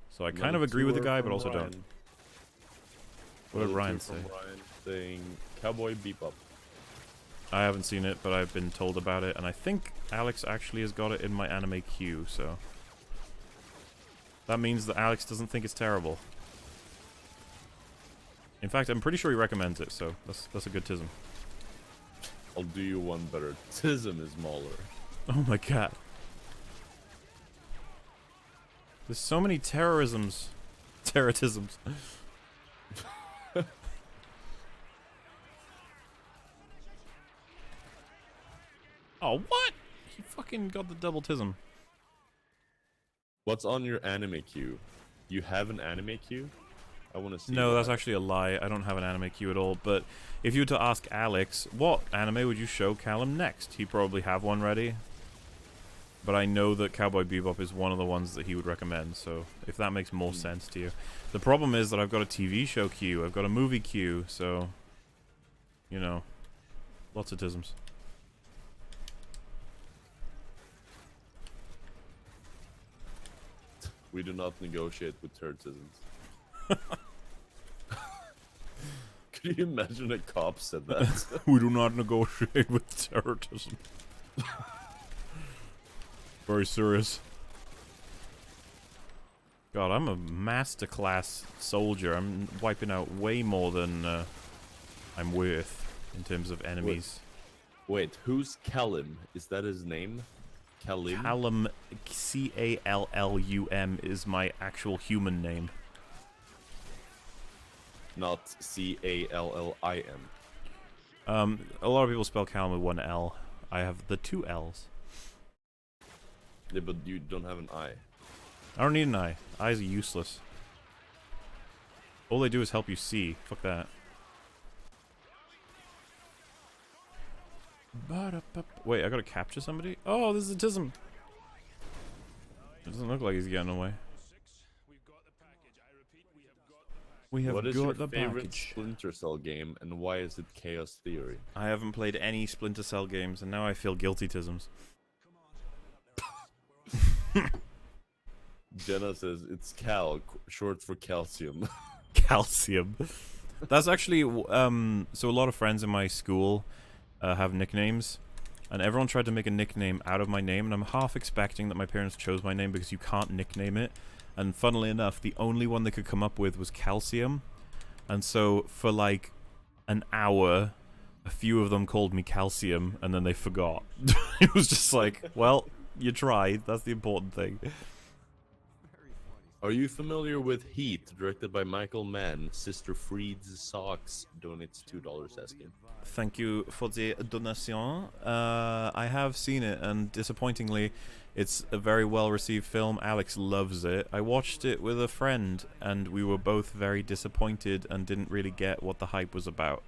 [SPEAKER 2] So I kind of agree with the guy, but also don't. What did Ryan say?
[SPEAKER 1] Ryan saying Cowboy Bebop.
[SPEAKER 2] I haven't seen it, but I've been told about it, and I think Alex actually has got it in my anime queue, so... That means that Alex doesn't think it's terrible. In fact, I'm pretty sure he recommends it, so that's a good tism.
[SPEAKER 1] I'll do you one better. Tism is Mauler.
[SPEAKER 2] Oh my god. There's so many terrorisms. Terrorisms. Oh, what? He fucking got the double tism.
[SPEAKER 1] What's on your anime queue? You have an anime queue? I want to see.
[SPEAKER 2] No,
[SPEAKER 1] that.
[SPEAKER 2] that's actually a lie. I don't have an anime queue at all. But if you were to ask Alex, what anime would you show Callum next? He'd probably have one ready. But I know that Cowboy Bebop is one of the ones that he would recommend. So if that makes more sense to you. The problem is that I've got a TV show queue. I've got a movie queue. So, you know, lots of tisms.
[SPEAKER 1] We do not negotiate with turdsisms. Could you imagine a cop said that?
[SPEAKER 2] We do not negotiate with terrorism. Very serious. God, I'm a masterclass soldier. I'm wiping out way more than I'm worth in terms of enemies.
[SPEAKER 1] Wait, who's Callum? Is that his name? Callum?
[SPEAKER 2] Callum, C-A-L-L-U-M, is my actual human name.
[SPEAKER 1] Not C-A-L-L-I-M.
[SPEAKER 2] A lot of people spell Callum with one L. I have the two L's.
[SPEAKER 1] Yeah, but you don't have an I.
[SPEAKER 2] I don't need an eye. Eyes are useless. All they do is help you see. Fuck that. Wait, I gotta capture somebody? Oh, this is a tism. It doesn't look like he's getting away. We have
[SPEAKER 1] What is
[SPEAKER 2] got
[SPEAKER 1] your
[SPEAKER 2] the
[SPEAKER 1] favorite
[SPEAKER 2] package.
[SPEAKER 1] Splinter Cell game, and why is it Chaos Theory?
[SPEAKER 2] I haven't played any Splinter Cell games, and now I feel guilty tisms.
[SPEAKER 1] Jenna says it's Cal, short for calcium.
[SPEAKER 2] Calcium. That's actually, so a lot of friends in my school have nicknames, and everyone tried to make a nickname out of my name, and I'm half expecting that my parents chose my name because you can't nickname it. And funnily enough, the only one they could come up with was Calcium. And so for like an hour, a few of them called me Calcium, and then they forgot. It was just like, well, you tried. That's the important thing.
[SPEAKER 1] Are you familiar with Heat, directed by Michael Mann? Sister Freed's Socks donates $2 asking.
[SPEAKER 2] Thank you for the donation. I have seen it, and disappointingly, it's a very well-received film. Alex loves it. I watched it with a friend, and we were both very disappointed and didn't really get what the hype was about.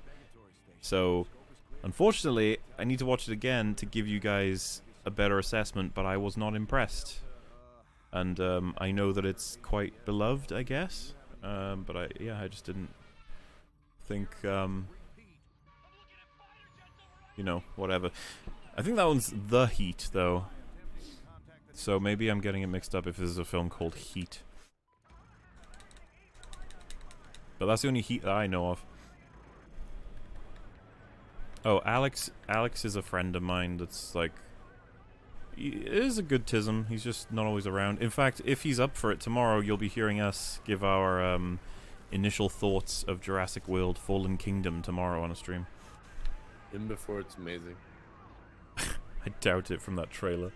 [SPEAKER 2] So, unfortunately, I need to watch it again to give you guys a better assessment, but I was not impressed. And I know that it's quite beloved, I guess. But I just didn't think, you know, whatever. I think that one's The Heat, though. So maybe I'm getting it mixed up if this is a film called Heat. But that's the only Heat that I know of. Oh, Alex is a friend of mine that's like... He is a good tism, he's just not always around. In fact, if he's up for it tomorrow, you'll be hearing us give our initial thoughts of Jurassic World Fallen Kingdom tomorrow on a stream.
[SPEAKER 1] In before it's amazing.
[SPEAKER 2] I doubt it from that trailer.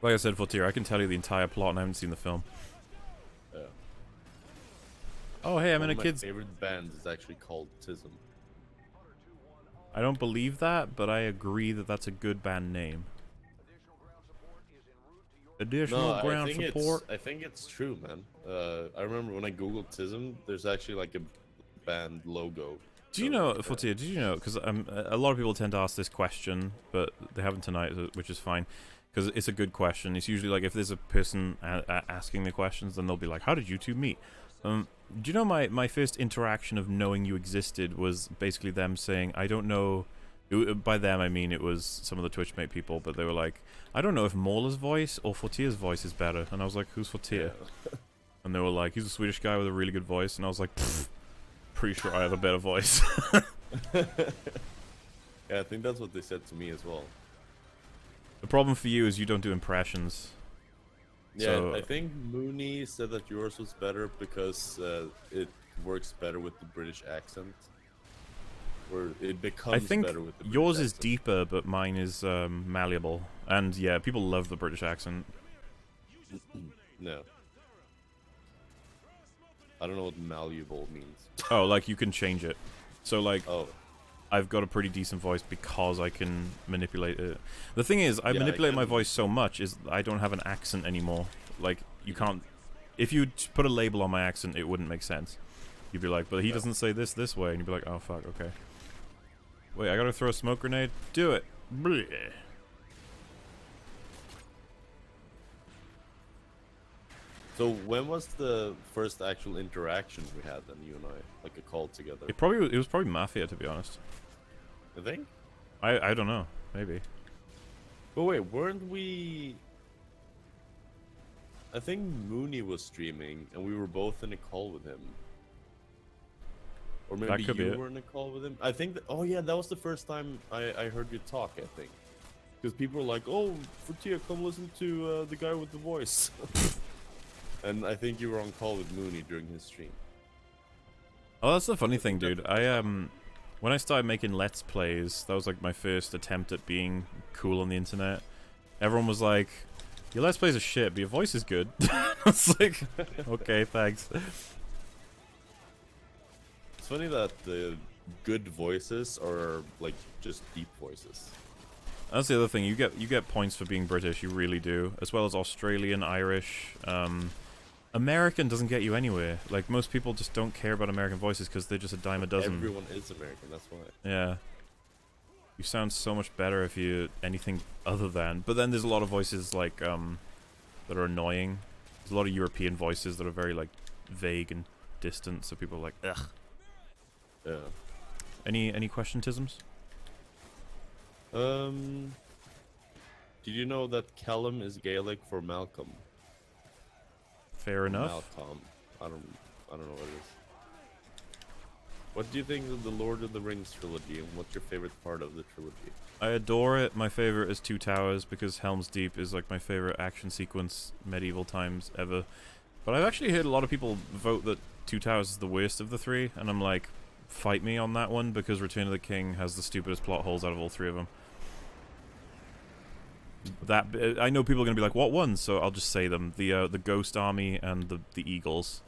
[SPEAKER 2] Like I said, Fortier, I can tell you the entire plot and I haven't seen the film.
[SPEAKER 1] Yeah.
[SPEAKER 2] Oh, hey, I'm in a
[SPEAKER 1] One of
[SPEAKER 2] kid's...
[SPEAKER 1] my favorite bands is actually called Tism.
[SPEAKER 2] I don't believe that, but I agree that that's a good band name. Additional ground support.
[SPEAKER 1] I think it's true, man. I remember when I googled Tism, there's actually like a band logo.
[SPEAKER 2] Do you know, Fortier, did you know, because a lot of people tend to ask this question, but they haven't tonight, which is fine, because it's a good question. It's usually like if there's a person asking the questions, then they'll be like, how did you two meet? Do you know my first interaction of knowing you existed was basically them saying, I don't know, by them I mean it was some of the Twitchmate people, but they were like, I don't know if Mauler's voice or Fortier's voice is better. And I was like, who's Fortier? Yeah. And they were like, he's a Swedish guy with a really good voice. And I was like, pretty sure I have a better voice.
[SPEAKER 1] Yeah, I think that's what they said to me as well.
[SPEAKER 2] The problem for you is you don't do impressions.
[SPEAKER 1] Yeah,
[SPEAKER 2] So
[SPEAKER 1] I think Mooney said that yours was better because it works better with the British accent. Or it
[SPEAKER 2] I
[SPEAKER 1] becomes
[SPEAKER 2] think
[SPEAKER 1] better with the British
[SPEAKER 2] yours is
[SPEAKER 1] accent.
[SPEAKER 2] deeper, but mine is malleable. And yeah, people love the British accent.
[SPEAKER 1] No. I don't know what malleable means.
[SPEAKER 2] Oh, like you can change it. So like,
[SPEAKER 1] Oh,
[SPEAKER 2] I've got a pretty decent voice because I can manipulate it. The thing is, I
[SPEAKER 1] yeah, I
[SPEAKER 2] manipulate my
[SPEAKER 1] can.
[SPEAKER 2] voice so much is I don't have an accent anymore. Like, you
[SPEAKER 1] Mhm.
[SPEAKER 2] can't... If you put a label on my accent, it wouldn't make sense. You'd be like, but he
[SPEAKER 1] No.
[SPEAKER 2] doesn't say this way, and you'd be like, oh fuck, okay. Wait, I gotta throw a smoke grenade? Do it! Bleh.
[SPEAKER 1] So when was the first actual interaction we had then, you and I? Like a call together?
[SPEAKER 2] It was probably Mafia, to be honest.
[SPEAKER 1] I think?
[SPEAKER 2] I don't know. Maybe.
[SPEAKER 1] But wait, weren't we... I think Mooney was streaming, and we were both in a call with him. Or maybe
[SPEAKER 2] could be
[SPEAKER 1] you
[SPEAKER 2] it.
[SPEAKER 1] were in a call with him. I think that, oh yeah, that was the first time I heard you talk, I think. Because people were like, oh, Fortia, come listen to the guy with the voice. And I think you were on call with Mooney during his stream.
[SPEAKER 2] Oh, that's the funny thing, dude. When I started making Let's Plays, that was like my first attempt at being cool on the internet. Everyone was like, your Let's Plays are shit, but your voice is good. It's like, okay, thanks.
[SPEAKER 1] It's funny that the good voices are like just deep voices.
[SPEAKER 2] That's the other thing. You get points for being British. You really do, as well as Australian, Irish. American doesn't get you anywhere. Like most people just don't care about American voices because they're just a dime a dozen.
[SPEAKER 1] Everyone is American, that's why.
[SPEAKER 2] Yeah. You sound so much better if you anything other than. But then there's a lot of voices like that are annoying. There's a lot of European voices that are very like vague and distant. So people are like, ugh.
[SPEAKER 1] Yeah.
[SPEAKER 2] Any questionisms?
[SPEAKER 1] Did you know that Callum is Gaelic for Malcolm?
[SPEAKER 2] Fair enough.
[SPEAKER 1] Malcolm. I don't know what it is. What do you think of the Lord of the Rings trilogy, and what's your favorite part of the trilogy?
[SPEAKER 2] I adore it. My favorite is Two Towers because Helm's Deep is like my favorite action sequence medieval times ever. But I've actually heard a lot of people vote that Two Towers is the worst of the three, and I'm like, fight me on that one because Return of the King has the stupidest plot holes out of all three of them. That I know people are gonna be like, what ones? So I'll just say them: the Ghost Army and the Eagles.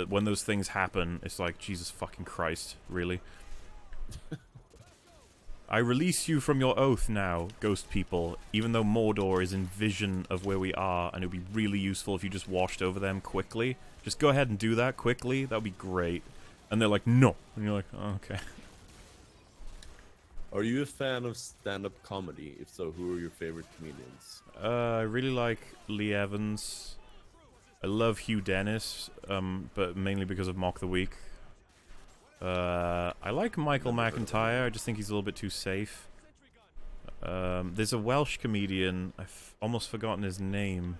[SPEAKER 2] When those things happen, it's like Jesus fucking Christ, really. I release you from your oath now, ghost people, even though Mordor is in vision of where we are, and it would be really useful if you just washed over them quickly. Just go ahead and do that quickly, that would be great. And they're like, no. And you're like, oh, okay.
[SPEAKER 1] Are you a fan of stand-up comedy? If so, who are your favorite comedians?
[SPEAKER 2] I really like Lee Evans. I love Hugh Dennis, but mainly because of Mock the Week. I like Michael McIntyre, I just think he's a little bit too safe. There's a Welsh comedian, I've almost forgotten his name.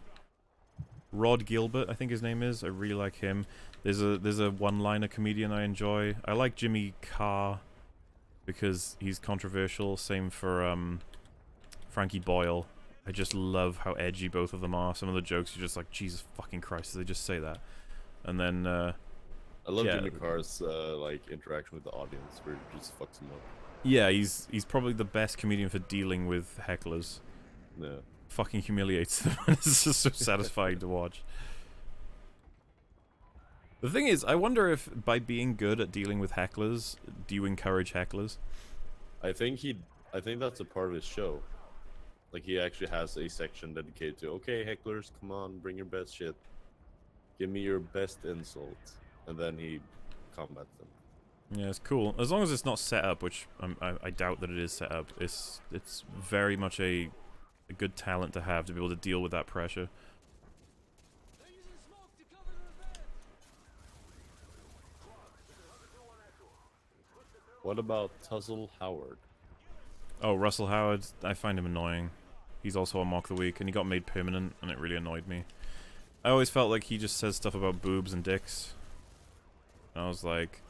[SPEAKER 2] Rod Gilbert, I think his name is. I really like him. There's a one-liner comedian I enjoy. I like Jimmy Carr because he's controversial. Same for Frankie Boyle. I just love how edgy both of them are. Some of the jokes you're just like, Jesus fucking Christ, did they just say that? And then
[SPEAKER 1] I love
[SPEAKER 2] yeah.
[SPEAKER 1] Jimmy Carr's like interaction with the audience, where he just fucks them up.
[SPEAKER 2] Yeah, he's probably the best comedian for dealing with hecklers.
[SPEAKER 1] Yeah.
[SPEAKER 2] Fucking humiliates them. It's just so satisfying to watch. The thing is, I wonder if by being good at dealing with hecklers, do you encourage hecklers?
[SPEAKER 1] I think that's a part of his show. Like he actually has a section dedicated to, okay, hecklers, come on, bring your best shit. Give me your best insult. And then he combats them.
[SPEAKER 2] Yeah, it's cool. As long as it's not set up, which I doubt that it is set up. It's very much a good talent to have to be able to deal with that pressure.
[SPEAKER 1] What about Tuzzle Howard?
[SPEAKER 2] Oh, Russell Howard, I find him annoying. He's also on Mock the Week, and he got made permanent, and it really annoyed me. I always felt like he just says stuff about boobs and dicks. And I was like,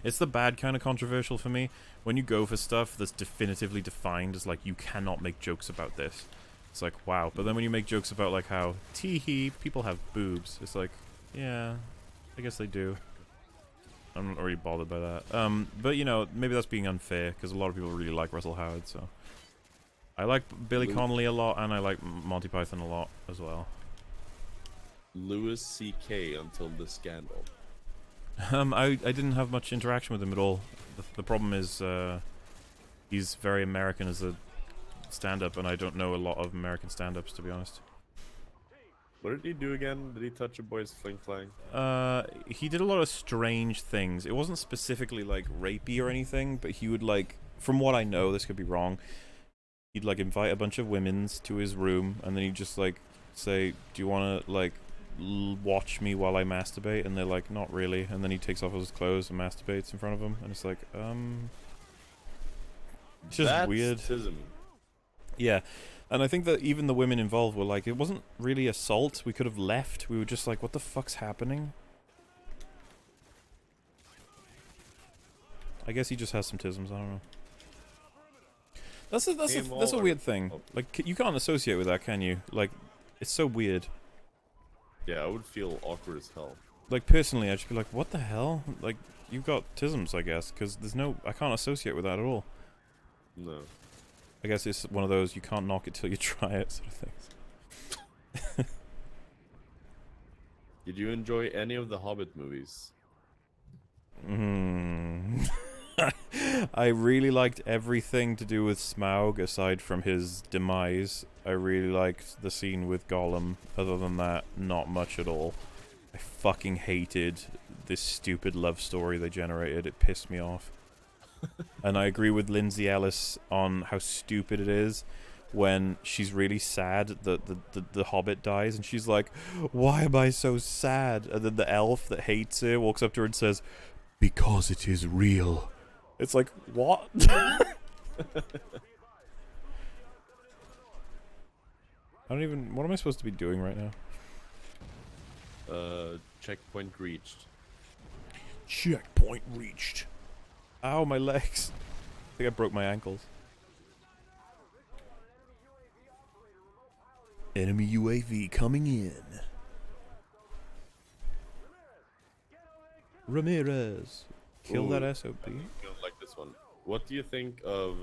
[SPEAKER 2] It's the bad kind of controversial for me. When you go for stuff that's definitively defined as like, you cannot make jokes about this. It's like, wow. But then when you make jokes about, like, how, tee-hee, people have boobs, it's like, yeah, I guess they do. I'm not really bothered by that. But, you know, maybe that's being unfair, because a lot of people really like Russell Howard, so. I like Billy Connolly a lot, and I like Monty Python a lot, as well.
[SPEAKER 1] Louis C.K. until the scandal.
[SPEAKER 2] I didn't have much interaction with him at all. The problem is, he's very American as a stand-up, and I don't know a lot of American stand-ups, to be honest.
[SPEAKER 1] What did he do again? Did he touch a boy's fling flang?
[SPEAKER 2] He did a lot of strange things. It wasn't specifically, like, rapey or anything, but he would, like, from what I know, this could be wrong, he'd, like, invite a bunch of women's to his room, and then he'd just, like, say, do you want to, like, watch me while I masturbate? And they're like, not really. And then he takes off his clothes and masturbates in front of them, and it's like, it's just
[SPEAKER 1] That's
[SPEAKER 2] weird.
[SPEAKER 1] Tism.
[SPEAKER 2] Yeah, and I think that even the women involved were like, it wasn't really assault. We could have left. We were just like, what the fuck's happening? I guess he just has some tisms. I don't know. That's a weird thing. Like, you can't associate with that, can you? Like, it's so weird.
[SPEAKER 1] Yeah, I would feel awkward as hell.
[SPEAKER 2] Like, personally, I'd just be like, what the hell? Like, you've got tisms, I guess, because there's no... I can't associate with that at all.
[SPEAKER 1] No.
[SPEAKER 2] I guess it's one of those, you can't knock it till you try it sort of things.
[SPEAKER 1] Did you enjoy any of the Hobbit movies?
[SPEAKER 2] I really liked everything to do with Smaug, aside from his demise. I really liked the scene with Gollum. Other than that, not much at all. I fucking hated this stupid love story they generated. It pissed me off. And I agree with Lindsay Ellis on how stupid it is when she's really sad that the Hobbit dies, and she's like, why am I so sad? And then the elf that hates her walks up to her and says, because it is real. It's like, what? I don't even... What am I supposed to be doing right now?
[SPEAKER 1] Checkpoint reached.
[SPEAKER 2] Checkpoint reached. Ow, my legs. I think I broke my ankles. Enemy UAV coming in. Ramirez. Kill that SOB.
[SPEAKER 1] I don't like this one. What do you think of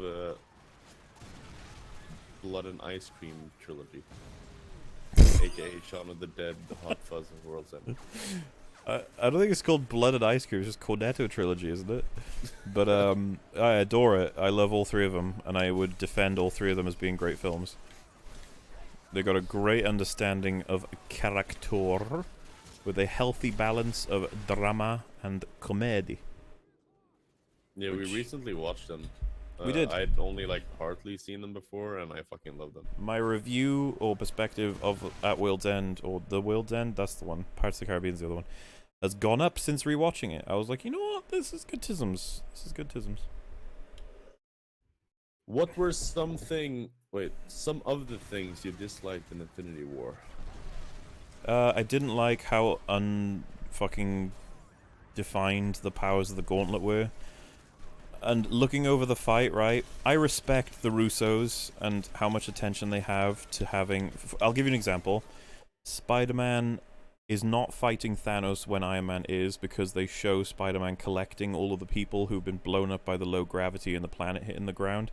[SPEAKER 1] Blood and Ice Cream trilogy? AKA Shaun of the Dead, The Hot Fuzz, and World's End.
[SPEAKER 2] I don't think it's called Blood and Ice Cream, it's just Cornetto trilogy, isn't it? But I adore it. I love all three of them, and I would defend all three of them as being great films. They got a great understanding of character, with a healthy balance of drama and comedy.
[SPEAKER 1] Yeah, we recently watched them.
[SPEAKER 2] We did.
[SPEAKER 1] I'd only like partly seen them before, and I fucking love them.
[SPEAKER 2] My review or perspective of At World's End, or The World's End, that's the one. Pirates of the Caribbean's the other one. Has gone up since rewatching it. I was like, you know what? This is good tisms. This is good tisms.
[SPEAKER 1] What were some of the things you disliked in Infinity War?
[SPEAKER 2] I didn't like how unfucking defined the powers of the Gauntlet were. And looking over the fight, right, I respect the Russos and how much attention they have to having... I'll give you an example. Spider-Man is not fighting Thanos when Iron Man is, because they show Spider-Man collecting all of the people who've been blown up by the low gravity and the planet hitting the ground.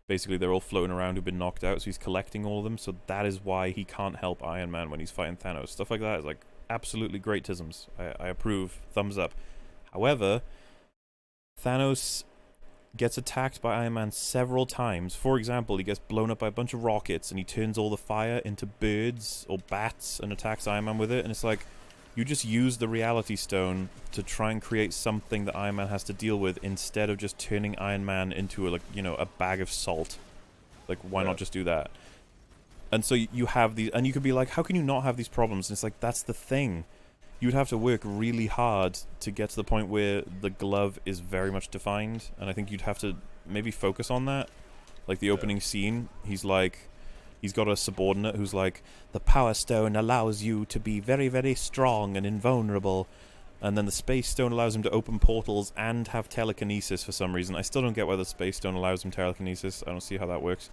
[SPEAKER 2] Basically, they're all floating around who've been knocked out, so he's collecting all of them, so that is why he can't help Iron Man when he's fighting Thanos. Stuff like that is, like, absolutely great tisms. I approve. Thumbs up. However, Thanos gets attacked by Iron Man several times. For example, he gets blown up by a bunch of rockets, and he turns all the fire into birds or bats and attacks Iron Man with it, and it's like, you just use the Reality Stone to try and create something that Iron Man has to deal with, instead of just turning Iron Man into, a bag of salt. Like, why not just do that? And so you have these, and you could be like, how can you not have these problems? And it's like, that's the thing. You would have to work really hard to get to the point where the glove is very much defined, and I think you'd have to maybe focus on that. Like the opening scene, he's got a subordinate who's like, the Power Stone allows you to be very, very strong and invulnerable, and then the Space Stone allows him to open portals and have telekinesis for some reason. I still don't get why the Space Stone allows him telekinesis. I don't see how that works.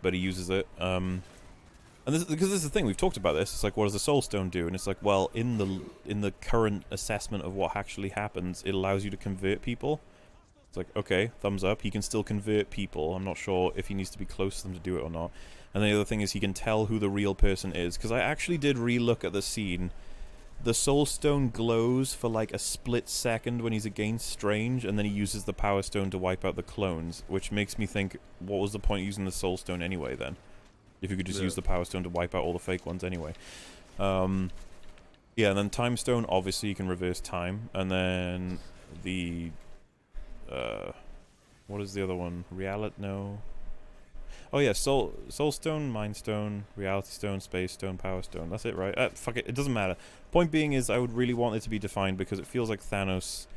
[SPEAKER 2] but he uses it. And because this is the thing, we've talked about this. It's like, what does the Soul Stone do? And it's like, well, in the current assessment of what actually happens, it allows you to convert people. It's like, okay, thumbs up. He can still convert people. I'm not sure if he needs to be close to them to do it or not. And the other thing is he can tell who the real person is. Because I actually did re-look at the scene. The Soul Stone glows for like a split second when he's against Strange, and then he uses the Power Stone to wipe out the clones, which makes me think, what was the point of using the Soul Stone anyway then? If you could just use the Power Stone to wipe out all the fake ones anyway. Yeah, and then Time Stone, obviously you can reverse time. And then the... what is the other one? Reality? No. Oh yeah, Soul Stone, Mind Stone, Reality Stone, Space Stone, Power Stone. That's it, right? Fuck it, it doesn't matter. Point being is, I would really want it to be defined because it feels like Thanos...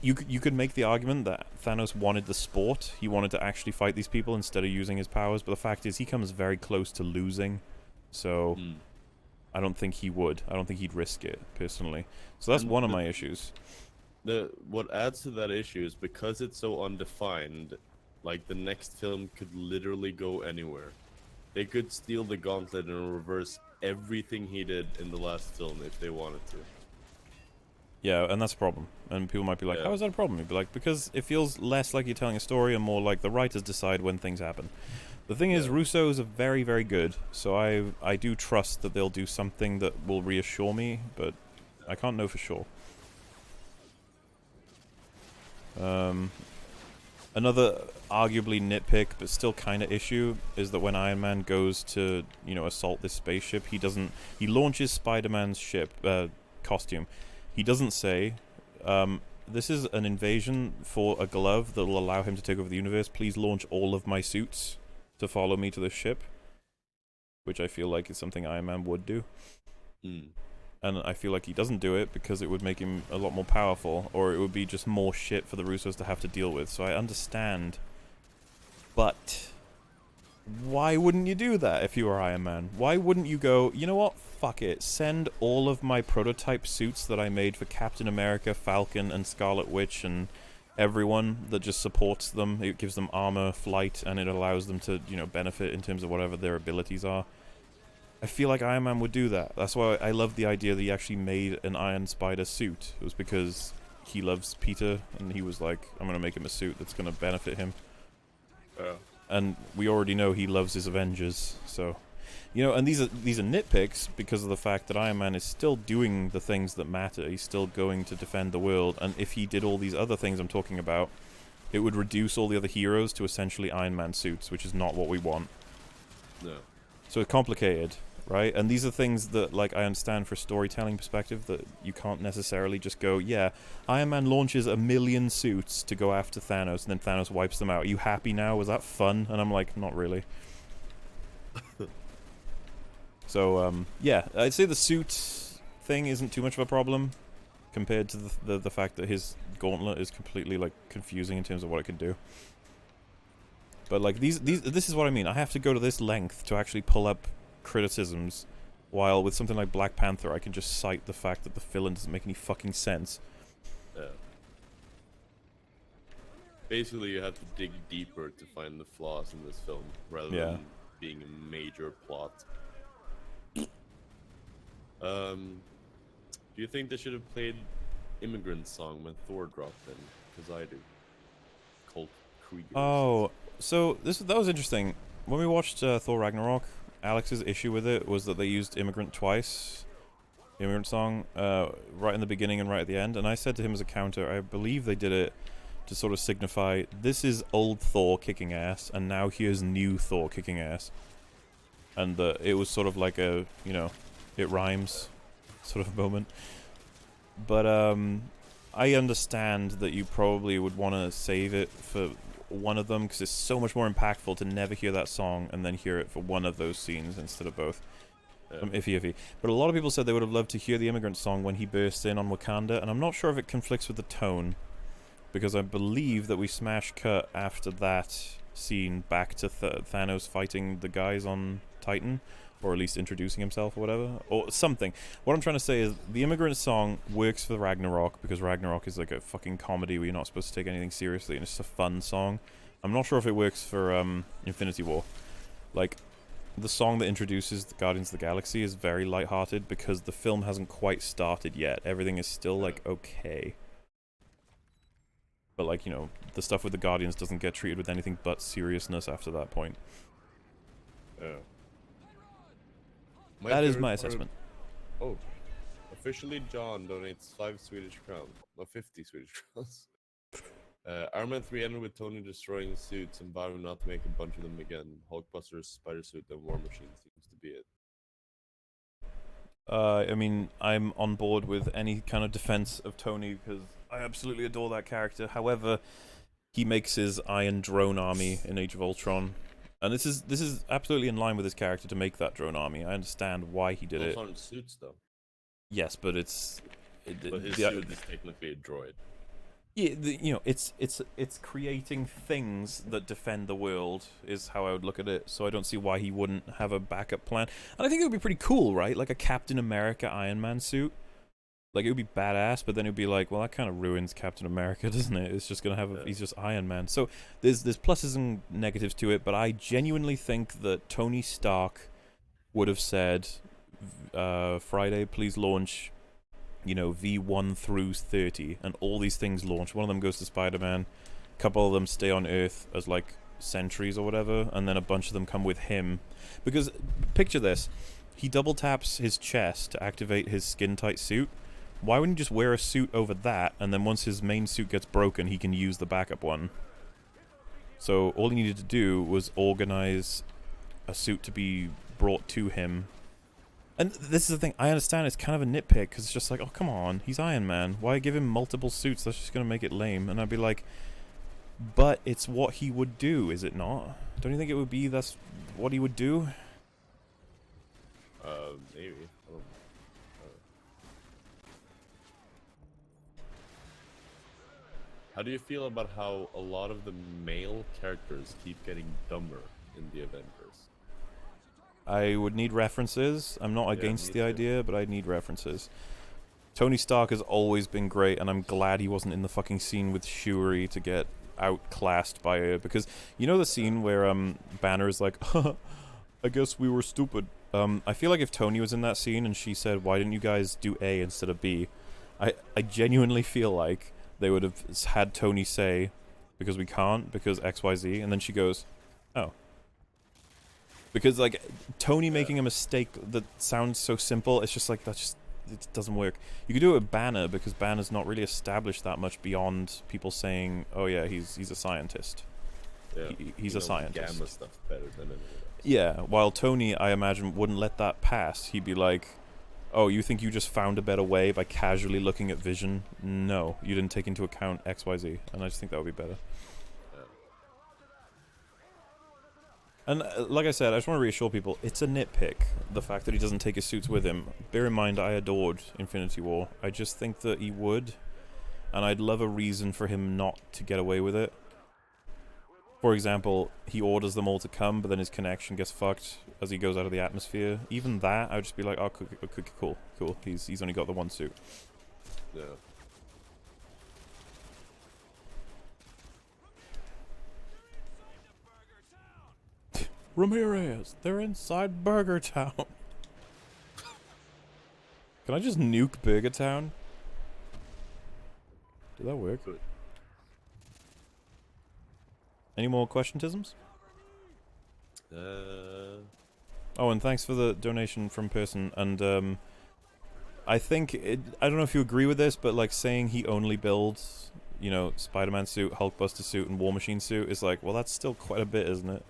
[SPEAKER 2] You could make the argument that Thanos wanted the sport. He wanted to actually fight these people instead of using his powers, but the fact is he comes very close to losing. So, I don't think he would. I don't think he'd risk it, personally. So that's one of my issues.
[SPEAKER 1] What adds to that issue is because it's so undefined, like, the next film could literally go anywhere. They could steal the gauntlet and reverse everything he did in the last film if they wanted to.
[SPEAKER 2] Yeah, and that's a problem. And people might be like, how is that a problem? You'd be like, because it feels less like you're telling a story and more like the writers decide when things happen. The thing is, Russo's are very, very good, so I do trust that they'll do something that will reassure me, but I can't know for sure. Another arguably nitpick, but still kind of issue, is that when Iron Man goes to, assault this spaceship, he launches Spider-Man's ship, costume. He doesn't say, this is an invasion for a glove that will allow him to take over the universe. Please launch all of my suits to follow me to the ship. Which I feel like is something Iron Man would do. And I feel like he doesn't do it because it would make him a lot more powerful, or it would be just more shit for the Russos to have to deal with. So I understand. But why wouldn't you do that if you were Iron Man? Why wouldn't you go, you know what? Fuck it. Send all of my prototype suits that I made for Captain America, Falcon, and Scarlet Witch, and everyone that just supports them. It gives them armor, flight, and it allows them to, benefit in terms of whatever their abilities are. I feel like Iron Man would do that. That's why I love the idea that he actually made an Iron Spider suit. It was because he loves Peter, and he was like, I'm going to make him a suit that's going to benefit him. And we already know he loves his Avengers, so... and these are nitpicks because of the fact that Iron Man is still doing the things that matter. He's still going to defend the world, and if he did all these other things I'm talking about, it would reduce all the other heroes to essentially Iron Man suits, which is not what we want.
[SPEAKER 1] No.
[SPEAKER 2] So it's complicated, right? And these are things that, like, I understand for storytelling perspective, that you can't necessarily just go, yeah, Iron Man launches 1 million suits to go after Thanos, and then Thanos wipes them out. Are you happy now? Was that fun? And I'm like, not really. So, yeah, I'd say the suit thing isn't too much of a problem compared to the fact that his gauntlet is completely, like, confusing in terms of what it can do. But, like, this is what I mean. I have to go to this length to actually pull up criticisms, while with something like Black Panther, I can just cite the fact that the villain doesn't make any fucking sense.
[SPEAKER 1] Yeah. Basically, you have to dig deeper to find the flaws in this film, rather than being a major plot. Do you think they should have played Immigrant Song when Thor dropped in? Because I do. Colt Krieger.
[SPEAKER 2] Oh, so that was interesting. When we watched Thor Ragnarok, Alex's issue with it was that they used Immigrant twice. Immigrant Song, right in the beginning and right at the end. And I said to him as a counter, I believe they did it to sort of signify, this is old Thor kicking ass, and now here's new Thor kicking ass. And it was sort of like a, it rhymes sort of moment. But I understand that you probably would want to save it for one of them, because it's so much more impactful to never hear that song and then hear it for one of those scenes instead of both. Iffy. But a lot of people said they would have loved to hear the Immigrant Song when he bursts in on Wakanda, and I'm not sure if it conflicts with the tone, because I believe that we smash cut after that scene back to Thanos fighting the guys on Titan, or at least introducing himself or whatever, or something. What I'm trying to say is the Immigrant Song works for Ragnarok, because Ragnarok is like a fucking comedy where you're not supposed to take anything seriously, and it's just a fun song. I'm not sure if it works for Infinity War. Like, the song that introduces the Guardians of the Galaxy is very lighthearted because the film hasn't quite started yet. Everything is still, like, okay. But, like, you know, the stuff with the Guardians doesn't get treated with anything but seriousness after that point.
[SPEAKER 1] Yeah.
[SPEAKER 2] That is my assessment.
[SPEAKER 1] Oh. Officially, John donates 5 Swedish crowns. No, 50 Swedish crowns. Iron Man 3 ended with Tony destroying suits and vowing not to make a bunch of them again. Hulkbuster, Spider Suit, and War Machine seems to be it.
[SPEAKER 2] I mean, I'm on board with any kind of defense of Tony because I absolutely adore that character. However, he makes his Iron Drone Army in Age of Ultron. And this is absolutely in line with his character to make that drone army. I understand why he did it.
[SPEAKER 1] On suits, though.
[SPEAKER 2] Yes, but it's...
[SPEAKER 1] But his suit is technically a droid.
[SPEAKER 2] Yeah, you know, it's creating things that defend the world is how I would look at it. So I don't see why he wouldn't have a backup plan. And I think it would be pretty cool, right? Like a Captain America Iron Man suit. Like it would be badass, but then it would be like, well, that kind of ruins Captain America, doesn't it? It's just gonna have he's just Iron Man. So there's pluses and negatives to it, but I genuinely think that Tony Stark would have said, Friday, please launch, you know, V1 through 30, and all these things launch. One of them goes to Spider-Man, a couple of them stay on Earth as like sentries or whatever, and then a bunch of them come with him. Because picture this, he double taps his chest to activate his skin-tight suit. Why wouldn't he just wear a suit over that, and then once his main suit gets broken, he can use the backup one? So all he needed to do was organize a suit to be brought to him. And this is the thing, I understand it's kind of a nitpick, because it's just like, oh, come on, he's Iron Man. Why give him multiple suits? That's just going to make it lame. And I'd be like, but it's what he would do, is it not? Don't you think it would be that's what he would do?
[SPEAKER 1] Maybe. How do you feel about how a lot of the male characters keep getting dumber in the Avengers?
[SPEAKER 2] I would need references. I'm not against the idea, but I need references. Tony Stark has always been great, and I'm glad he wasn't in the fucking scene with Shuri to get outclassed by her. Because, you know the scene where Banner is like, I guess we were stupid. I feel like if Tony was in that scene and she said, why didn't you guys do A instead of B? I genuinely feel like they would have had Tony say, because we can't, because XYZ, and then she goes, oh. Because, like, Tony making a mistake that sounds so simple, it's just like, it doesn't work. You could do it with Banner, because Banner's not really established that much beyond people saying, oh yeah, he's a scientist.
[SPEAKER 1] Yeah,
[SPEAKER 2] he's a scientist.
[SPEAKER 1] Gamma stuff better than anyone else.
[SPEAKER 2] Yeah, while Tony, I imagine, wouldn't let that pass. He'd be like, oh, you think you just found a better way by casually looking at Vision? No, you didn't take into account XYZ, and I just think that would be better. And like I said, I just want to reassure people, it's a nitpick, the fact that he doesn't take his suits with him. Bear in mind, I adored Infinity War. I just think that he would, and I'd love a reason for him not to get away with it. For example, he orders them all to come, but then his connection gets fucked as he goes out of the atmosphere. Even that, I would just be like, oh, cool. He's only got the one suit.
[SPEAKER 1] Yeah.
[SPEAKER 2] Ramirez, they're inside Burger Town. Can I just nuke Burger Town? Did that work?
[SPEAKER 1] Good.
[SPEAKER 2] Any more questionisms? Oh, and thanks for the donation from person. And I think I don't know if you agree with this, but like saying he only builds, you know, Spider-Man suit, Hulkbuster suit, and War Machine suit is like, well, that's still quite a bit, isn't it?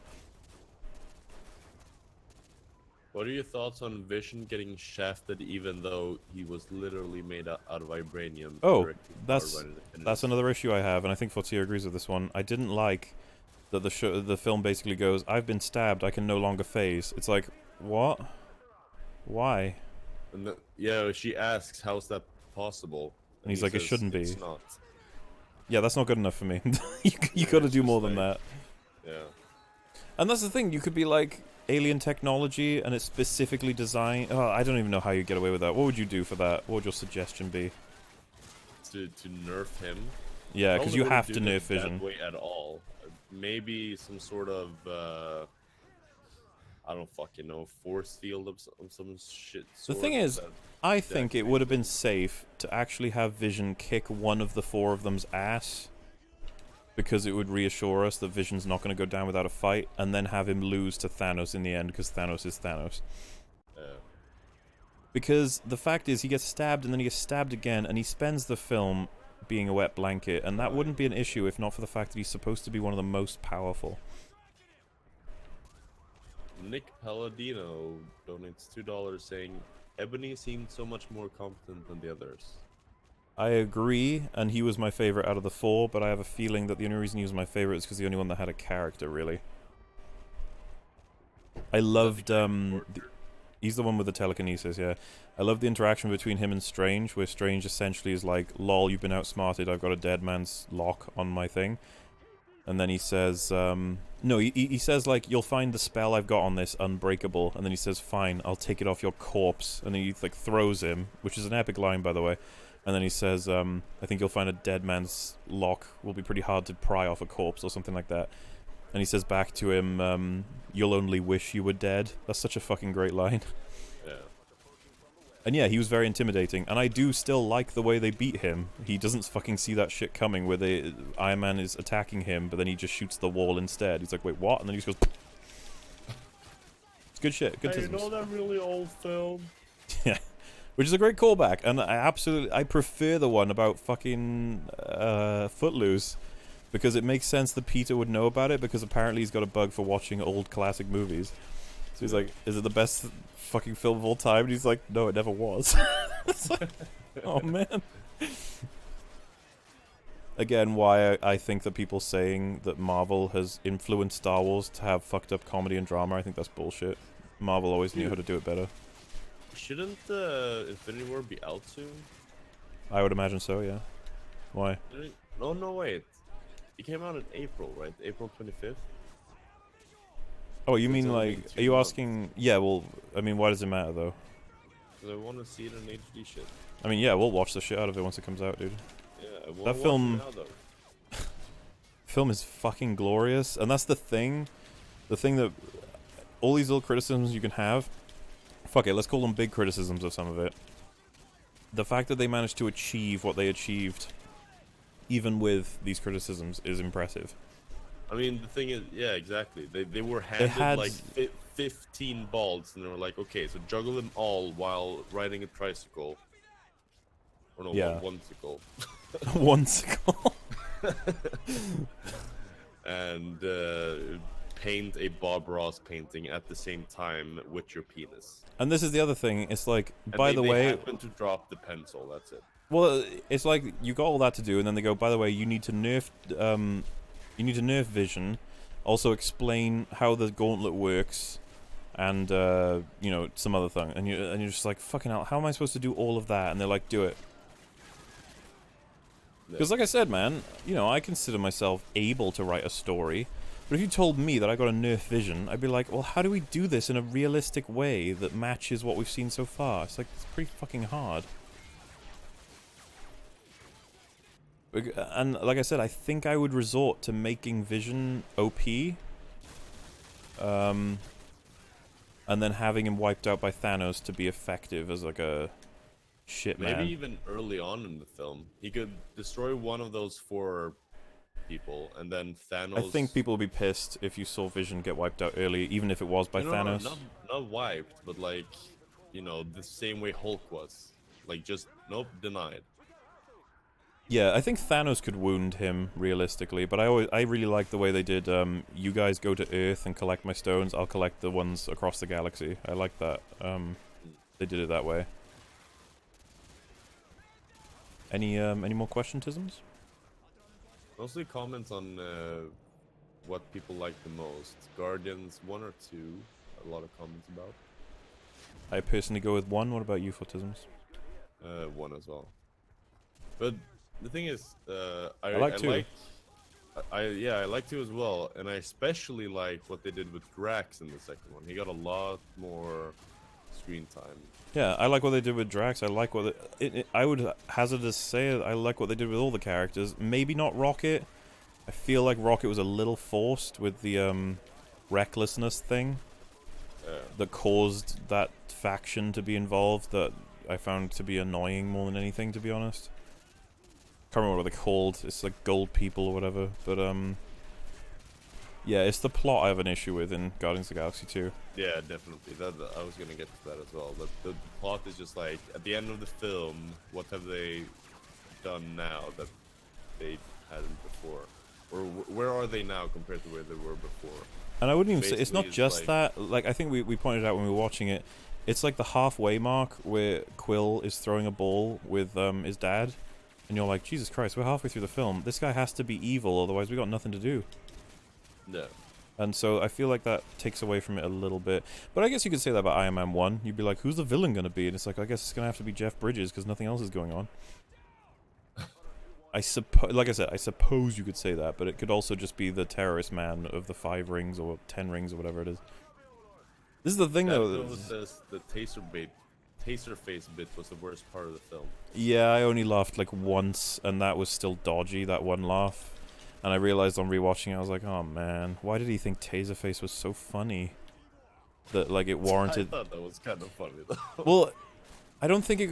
[SPEAKER 1] What are your thoughts on Vision getting shafted, even though he was literally made out of vibranium?
[SPEAKER 2] Oh, that's another issue I have, and I think Fortier agrees with this one. I didn't like that the film basically goes, I've been stabbed, I can no longer phase. It's like, what? Why?
[SPEAKER 1] And yeah, she asks, how's that possible?
[SPEAKER 2] And he's like, it shouldn't be.
[SPEAKER 1] It's not.
[SPEAKER 2] Yeah, that's not good enough for me. you gotta do more than that.
[SPEAKER 1] Yeah.
[SPEAKER 2] And that's the thing, you could be like, alien technology, and it's specifically designed... Oh, I don't even know how you get away with that. What would you do for that? What would your suggestion be?
[SPEAKER 1] To nerf him?
[SPEAKER 2] Yeah, because you have to nerf Vision.
[SPEAKER 1] That way at all. maybe some sort of I don't fucking know, force field of some shit
[SPEAKER 2] The
[SPEAKER 1] sort.
[SPEAKER 2] thing is,
[SPEAKER 1] that
[SPEAKER 2] I think it would have been
[SPEAKER 1] deactivates
[SPEAKER 2] safe to actually have Vision kick one of the 4 of them's ass, because it would reassure us that Vision's not going to go down without a fight, and then have him lose to Thanos in the end, because Thanos is Thanos. Because the fact is, he gets stabbed, and then he gets stabbed again, and he spends the film being a wet blanket, and that wouldn't be an issue if not for the fact that he's supposed to be one of the most powerful.
[SPEAKER 1] Nick Palladino donates $2 saying, Ebony seemed so much more competent than the others.
[SPEAKER 2] I agree, and he was my favorite out of the 4, but I have a feeling that the only reason he was my favorite is because the only one that had a character, really. I loved, he's the one with the telekinesis, yeah. I love the interaction between him and Strange, where Strange essentially is like, lol, you've been outsmarted, I've got a dead man's lock on my thing. And then he says, no, he says, like, you'll find the spell I've got on this unbreakable. And then he says, fine, I'll take it off your corpse. And then he, like, throws him, which is an epic line, by the way. And then he says, I think you'll find a dead man's lock will be pretty hard to pry off a corpse, or something like that. And he says back to him, you'll only wish you were dead. That's such a fucking great line.
[SPEAKER 1] Yeah.
[SPEAKER 2] And yeah, he was very intimidating, and I do still like the way they beat him. He doesn't fucking see that shit coming, where Iron Man is attacking him, but then he just shoots the wall instead. He's like, wait, what? And then he just goes... It's good shit, good
[SPEAKER 1] Hey, you
[SPEAKER 2] tisms.
[SPEAKER 1] know that really old film?
[SPEAKER 2] Yeah. Which is a great callback, and I prefer the one about fucking Footloose, because it makes sense that Peter would know about it, because apparently he's got a bug for watching old classic movies. So he's like, is it the best fucking film of all time? And he's like, no, it never was. It's like, oh man. Again, why I think that people saying that Marvel has influenced Star Wars to have fucked up comedy and drama, I think that's bullshit. Marvel always knew how to do it better.
[SPEAKER 1] Shouldn't Infinity War be out soon?
[SPEAKER 2] I would imagine so, yeah. Why?
[SPEAKER 1] No, wait. It came out in April, right? April 25th?
[SPEAKER 2] Oh, you
[SPEAKER 1] It's
[SPEAKER 2] mean
[SPEAKER 1] only
[SPEAKER 2] like,
[SPEAKER 1] 2
[SPEAKER 2] are you
[SPEAKER 1] months.
[SPEAKER 2] asking, yeah, well, I mean, why does it matter though?
[SPEAKER 1] Because I want to see it in HD shit.
[SPEAKER 2] I mean, yeah, we'll watch the shit out of it once it comes out, dude.
[SPEAKER 1] Yeah, I want
[SPEAKER 2] That film-
[SPEAKER 1] now, though.
[SPEAKER 2] Film is fucking glorious, and that's the thing that, all these little criticisms you can have, fuck it, let's call them big criticisms of some of it. The fact that they managed to achieve what they achieved, even with these criticisms, is impressive.
[SPEAKER 1] I mean, the thing is, yeah, exactly. They were
[SPEAKER 2] They
[SPEAKER 1] handed
[SPEAKER 2] had-
[SPEAKER 1] like 15 balls, and they were like, okay, so juggle them all while riding a tricycle. Or no,
[SPEAKER 2] Yeah.
[SPEAKER 1] one sickle.
[SPEAKER 2] Once ago.
[SPEAKER 1] And paint a Bob Ross painting at the same time with your penis.
[SPEAKER 2] And this is the other thing, it's like,
[SPEAKER 1] And
[SPEAKER 2] by
[SPEAKER 1] they
[SPEAKER 2] the way,
[SPEAKER 1] happen to drop the pencil. That's it.
[SPEAKER 2] well, it's like, you got all that to do, and then they go, by the way, you need to nerf Vision, also explain how the gauntlet works, and, you know, some other thing. And you're just like, fucking hell, how am I supposed to do all of that? And they're like, do it. Because like I said, man, you know, I consider myself able to write a story. But if you told me that I got a nerf Vision, I'd be like, well, how do we do this in a realistic way that matches what we've seen so far? It's like, it's pretty fucking hard. And like I said, I think I would resort to making Vision OP. And then having him wiped out by Thanos to be effective as like a shit man.
[SPEAKER 1] Maybe even early on in the film, he could destroy one of those 4 people, and then Thanos.
[SPEAKER 2] I think people would be pissed if you saw Vision get wiped out early, even if it was by Thanos.
[SPEAKER 1] No, not wiped, but like, you know, the same way Hulk was. Like, just, nope, denied.
[SPEAKER 2] Yeah, I think Thanos could wound him realistically, but I really like the way they did. You guys go to Earth and collect my stones. I'll collect the ones across the galaxy. I like that. They did it that way. Any more questionisms?
[SPEAKER 1] Mostly comments on what people like the most. Guardians 1 or 2. A lot of comments about.
[SPEAKER 2] I personally go with 1. What about you, Footisms?
[SPEAKER 1] 1 as well. But the thing is, I
[SPEAKER 2] like 2.
[SPEAKER 1] I like 2 as well, and I especially like what they did with Drax in the second one. He got a lot more screen time.
[SPEAKER 2] Yeah, I like what they did with Drax. I like what I would hazard to say I like what they did with all the characters. Maybe not Rocket, I feel like Rocket was a little forced with the recklessness thing that caused that faction to be involved that I found to be annoying more than anything, to be honest. Can't remember what they're called. It's like gold people or whatever. But yeah, it's the plot I have an issue with in Guardians of the Galaxy 2.
[SPEAKER 1] Yeah, definitely. I was gonna get to that as well. The plot is just like, at the end of the film, what have they done now that they hadn't before? Or where are they now compared to where they were before?
[SPEAKER 2] And I wouldn't even say, it's
[SPEAKER 1] Basically,
[SPEAKER 2] not just
[SPEAKER 1] like,
[SPEAKER 2] that. Like, I think we pointed out when we were watching it, it's like the halfway mark where Quill is throwing a ball with his dad. And you're like, Jesus Christ, we're halfway through the film. This guy has to be evil, otherwise we got nothing to do.
[SPEAKER 1] no.
[SPEAKER 2] And so I feel like that takes away from it a little bit. But I guess you could say that about Iron Man 1. You'd be like, who's the villain going to be? And it's like, I guess it's going to have to be Jeff Bridges because nothing else is going on. Like I said, I suppose you could say that, but it could also just be the terrorist man of the 5 rings or 10 rings or whatever it is. This is the thing, though.
[SPEAKER 1] The taser face bit was the worst part of the film.
[SPEAKER 2] Yeah, I only laughed like once, and that was still dodgy, that one laugh. And I realized on rewatching it, I was like, oh man, why did he think Taserface was so funny? That, like, it warranted...
[SPEAKER 1] I thought that was kind of funny, though.
[SPEAKER 2] Well, I don't think it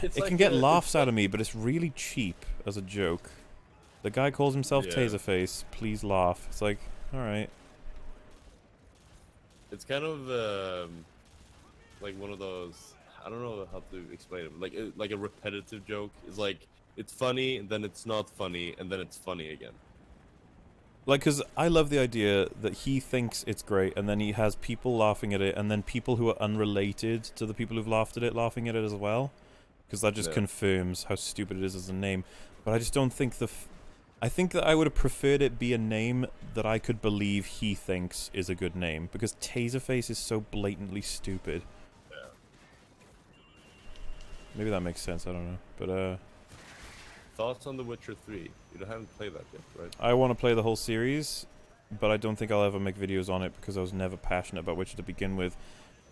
[SPEAKER 1] like
[SPEAKER 2] can get laughs out of me, but it's really cheap as a joke. The guy calls himself Taserface, please laugh. It's like, alright.
[SPEAKER 1] It's kind of like one of those, I don't know how to explain it, like a repetitive joke. It's like, it's funny, and then it's not funny, and then it's funny again.
[SPEAKER 2] Like, because I love the idea that he thinks it's great, and then he has people laughing at it, and then people who are unrelated to the people who've laughed at it laughing at it as well. Because that just confirms how stupid it is as a name. But I just don't think I think that I would have preferred it be a name that I could believe he thinks is a good name. Because Taserface is so blatantly stupid.
[SPEAKER 1] Yeah.
[SPEAKER 2] Maybe that makes sense, I don't know. But,
[SPEAKER 1] Thoughts on The Witcher 3? You haven't played that yet, right?
[SPEAKER 2] I want to play the whole series, but I don't think I'll ever make videos on it because I was never passionate about Witcher to begin with.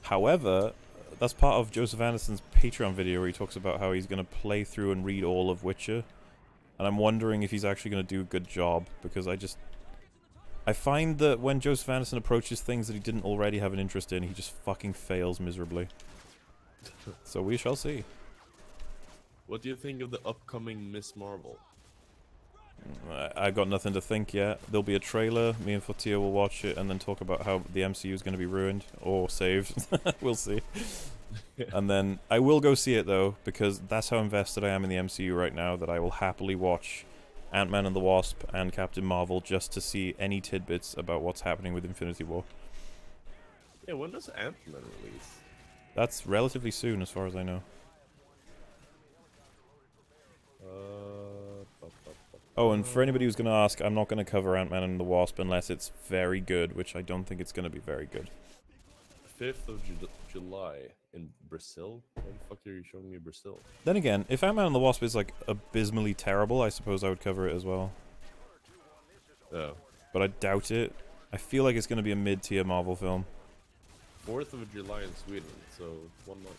[SPEAKER 2] However, that's part of Joseph Anderson's Patreon video where he talks about how he's going to play through and read all of Witcher. And I'm wondering if he's actually going to do a good job, because I find that when Joseph Anderson approaches things that he didn't already have an interest in, he just fucking fails miserably. So we shall see.
[SPEAKER 1] What do you think of the upcoming Miss Marvel?
[SPEAKER 2] I've got nothing to think yet. There'll be a trailer, me and Fortier will watch it, and then talk about how the MCU is going to be ruined, or saved. We'll see. And then, I will go see it though, because that's how invested I am in the MCU right now, that I will happily watch Ant-Man and the Wasp and Captain Marvel just to see any tidbits about what's happening with Infinity War.
[SPEAKER 1] Yeah, when does Ant-Man release?
[SPEAKER 2] That's relatively soon, as far as I know. Oh, and for anybody who's going to ask, I'm not going to cover Ant-Man and the Wasp unless it's very good, which I don't think it's going to be very good.
[SPEAKER 1] 5th of July in Brazil? Why the fuck are you showing me Brazil?
[SPEAKER 2] Then again, if Ant-Man and the Wasp is, like, abysmally terrible, I suppose I would cover it as well.
[SPEAKER 1] Oh.
[SPEAKER 2] But I doubt it. I feel like it's going to be a mid-tier Marvel film.
[SPEAKER 1] 4th of July in Sweden, so 1 month.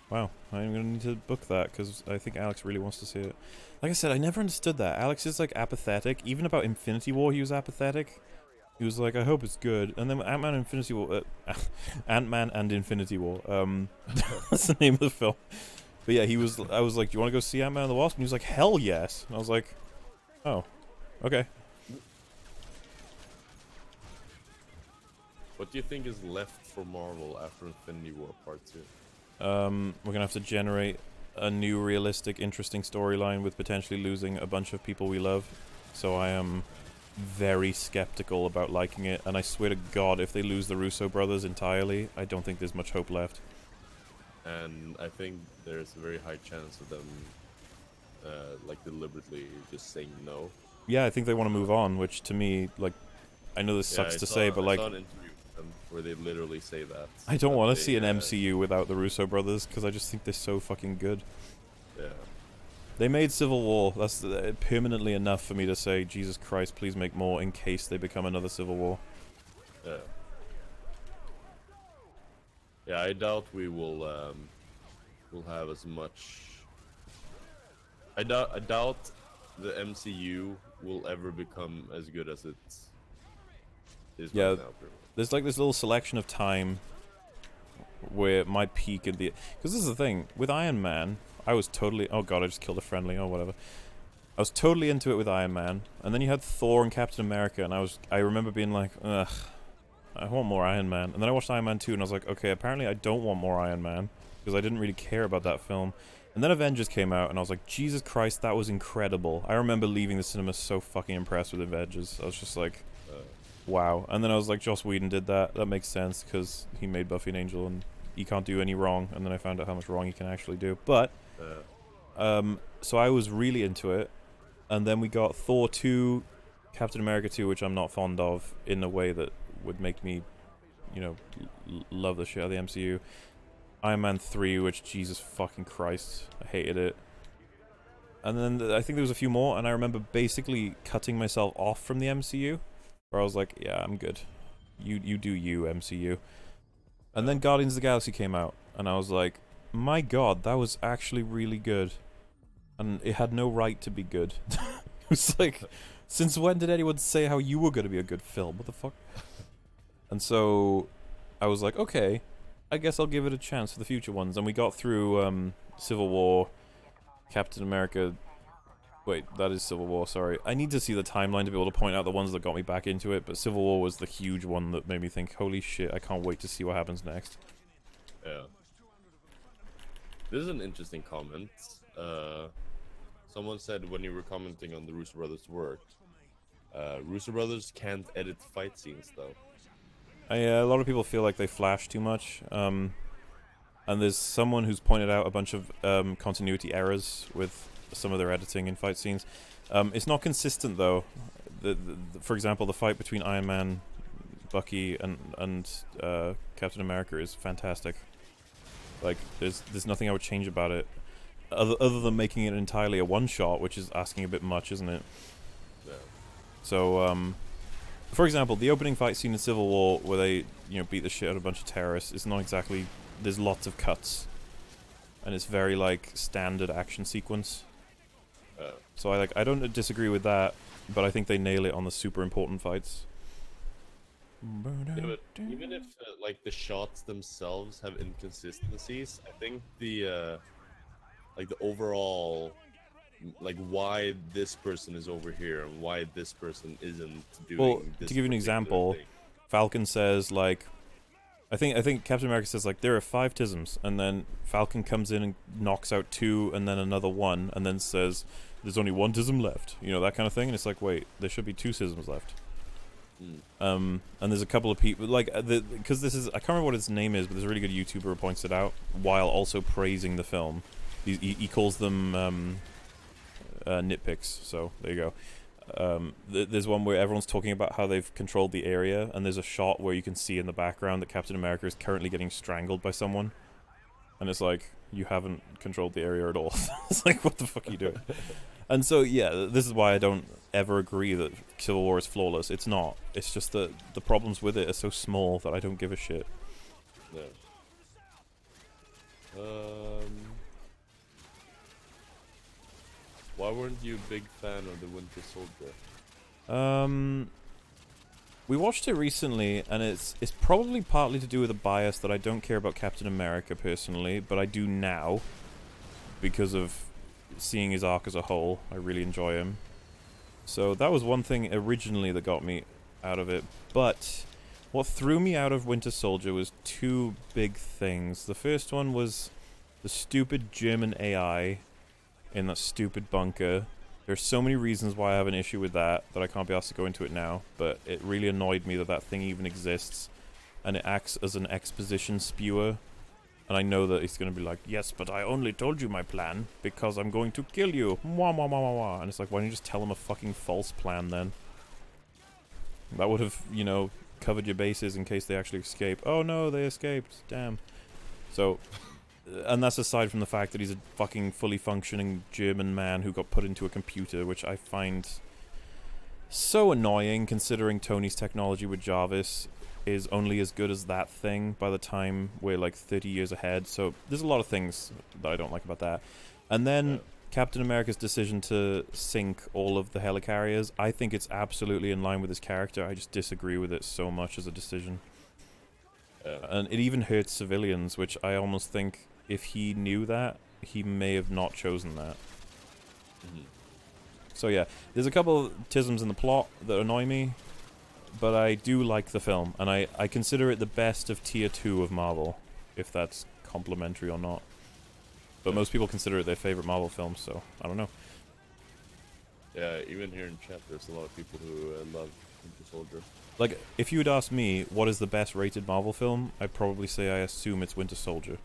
[SPEAKER 2] Wow, I'm going to need to book that, because I think Alex really wants to see it. Like I said, I never understood that. Alex is, like, apathetic. Even about Infinity War, he was apathetic. He was like, I hope it's good. And then Ant-Man and Infinity War... Ant-Man and Infinity War. That's the name of the film. But yeah, I was like, do you want to go see Ant-Man and the Wasp? And he was like, hell yes. And I was like, oh, okay.
[SPEAKER 1] What do you think is left for Marvel after Infinity War Part 2?
[SPEAKER 2] We're gonna have to generate a new, realistic, interesting storyline with potentially losing a bunch of people we love. So I am very skeptical about liking it, and I swear to God, if they lose the Russo brothers entirely, I don't think there's much hope left.
[SPEAKER 1] And I think there's a very high chance of them, like, deliberately just saying no.
[SPEAKER 2] Yeah, I think they want to move on, which to me, like, I know this sucks to say, but like,
[SPEAKER 1] I saw an interview with them where they literally say that.
[SPEAKER 2] I don't want to see an MCU without the Russo brothers, because I just think they're so fucking good.
[SPEAKER 1] Yeah.
[SPEAKER 2] They made Civil War. That's permanently enough for me to say, Jesus Christ, please make more in case they become another Civil War.
[SPEAKER 1] Yeah. Yeah, I doubt we will will have as much. I doubt the MCU will ever become as good as it is
[SPEAKER 2] Yeah,
[SPEAKER 1] right now. Pretty much.
[SPEAKER 2] there's like this little selection of time where it might peak in the... Because this is the thing, with Iron Man, I was totally... Oh god, I just killed a friendly, oh whatever. I was totally into it with Iron Man, and then you had Thor and Captain America, and I remember being like, ugh, I want more Iron Man. And then I watched Iron Man 2, and I was like, okay, apparently I don't want more Iron Man, because I didn't really care about that film. And then Avengers came out, and I was like, Jesus Christ, that was incredible. I remember leaving the cinema so fucking impressed with Avengers. I was just like, wow. And then I was like, Joss Whedon did that. That makes sense, because he made Buffy and Angel, and he can't do any wrong. And then I found out how much wrong he can actually do. But, so I was really into it. And then we got Thor 2, Captain America 2, which I'm not fond of in a way that would make me, you know, love the shit out of the MCU. Iron Man 3, which, Jesus fucking Christ, I hated it. And then I think there was a few more, and I remember basically cutting myself off from the MCU, where I was like, yeah, I'm good. You do you, MCU. And then Guardians of the Galaxy came out, and I was like, my god, that was actually really good. And it had no right to be good. It was like, since when did anyone say how you were going to be a good film? What the fuck? And so I was like, okay, I guess I'll give it a chance for the future ones. And we got through Civil War, Captain America. Wait, that is Civil War, sorry. I need to see the timeline to be able to point out the ones that got me back into it, but Civil War was the huge one that made me think, holy shit, I can't wait to see what happens next.
[SPEAKER 1] Yeah. This is an interesting comment. Someone said when you were commenting on the Russo Brothers' work, Russo Brothers can't edit fight scenes though.
[SPEAKER 2] A lot of people feel like they flash too much, and there's someone who's pointed out a bunch of continuity errors with some of their editing in fight scenes. It's not consistent though. For example, the fight between Iron Man, Bucky, and Captain America is fantastic. Like, there's nothing I would change about it. Other than making it entirely a one-shot, which is asking a bit much, isn't it?
[SPEAKER 1] Yeah.
[SPEAKER 2] So, for example, the opening fight scene in Civil War, where they, you know, beat the shit out of a bunch of terrorists, is not exactly... There's lots of cuts. And it's very, like, standard action sequence. So I don't disagree with that, but I think they nail it on the super important fights.
[SPEAKER 1] Yeah, but even if, like, the shots themselves have inconsistencies, I think the overall, like, why this person is over here and why this person isn't doing
[SPEAKER 2] well,
[SPEAKER 1] this
[SPEAKER 2] to give you an example,
[SPEAKER 1] thing.
[SPEAKER 2] Falcon says, like, I think Captain America says, like, there are 5 tisms, and then Falcon comes in and knocks out 2, and then another 1, and then says, there's only 1 tism left, you know, that kind of thing, and it's like, wait, there should be 2 tisms left. And there's a couple of people, like, because this is, I can't remember what his name is, but there's a really good YouTuber who points it out, while also praising the film. He calls them nitpicks, so there you go. There's one where everyone's talking about how they've controlled the area, and there's a shot where you can see in the background that Captain America is currently getting strangled by someone. And it's like, you haven't controlled the area at all. It's like, what the fuck are you doing? And so, yeah, this is why I don't ever agree that Civil War is flawless. It's not. It's just that the problems with it are so small that I don't give a shit.
[SPEAKER 1] No. Why weren't you a big fan of the Winter Soldier?
[SPEAKER 2] We watched it recently, and it's probably partly to do with a bias that I don't care about Captain America personally, but I do now because of seeing his arc as a whole. I really enjoy him. So that was one thing originally that got me out of it. But what threw me out of Winter Soldier was 2 big things. The first one was the stupid German AI in that stupid bunker. There's so many reasons why I have an issue with that I can't be asked to go into it now, but it really annoyed me that thing even exists, and it acts as an exposition spewer, and I know that he's going to be like, yes, but I only told you my plan because I'm going to kill you, mwah, mwah, mwah, mwah, mwah. And it's like, why don't you just tell him a fucking false plan then? That would have, you know, covered your bases in case they actually escape. Oh no, they escaped, damn. So... And that's aside from the fact that he's a fucking fully functioning German man who got put into a computer, which I find so annoying considering Tony's technology with Jarvis is only as good as that thing by the time we're like 30 years ahead. So there's a lot of things that I don't like about that. And then Captain America's decision to sink all of the helicarriers, I think it's absolutely in line with his character. I just disagree with it so much as a decision. And it even hurts civilians, which I almost think if he knew that, he may have not chosen that. So yeah, there's a couple of tisms in the plot that annoy me, but I do like the film, and I consider it the best of tier 2 of Marvel, if that's complimentary or not. But most people consider it their favorite Marvel film, so I don't know.
[SPEAKER 1] Yeah, even here in chat, there's a lot of people who love Winter Soldier.
[SPEAKER 2] Like, if you would ask me what is the best rated Marvel film, I'd probably say I assume it's Winter Soldier.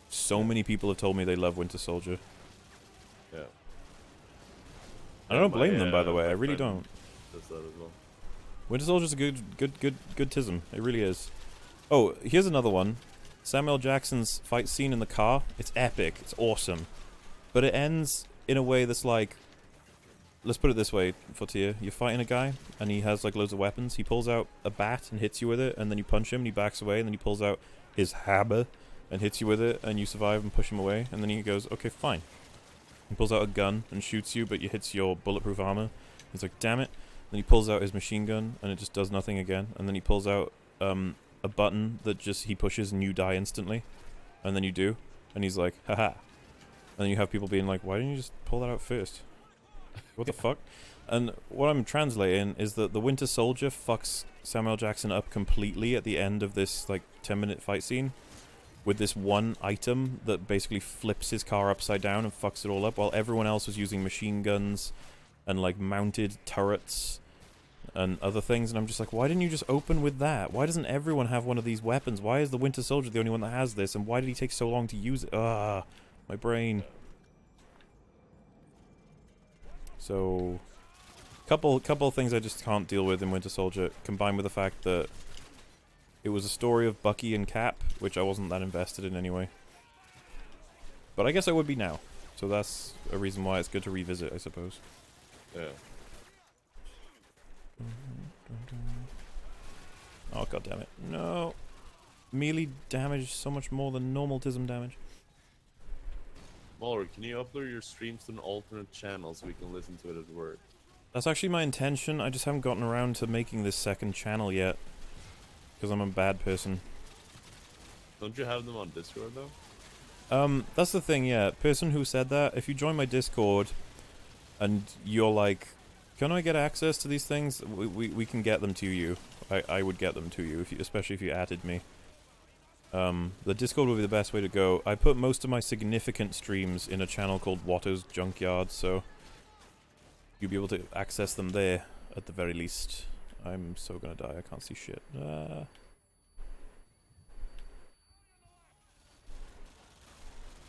[SPEAKER 2] So many people have told me they love Winter Soldier.
[SPEAKER 1] Yeah.
[SPEAKER 2] I don't blame them, by the way. I really don't.
[SPEAKER 1] Does that as well.
[SPEAKER 2] Winter Soldier's a good tism. It really is. Oh, here's another one. Samuel Jackson's fight scene in the car. It's epic. It's awesome. But it ends in a way that's like... Let's put it this way, Fortier. You're fighting a guy, and he has like loads of weapons. He pulls out a bat and hits you with it, and then you punch him, and he backs away, and then he pulls out his hammer and hits you with it, and you survive and push him away, and then he goes, okay, fine. He pulls out a gun and shoots you, but it hits your bulletproof armor. He's like, damn it. Then he pulls out his machine gun, and it just does nothing again. And then he pulls out a button that just he pushes, and you die instantly. And then you do, and he's like, haha. And then you have people being like, why didn't you just pull that out first? What the fuck? And what I'm translating is that the Winter Soldier fucks Samuel Jackson up completely at the end of this like 10-minute fight scene with this one item that basically flips his car upside down and fucks it all up, while everyone else was using machine guns and like mounted turrets and other things. And I'm just like, why didn't you just open with that? Why doesn't everyone have one of these weapons? Why is the Winter Soldier the only one that has this? And why did he take so long to use it? Ah, my brain. So, couple of things I just can't deal with in Winter Soldier, combined with the fact that it was a story of Bucky and Cap, which I wasn't that invested in anyway. But I guess I would be now. So that's a reason why it's good to revisit, I suppose.
[SPEAKER 1] Yeah.
[SPEAKER 2] Oh, god damn it. No. Melee damage so much more than normal tism damage.
[SPEAKER 1] Muller, can you upload your streams to an alternate channel so we can listen to it at work?
[SPEAKER 2] That's actually my intention. I just haven't gotten around to making this second channel yet. Because I'm a bad person.
[SPEAKER 1] Don't you have them on Discord though?
[SPEAKER 2] That's the thing, yeah. Person who said that, if you join my Discord and you're like, can I get access to these things? We can get them to you. I would get them to you, especially if you added me. The Discord would be the best way to go. I put most of my significant streams in a channel called Watto's Junkyard, so you'll be able to access them there at the very least. I'm so gonna die, I can't see shit.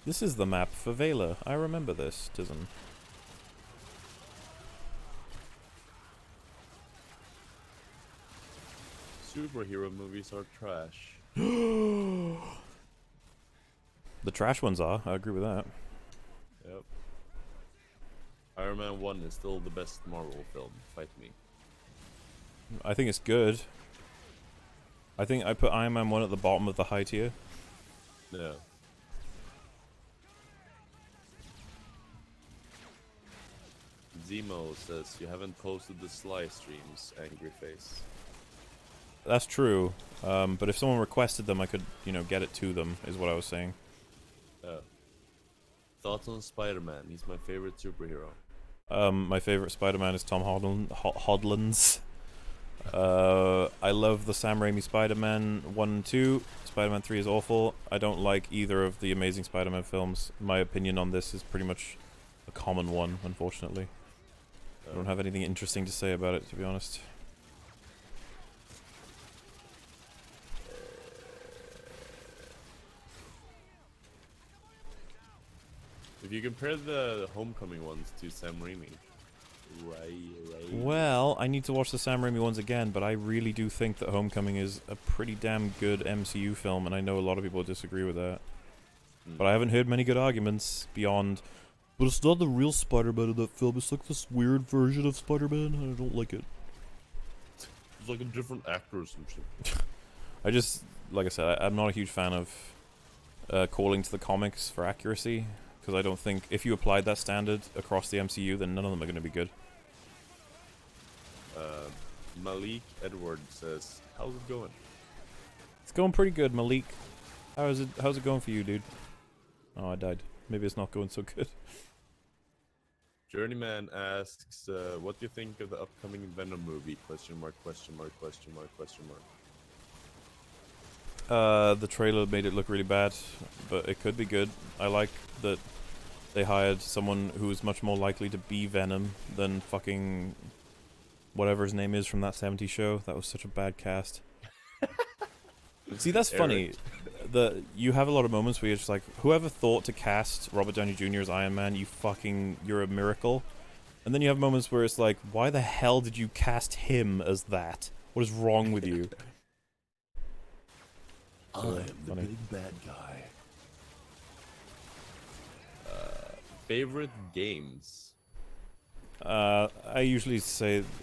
[SPEAKER 2] This is the map for Vela. I remember this, Tism.
[SPEAKER 1] Superhero movies are trash.
[SPEAKER 2] The trash ones are, I agree with that.
[SPEAKER 1] Yep. Iron Man 1 is still the best Marvel film, fight me.
[SPEAKER 2] I think it's good. I think I put Iron Man 1 at the bottom of the high tier.
[SPEAKER 1] Yeah. Zemo says, you haven't posted the Sly streams, angry face.
[SPEAKER 2] That's true, but if someone requested them, I could, you know, get it to them, is what I was saying.
[SPEAKER 1] Thoughts on Spider-Man? He's my favorite superhero.
[SPEAKER 2] My favorite Spider-Man is Tom Holland's. I love the Sam Raimi Spider-Man 1 and 2. Spider-Man 3 is awful. I don't like either of the Amazing Spider-Man films. My opinion on this is pretty much a common one, unfortunately. I don't have anything interesting to say about it, to be honest.
[SPEAKER 1] If you compare the Homecoming ones to Sam Raimi, right.
[SPEAKER 2] Well, I need to watch the Sam Raimi ones again, but I really do think that Homecoming is a pretty damn good MCU film, and I know a lot of people disagree with that. But I haven't heard many good arguments beyond, but it's not the real Spider-Man in that film, it's like this weird version of Spider-Man, and I don't like it.
[SPEAKER 1] It's like a different actor or some shit.
[SPEAKER 2] I just, like I said, I'm not a huge fan of calling to the comics for accuracy. because I don't think if you applied that standard across the MCU, then none of them are going to be good.
[SPEAKER 1] Malik Edward says, "How's it going?"
[SPEAKER 2] It's going pretty good, Malik. How's it going for you, dude? Oh, I died. Maybe it's not going so good.
[SPEAKER 1] Journeyman asks, "What do you think of the upcoming Venom movie?" Question mark, question mark, question mark, question mark.
[SPEAKER 2] The trailer made it look really bad, but it could be good. I like that they hired someone who is much more likely to be Venom than fucking whatever his name is from that 70s show. That was such a bad cast. See, that's funny. You have a lot of moments where you're just like, whoever thought to cast Robert Downey Jr. as Iron Man, you're a miracle. And then you have moments where it's like, why the hell did you cast him as that? What is wrong with you?
[SPEAKER 1] I'm the big bad guy. Favorite games?
[SPEAKER 2] I usually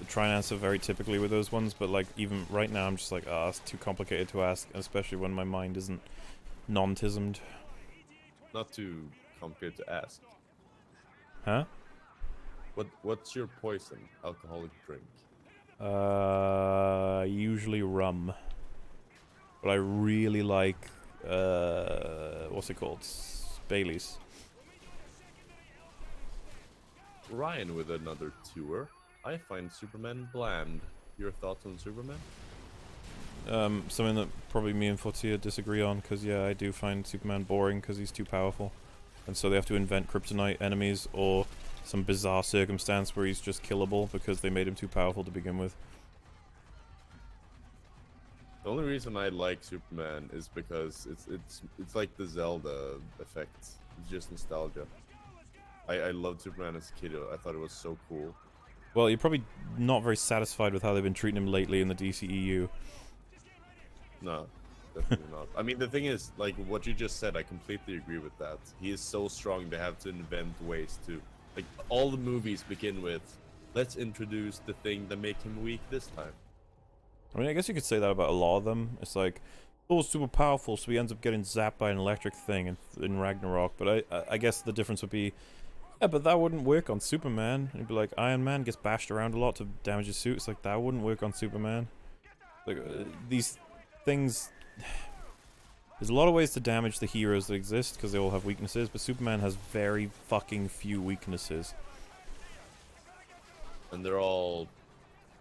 [SPEAKER 2] try and answer very typically with those ones, but like even right now I'm just like, it's too complicated to ask, especially when my mind isn't non-tismed.
[SPEAKER 1] Not too complicated to ask.
[SPEAKER 2] Huh?
[SPEAKER 1] What's your poison? Alcoholic drink?
[SPEAKER 2] Usually rum. But I really like, what's it called? Bailey's.
[SPEAKER 1] Ryan with another tour. I find Superman bland. Your thoughts on Superman?
[SPEAKER 2] Something that probably me and Fotia disagree on, because yeah, I do find Superman boring because he's too powerful. And so they have to invent kryptonite enemies or some bizarre circumstance where he's just killable because they made him too powerful to begin with.
[SPEAKER 1] The only reason I like Superman is because it's like the Zelda effect. It's just nostalgia. I loved Superman as a kid. I thought it was so cool.
[SPEAKER 2] Well, you're probably not very satisfied with how they've been treating him lately in the DCEU.
[SPEAKER 1] No, definitely not. I mean, the thing is, like what you just said, I completely agree with that. He is so strong, they have to invent ways to... Like, all the movies begin with, let's introduce the thing that make him weak this time.
[SPEAKER 2] I mean, I guess you could say that about a lot of them. It's like, oh, super powerful, so he ends up getting zapped by an electric thing in Ragnarok. But I guess the difference would be, yeah, but that wouldn't work on Superman. And it'd be like, Iron Man gets bashed around a lot to damage his suit. It's like, that wouldn't work on Superman. Like, these things... There's a lot of ways to damage the heroes that exist, because they all have weaknesses, but Superman has very fucking few weaknesses.
[SPEAKER 1] And they're all...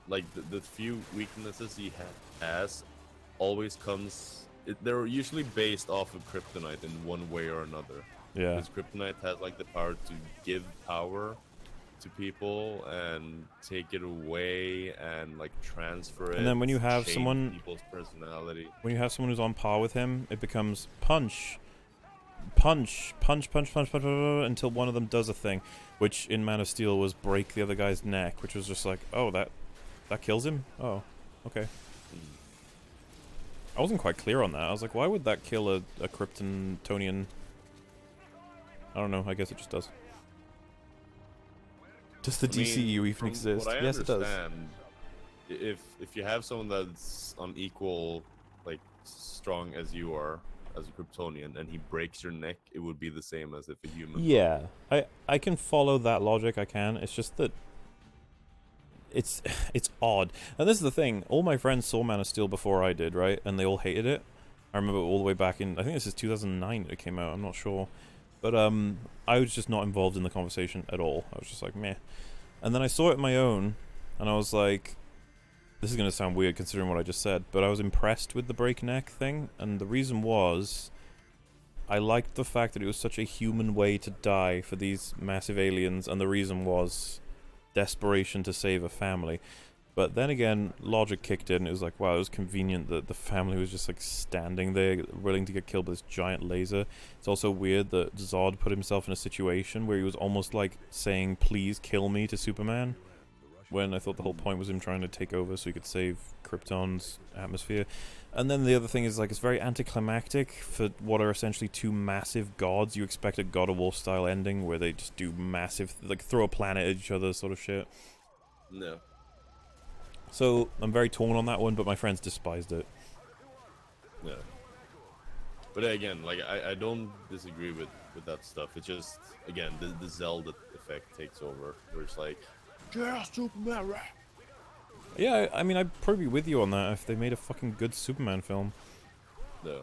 [SPEAKER 1] Like, the few weaknesses he has always comes... they're usually based off of kryptonite in one way or another.
[SPEAKER 2] Yeah.
[SPEAKER 1] Because kryptonite has, like, the power to give power to people and take it away and, like, transfer it.
[SPEAKER 2] And then when you have
[SPEAKER 1] change
[SPEAKER 2] someone...
[SPEAKER 1] people's personality.
[SPEAKER 2] When you have someone who's on par with him, it becomes punch. Punch, punch, punch, punch, punch, punch, until one of them does a thing. Which, in Man of Steel, was break the other guy's neck, which was just like, oh, that kills him? Oh, okay. I wasn't quite clear on that. I was like, why would that kill a Kryptonian? I don't know, I guess it just does. Does the DCU even exist? Yes, it does.
[SPEAKER 1] If you have someone that's on equal, like, strong as you are, as a Kryptonian, and he breaks your neck, it would be the same as if a human...
[SPEAKER 2] Yeah, I can follow that logic, I can. It's just that it's odd. And this is the thing, all my friends saw Man of Steel before I did, right? And they all hated it. I remember all the way back in, I think this is 2009 it came out, I'm not sure. But I was just not involved in the conversation at all. I was just like, meh. And then I saw it on my own, and I was like, this is going to sound weird considering what I just said, but I was impressed with the breakneck thing, and the reason was, I liked the fact that it was such a human way to die for these massive aliens, and the reason was desperation to save a family. But then again, logic kicked in. It was like, wow, it was convenient that the family was just like standing there, willing to get killed by this giant laser. It's also weird that Zod put himself in a situation where he was almost like saying, please kill me to Superman, when I thought the whole point was him trying to take over so he could save Krypton's atmosphere. And then the other thing is, like, it's very anticlimactic for what are essentially two massive gods. You expect a God of War style ending where they just do massive, like, throw a planet at each other sort of shit.
[SPEAKER 1] No.
[SPEAKER 2] So I'm very torn on that one, but my friends despised it.
[SPEAKER 1] Yeah. But again, like I don't disagree with that stuff. It's just again the Zelda effect takes over, where it's like, yeah, Superman. Rah!"
[SPEAKER 2] Yeah, I mean, I'd probably be with you on that if they made a fucking good Superman film.
[SPEAKER 1] No.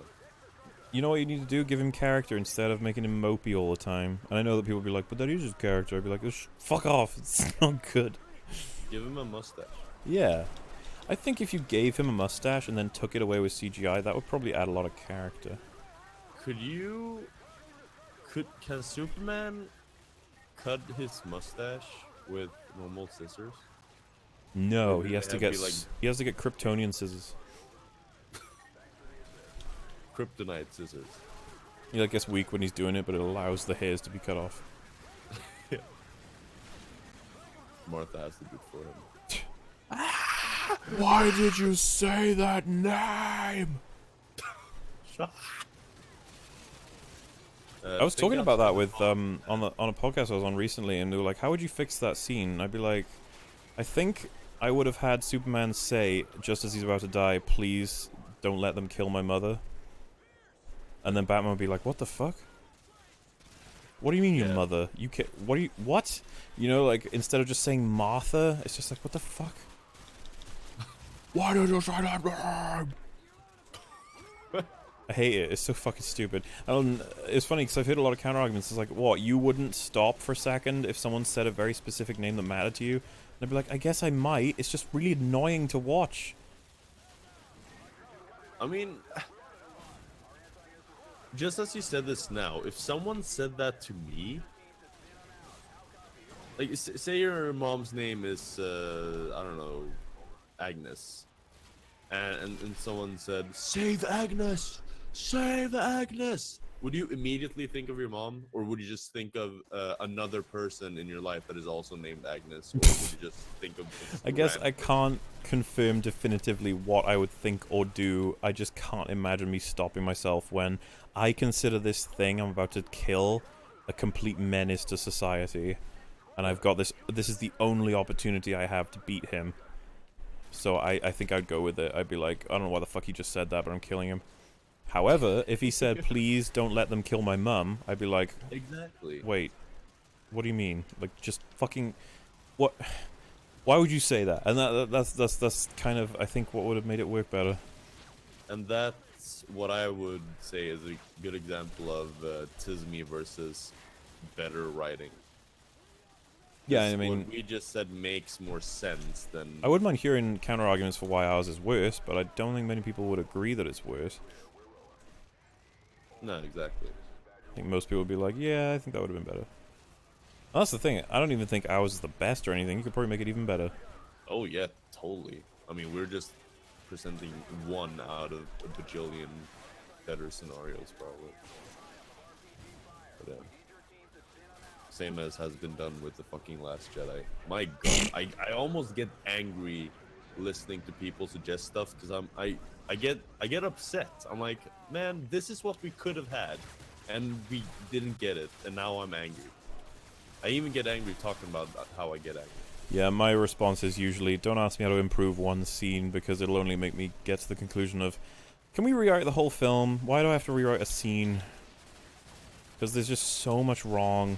[SPEAKER 2] You know what you need to do? Give him character instead of making him mopey all the time. And I know that people will be like, but that is his character. I'd be like, fuck off. It's not good.
[SPEAKER 1] Give him a mustache.
[SPEAKER 2] Yeah. I think if you gave him a mustache and then took it away with CGI, that would probably add a lot of character.
[SPEAKER 1] Can Superman cut his mustache with normal scissors?
[SPEAKER 2] No,
[SPEAKER 1] Or do
[SPEAKER 2] he has
[SPEAKER 1] they
[SPEAKER 2] to
[SPEAKER 1] have
[SPEAKER 2] get
[SPEAKER 1] to be, like,
[SPEAKER 2] he has to get Kryptonian scissors.
[SPEAKER 1] kryptonite scissors?
[SPEAKER 2] He like gets weak when he's doing it, but it allows the hairs to be cut off.
[SPEAKER 1] Yeah. Martha has to do it for him.
[SPEAKER 2] Why did you say that name? I was talking about that with on a podcast I was on recently, and they were like, "How would you fix that scene?" And I'd be like, "I think I would have had Superman say just as he's about to die, please don't let them kill my mother." And then Batman would be like, "What the fuck? What do you mean your mother? You what? You know, like instead of just saying Martha, it's just like, what the fuck? Why did you say that name?" I hate it. It's so fucking stupid. It's funny because I've heard a lot of counter arguments. It's like, what? You wouldn't stop for a second if someone said a very specific name that mattered to you? And I'd be like, I guess I might. It's just really annoying to watch.
[SPEAKER 1] I mean, just as you said this now, if someone said that to me, like, say your mom's name is, I don't know, Agnes, and someone said, "Save Agnes! Save Agnes!" Would you immediately think of your mom, or would you just think of another person in your life that is also named Agnes, or would you just think of?
[SPEAKER 2] I guess I can't confirm definitively what I would think or do. I just can't imagine me stopping myself when I consider this thing I'm about to kill a complete menace to society, and I've got this. This is the only opportunity I have to beat him. So I think I'd go with it. I'd be like, I don't know why the fuck he just said that, but I'm killing him. However, if he said, please don't let them kill my mum, I'd be like,
[SPEAKER 1] exactly.
[SPEAKER 2] Wait, what do you mean? Like, just fucking, what? Why would you say that? And that's kind of, I think, what would have made it work better.
[SPEAKER 1] And that's what I would say is a good example of Tisme versus better writing.
[SPEAKER 2] Yeah, I mean,
[SPEAKER 1] what we just said makes more sense than.
[SPEAKER 2] I wouldn't mind hearing counter arguments for why ours is worse, but I don't think many people would agree that it's worse.
[SPEAKER 1] No, exactly.
[SPEAKER 2] I think most people would be like, yeah, I think that would have been better. And that's the thing. I don't even think ours is the best or anything. You could probably make it even better.
[SPEAKER 1] Oh yeah, totally. I mean, we're just presenting one out of a bajillion better scenarios, probably. But yeah. Same as has been done with the fucking Last Jedi. My god, I almost get angry listening to people suggest stuff because I get upset. I'm like, man, this is what we could have had, and we didn't get it, and now I'm angry. I even get angry talking about how I get angry.
[SPEAKER 2] Yeah, my response is usually, don't ask me how to improve one scene because it'll only make me get to the conclusion of, can we rewrite the whole film? Why do I have to rewrite a scene? Because there's just so much wrong.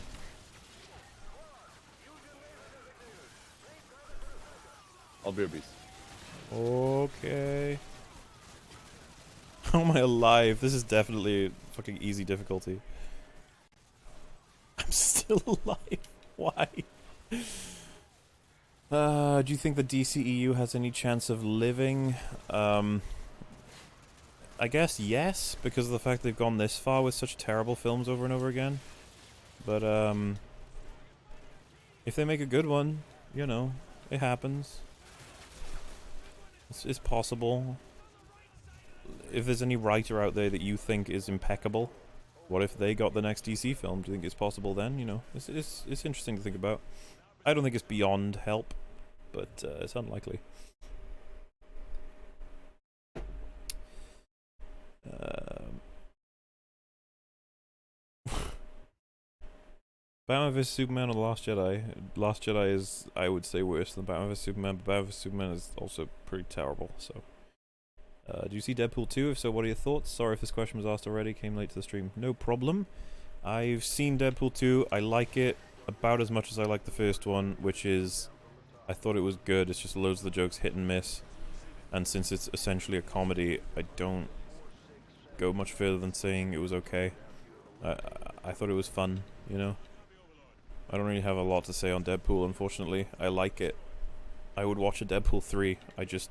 [SPEAKER 1] I'll be a beast.
[SPEAKER 2] Okay. How am I alive? This is definitely fucking easy difficulty. I'm still alive. Why? Do you think the DCEU has any chance of living? I guess yes, because of the fact they've gone this far with such terrible films over and over again. But, if they make a good one, you know, it happens. It's possible. If there's any writer out there that you think is impeccable, what if they got the next DC film? Do you think it's possible then? You know, it's interesting to think about. I don't think it's beyond help, but it's unlikely. Batman vs Superman or The Last Jedi? Last Jedi is, I would say, worse than Batman vs Superman, but Batman vs Superman is also pretty terrible, so. Do you see Deadpool 2? If so, what are your thoughts? Sorry if this question was asked already, came late to the stream. No problem. I've seen Deadpool 2. I like it about as much as I like the first one, which is, I thought it was good. It's just loads of the jokes hit and miss. And since it's essentially a comedy, I don't go much further than saying it was okay. I thought it was fun, you know? I don't really have a lot to say on Deadpool, unfortunately. I like it. I would watch a Deadpool 3. I just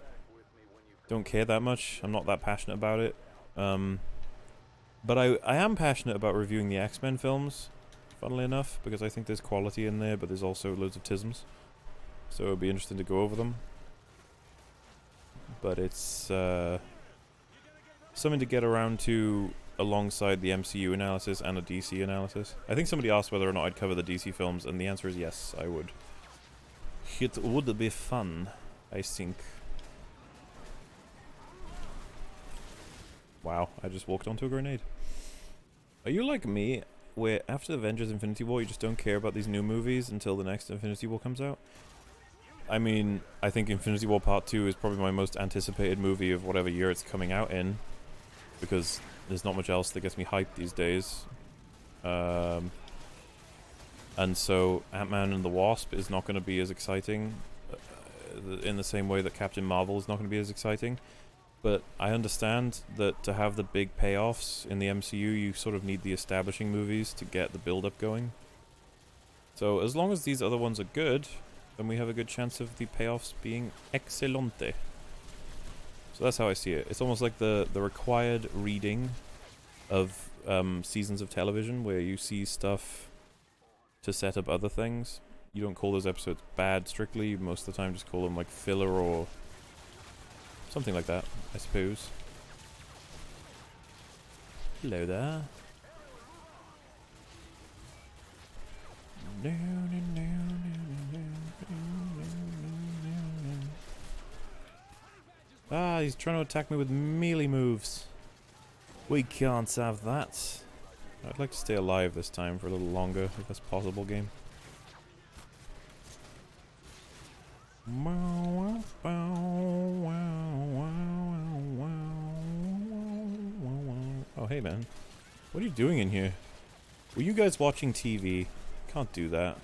[SPEAKER 2] don't care that much. I'm not that passionate about it. But I am passionate about reviewing the X-Men films, funnily enough, because I think there's quality in there, but there's also loads of tisms. So it would be interesting to go over them. But it's something to get around to alongside the MCU analysis and a DC analysis. I think somebody asked whether or not I'd cover the DC films, and the answer is yes, I would. It would be fun, I think. Wow, I just walked onto a grenade. Are you like me, where after Avengers Infinity War you just don't care about these new movies until the next Infinity War comes out? I mean, I think Infinity War Part 2 is probably my most anticipated movie of whatever year it's coming out in, because there's not much else that gets me hyped these days. And so Ant-Man and the Wasp is not going to be as exciting in the same way that Captain Marvel is not going to be as exciting. But I understand that to have the big payoffs in the MCU, you sort of need the establishing movies to get the build-up going. So as long as these other ones are good, then we have a good chance of the payoffs being excelente. So that's how I see it. It's almost like the required reading of seasons of television, where you see stuff to set up other things. You don't call those episodes bad strictly, you most of the time just call them like filler or something like that, I suppose. Hello there. Ah, he's trying to attack me with melee moves. We can't have that. I'd like to stay alive this time for a little longer, if that's possible, game. Oh, hey, man. What are you doing in here? Were you guys watching TV? Can't do that.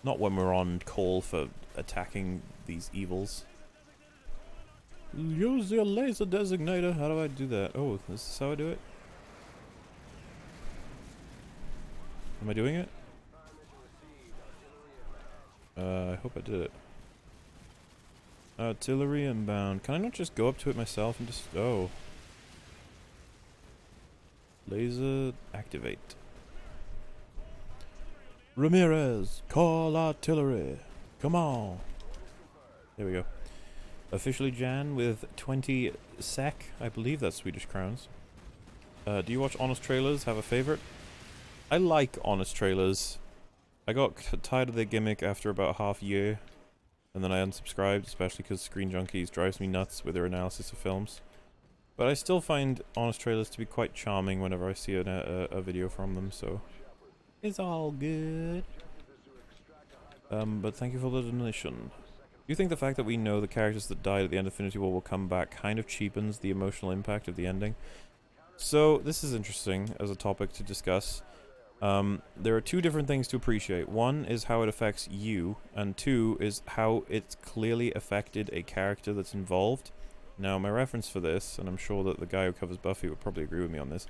[SPEAKER 2] Not when we're on call for attacking these evils. Use your laser designator. How do I do that? Oh, this is how I do it? Am I doing it? I hope I did it. Artillery inbound. Can I not just go up to it myself and just... Oh. Laser activate. Ramirez, call artillery. Come on. There we go. Officially Jan with 20 SEK. I believe that's Swedish crowns. Do you watch honest trailers? Have a favorite? I like honest trailers. I got tired of their gimmick after about half a year, and then I unsubscribed, especially because Screen Junkies drives me nuts with their analysis of films. But I still find honest trailers to be quite charming whenever I see a video from them, so it's all good. But thank you for the donation. Do you think the fact that we know the characters that died at the end of Infinity War will come back kind of cheapens the emotional impact of the ending? So, this is interesting as a topic to discuss. There are two different things to appreciate. One is how it affects you, and two is how it's clearly affected a character that's involved. Now, my reference for this, and I'm sure that the guy who covers Buffy would probably agree with me on this,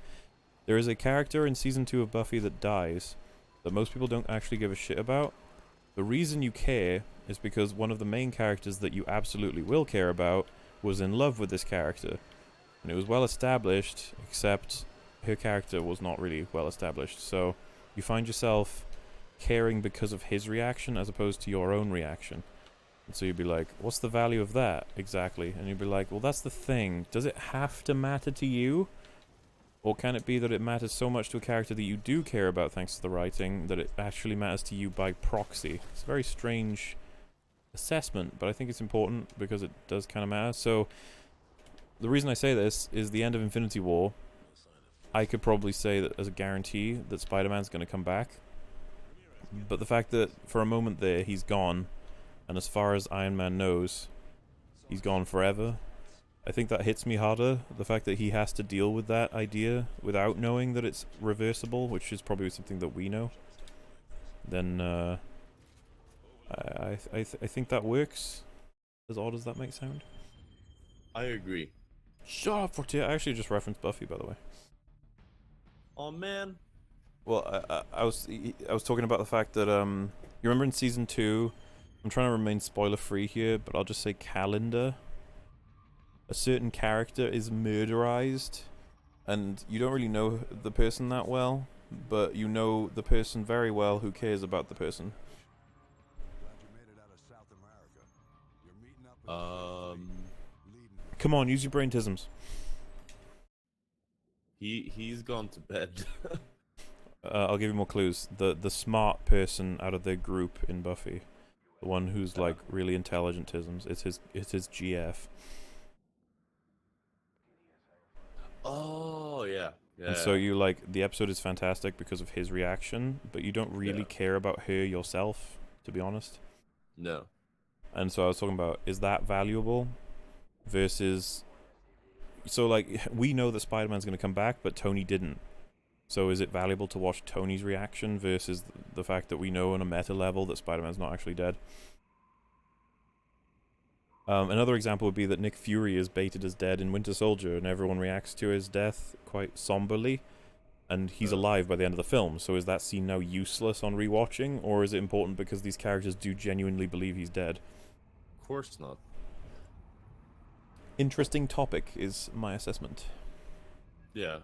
[SPEAKER 2] there is a character in Season 2 of Buffy that dies that most people don't actually give a shit about. The reason you care is because one of the main characters that you absolutely will care about was in love with this character. And it was well established, except her character was not really well established. So you find yourself caring because of his reaction as opposed to your own reaction. And so you'd be like, what's the value of that exactly? And you'd be like, well, that's the thing. Does it have to matter to you? Or can it be that it matters so much to a character that you do care about thanks to the writing that it actually matters to you by proxy? It's a very strange assessment, but I think it's important because it does kind of matter. So the reason I say this is the end of Infinity War. I could probably say that as a guarantee that Spider-Man's going to come back. But the fact that for a moment there he's gone, and as far as Iron Man knows, he's gone forever, I think that hits me harder. The fact that he has to deal with that idea without knowing that it's reversible, which is probably something that we know. Then I think that works. As odd as that might sound.
[SPEAKER 1] I agree.
[SPEAKER 2] Shut up, Fortier. I actually just referenced Buffy, by the way.
[SPEAKER 1] Oh man.
[SPEAKER 2] Well, I was talking about the fact that you remember in season 2, I'm trying to remain spoiler free here, but I'll just say calendar. A certain character is murderized, and you don't really know the person that well, but you know the person very well who cares about the person. Come on, use your braintisms.
[SPEAKER 1] He's gone to bed.
[SPEAKER 2] I'll give you more clues. The smart person out of their group in Buffy, the one who's like really intelligentisms. It's his GF.
[SPEAKER 1] Oh yeah. Yeah.
[SPEAKER 2] And so you like the episode is fantastic because of his reaction, but you don't really care about her yourself, to be honest.
[SPEAKER 1] No.
[SPEAKER 2] And so I was talking about, is that valuable versus, so like we know that Spider-Man's going to come back, but Tony didn't. So is it valuable to watch Tony's reaction versus the fact that we know on a meta level that Spider-Man's not actually dead? Another example would be that Nick Fury is baited as dead in Winter Soldier, and everyone reacts to his death quite somberly, and he's alive by the end of the film. So is that scene now useless on rewatching, or is it important because these characters do genuinely believe he's dead?
[SPEAKER 1] Of course not.
[SPEAKER 2] Interesting topic is my assessment.
[SPEAKER 1] Yeah.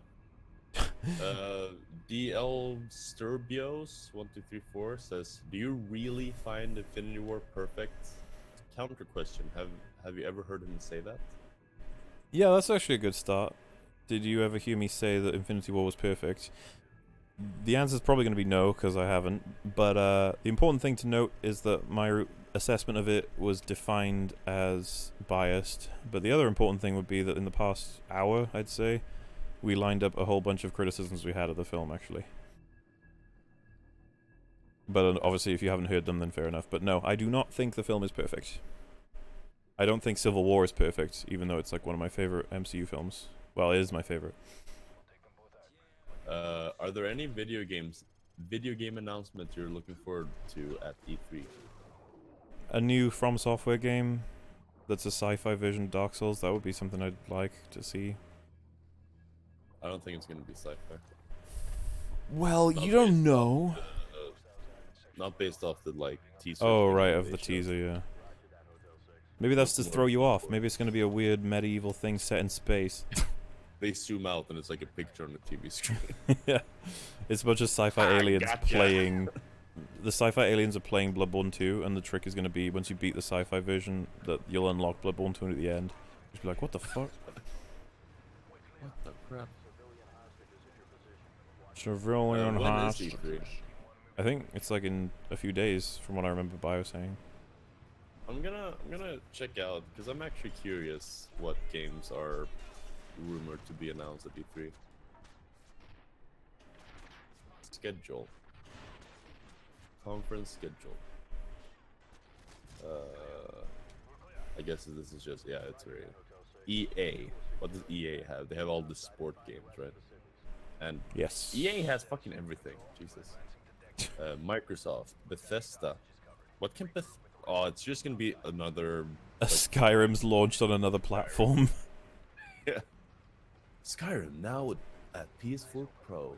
[SPEAKER 1] DL Sturbios1234 says, "Do you really find Infinity War perfect?" Counter question: Have you ever heard him say that?
[SPEAKER 2] Yeah, that's actually a good start. Did you ever hear me say that Infinity War was perfect? The answer is probably going to be no, because I haven't. But the important thing to note is that my assessment of it was defined as biased. But the other important thing would be that in the past hour, I'd say, we lined up a whole bunch of criticisms we had of the film, actually. But obviously, if you haven't heard them, then fair enough. But no, I do not think the film is perfect. I don't think Civil War is perfect, even though it's like one of my favorite MCU films. Well, it is my favorite.
[SPEAKER 1] Are there any video game announcements you're looking forward to at E3?
[SPEAKER 2] A new From Software game that's a sci-fi version of Dark Souls, that would be something I'd like to see.
[SPEAKER 1] I don't think it's gonna be sci-fi.
[SPEAKER 2] Well, you don't know.
[SPEAKER 1] Not based off the like teaser.
[SPEAKER 2] Oh right, of the teaser, yeah. Maybe that's to throw you off. Maybe it's gonna be a weird medieval thing set in space.
[SPEAKER 1] They zoom out and it's like a picture on the TV screen.
[SPEAKER 2] Yeah, it's a bunch of sci-fi aliens playing. The sci-fi aliens are playing Bloodborne 2, and the trick is gonna be once you beat the sci-fi version that you'll unlock Bloodborne 2 at the end. Just be like, what the fuck?
[SPEAKER 1] What the crap?
[SPEAKER 2] Civilian
[SPEAKER 1] When is
[SPEAKER 2] Heart.
[SPEAKER 1] E3?
[SPEAKER 2] I think it's like in a few days, from what I remember Bio saying.
[SPEAKER 1] I'm gonna check out because I'm actually curious what games are rumored to be announced at E3. Schedule. Conference schedule. I guess this is just it's very EA. What does EA have? They have all the sport games, right? And
[SPEAKER 2] Yes.
[SPEAKER 1] EA has fucking everything. Jesus. Microsoft, Bethesda. What can Oh, it's just gonna be another.
[SPEAKER 2] Skyrim's launched on another platform.
[SPEAKER 1] Yeah. Skyrim now at PS4 Pro.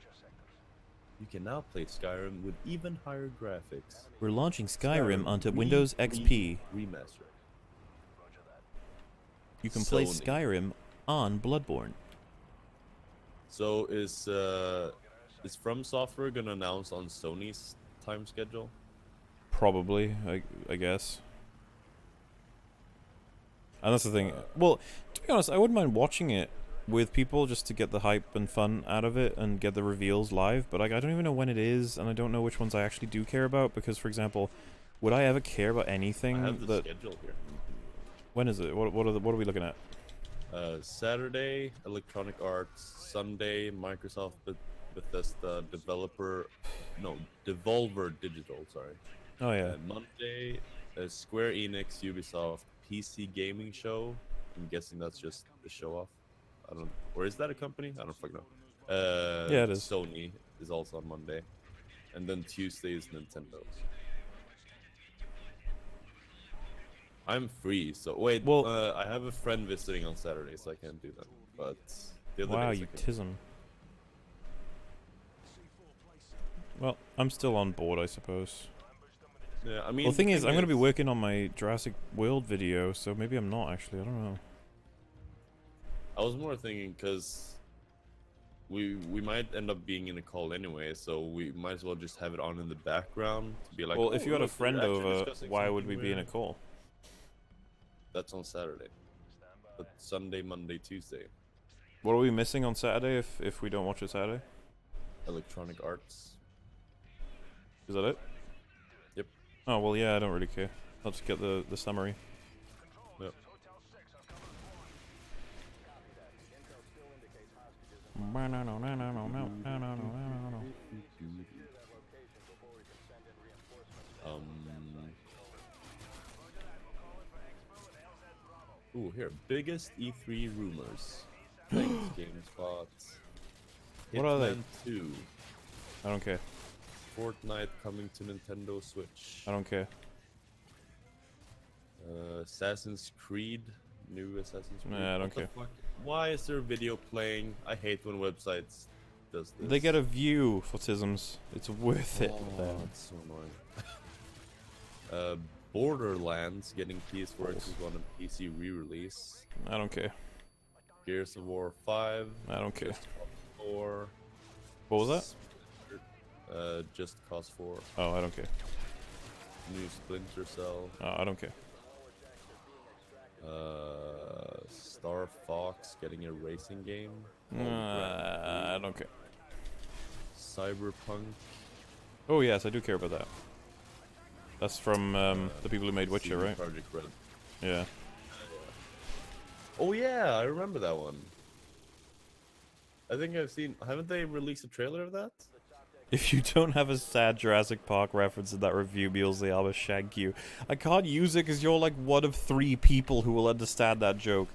[SPEAKER 1] You can now play Skyrim with even higher graphics.
[SPEAKER 2] We're launching Skyrim onto Windows XP.
[SPEAKER 1] Remaster.
[SPEAKER 2] You can play
[SPEAKER 1] Sony.
[SPEAKER 2] Skyrim on Bloodborne.
[SPEAKER 1] So is From Software gonna announce on Sony's time schedule?
[SPEAKER 2] Probably, I guess. And that's the thing. Well, to be honest, I wouldn't mind watching it with people just to get the hype and fun out of it and get the reveals live, but like I don't even know when it is, and I don't know which ones I actually do care about, because for example, would I ever care about anything
[SPEAKER 1] I have the
[SPEAKER 2] that...
[SPEAKER 1] schedule here.
[SPEAKER 2] When is it? What are we looking at?
[SPEAKER 1] Saturday, Electronic Arts. Sunday, Microsoft, Bethesda, Devolver Digital, sorry.
[SPEAKER 2] Oh yeah.
[SPEAKER 1] Monday, Square Enix, Ubisoft, PC Gaming Show, I'm guessing that's just the show off. I don't. Or is that a company? I don't fucking know.
[SPEAKER 2] Yeah, it is.
[SPEAKER 1] Sony is also on Monday, and then Tuesday is Nintendo. I'm free, so wait.
[SPEAKER 2] Well,
[SPEAKER 1] I have a friend visiting on Saturday, so I can't do that. But the other
[SPEAKER 2] wow,
[SPEAKER 1] days
[SPEAKER 2] you
[SPEAKER 1] I can.
[SPEAKER 2] tism. Well, I'm still on board, I suppose.
[SPEAKER 1] Yeah, I mean.
[SPEAKER 2] Well, the thing is, I'm going to be working on my Jurassic World video, so maybe I'm not actually. I don't know.
[SPEAKER 1] I was more thinking because we might end up being in a call anyway, so we might as well just have it on in the background to be like.
[SPEAKER 2] Well,
[SPEAKER 1] oh,
[SPEAKER 2] if you had a
[SPEAKER 1] look, they're
[SPEAKER 2] friend
[SPEAKER 1] actually
[SPEAKER 2] over,
[SPEAKER 1] discussing
[SPEAKER 2] why would
[SPEAKER 1] something
[SPEAKER 2] we be in a
[SPEAKER 1] weird.
[SPEAKER 2] call?
[SPEAKER 1] That's on Saturday. But Sunday, Monday, Tuesday.
[SPEAKER 2] What are we missing on Saturday if we don't watch it Saturday?
[SPEAKER 1] Electronic Arts.
[SPEAKER 2] Is that it?
[SPEAKER 1] Yep.
[SPEAKER 2] Oh, well, yeah, I don't really care. I'll just get the summary.
[SPEAKER 1] Yep. Ooh, here. Biggest E3 rumors. Thanks, GameSpot.
[SPEAKER 2] What are they?
[SPEAKER 1] Hitman 2.
[SPEAKER 2] I don't care.
[SPEAKER 1] Fortnite coming to Nintendo Switch.
[SPEAKER 2] I don't care.
[SPEAKER 1] Assassin's Creed. New Assassin's Creed.
[SPEAKER 2] Nah, I don't
[SPEAKER 1] What the
[SPEAKER 2] care.
[SPEAKER 1] fuck? Why is there a video playing? I hate when websites does this.
[SPEAKER 2] They get a view for Tisms. It's worth it for
[SPEAKER 1] Oh,
[SPEAKER 2] them.
[SPEAKER 1] that's so annoying. Borderlands getting PS4 Xbox One and PC re-release.
[SPEAKER 2] I don't care.
[SPEAKER 1] Gears of War 5.
[SPEAKER 2] I don't care.
[SPEAKER 1] Just Cause 4.
[SPEAKER 2] What was
[SPEAKER 1] Just Cause 4.
[SPEAKER 2] that? Oh, I don't care.
[SPEAKER 1] New Splinter Cell.
[SPEAKER 2] Oh, I don't care.
[SPEAKER 1] Star Fox getting a racing game.
[SPEAKER 2] I don't care.
[SPEAKER 1] Cyberpunk.
[SPEAKER 2] Oh, yes, I do care about that. That's from the people who made Witcher,
[SPEAKER 1] CD
[SPEAKER 2] right?
[SPEAKER 1] Projekt Red.
[SPEAKER 2] Yeah.
[SPEAKER 1] Oh yeah, I remember that one. I think I've seen. Haven't they released a trailer of that?
[SPEAKER 2] If you don't have a sad Jurassic Park reference in that review, Beelzy, I will shank you. I can't use it because you're like one of 3 people who will understand that joke.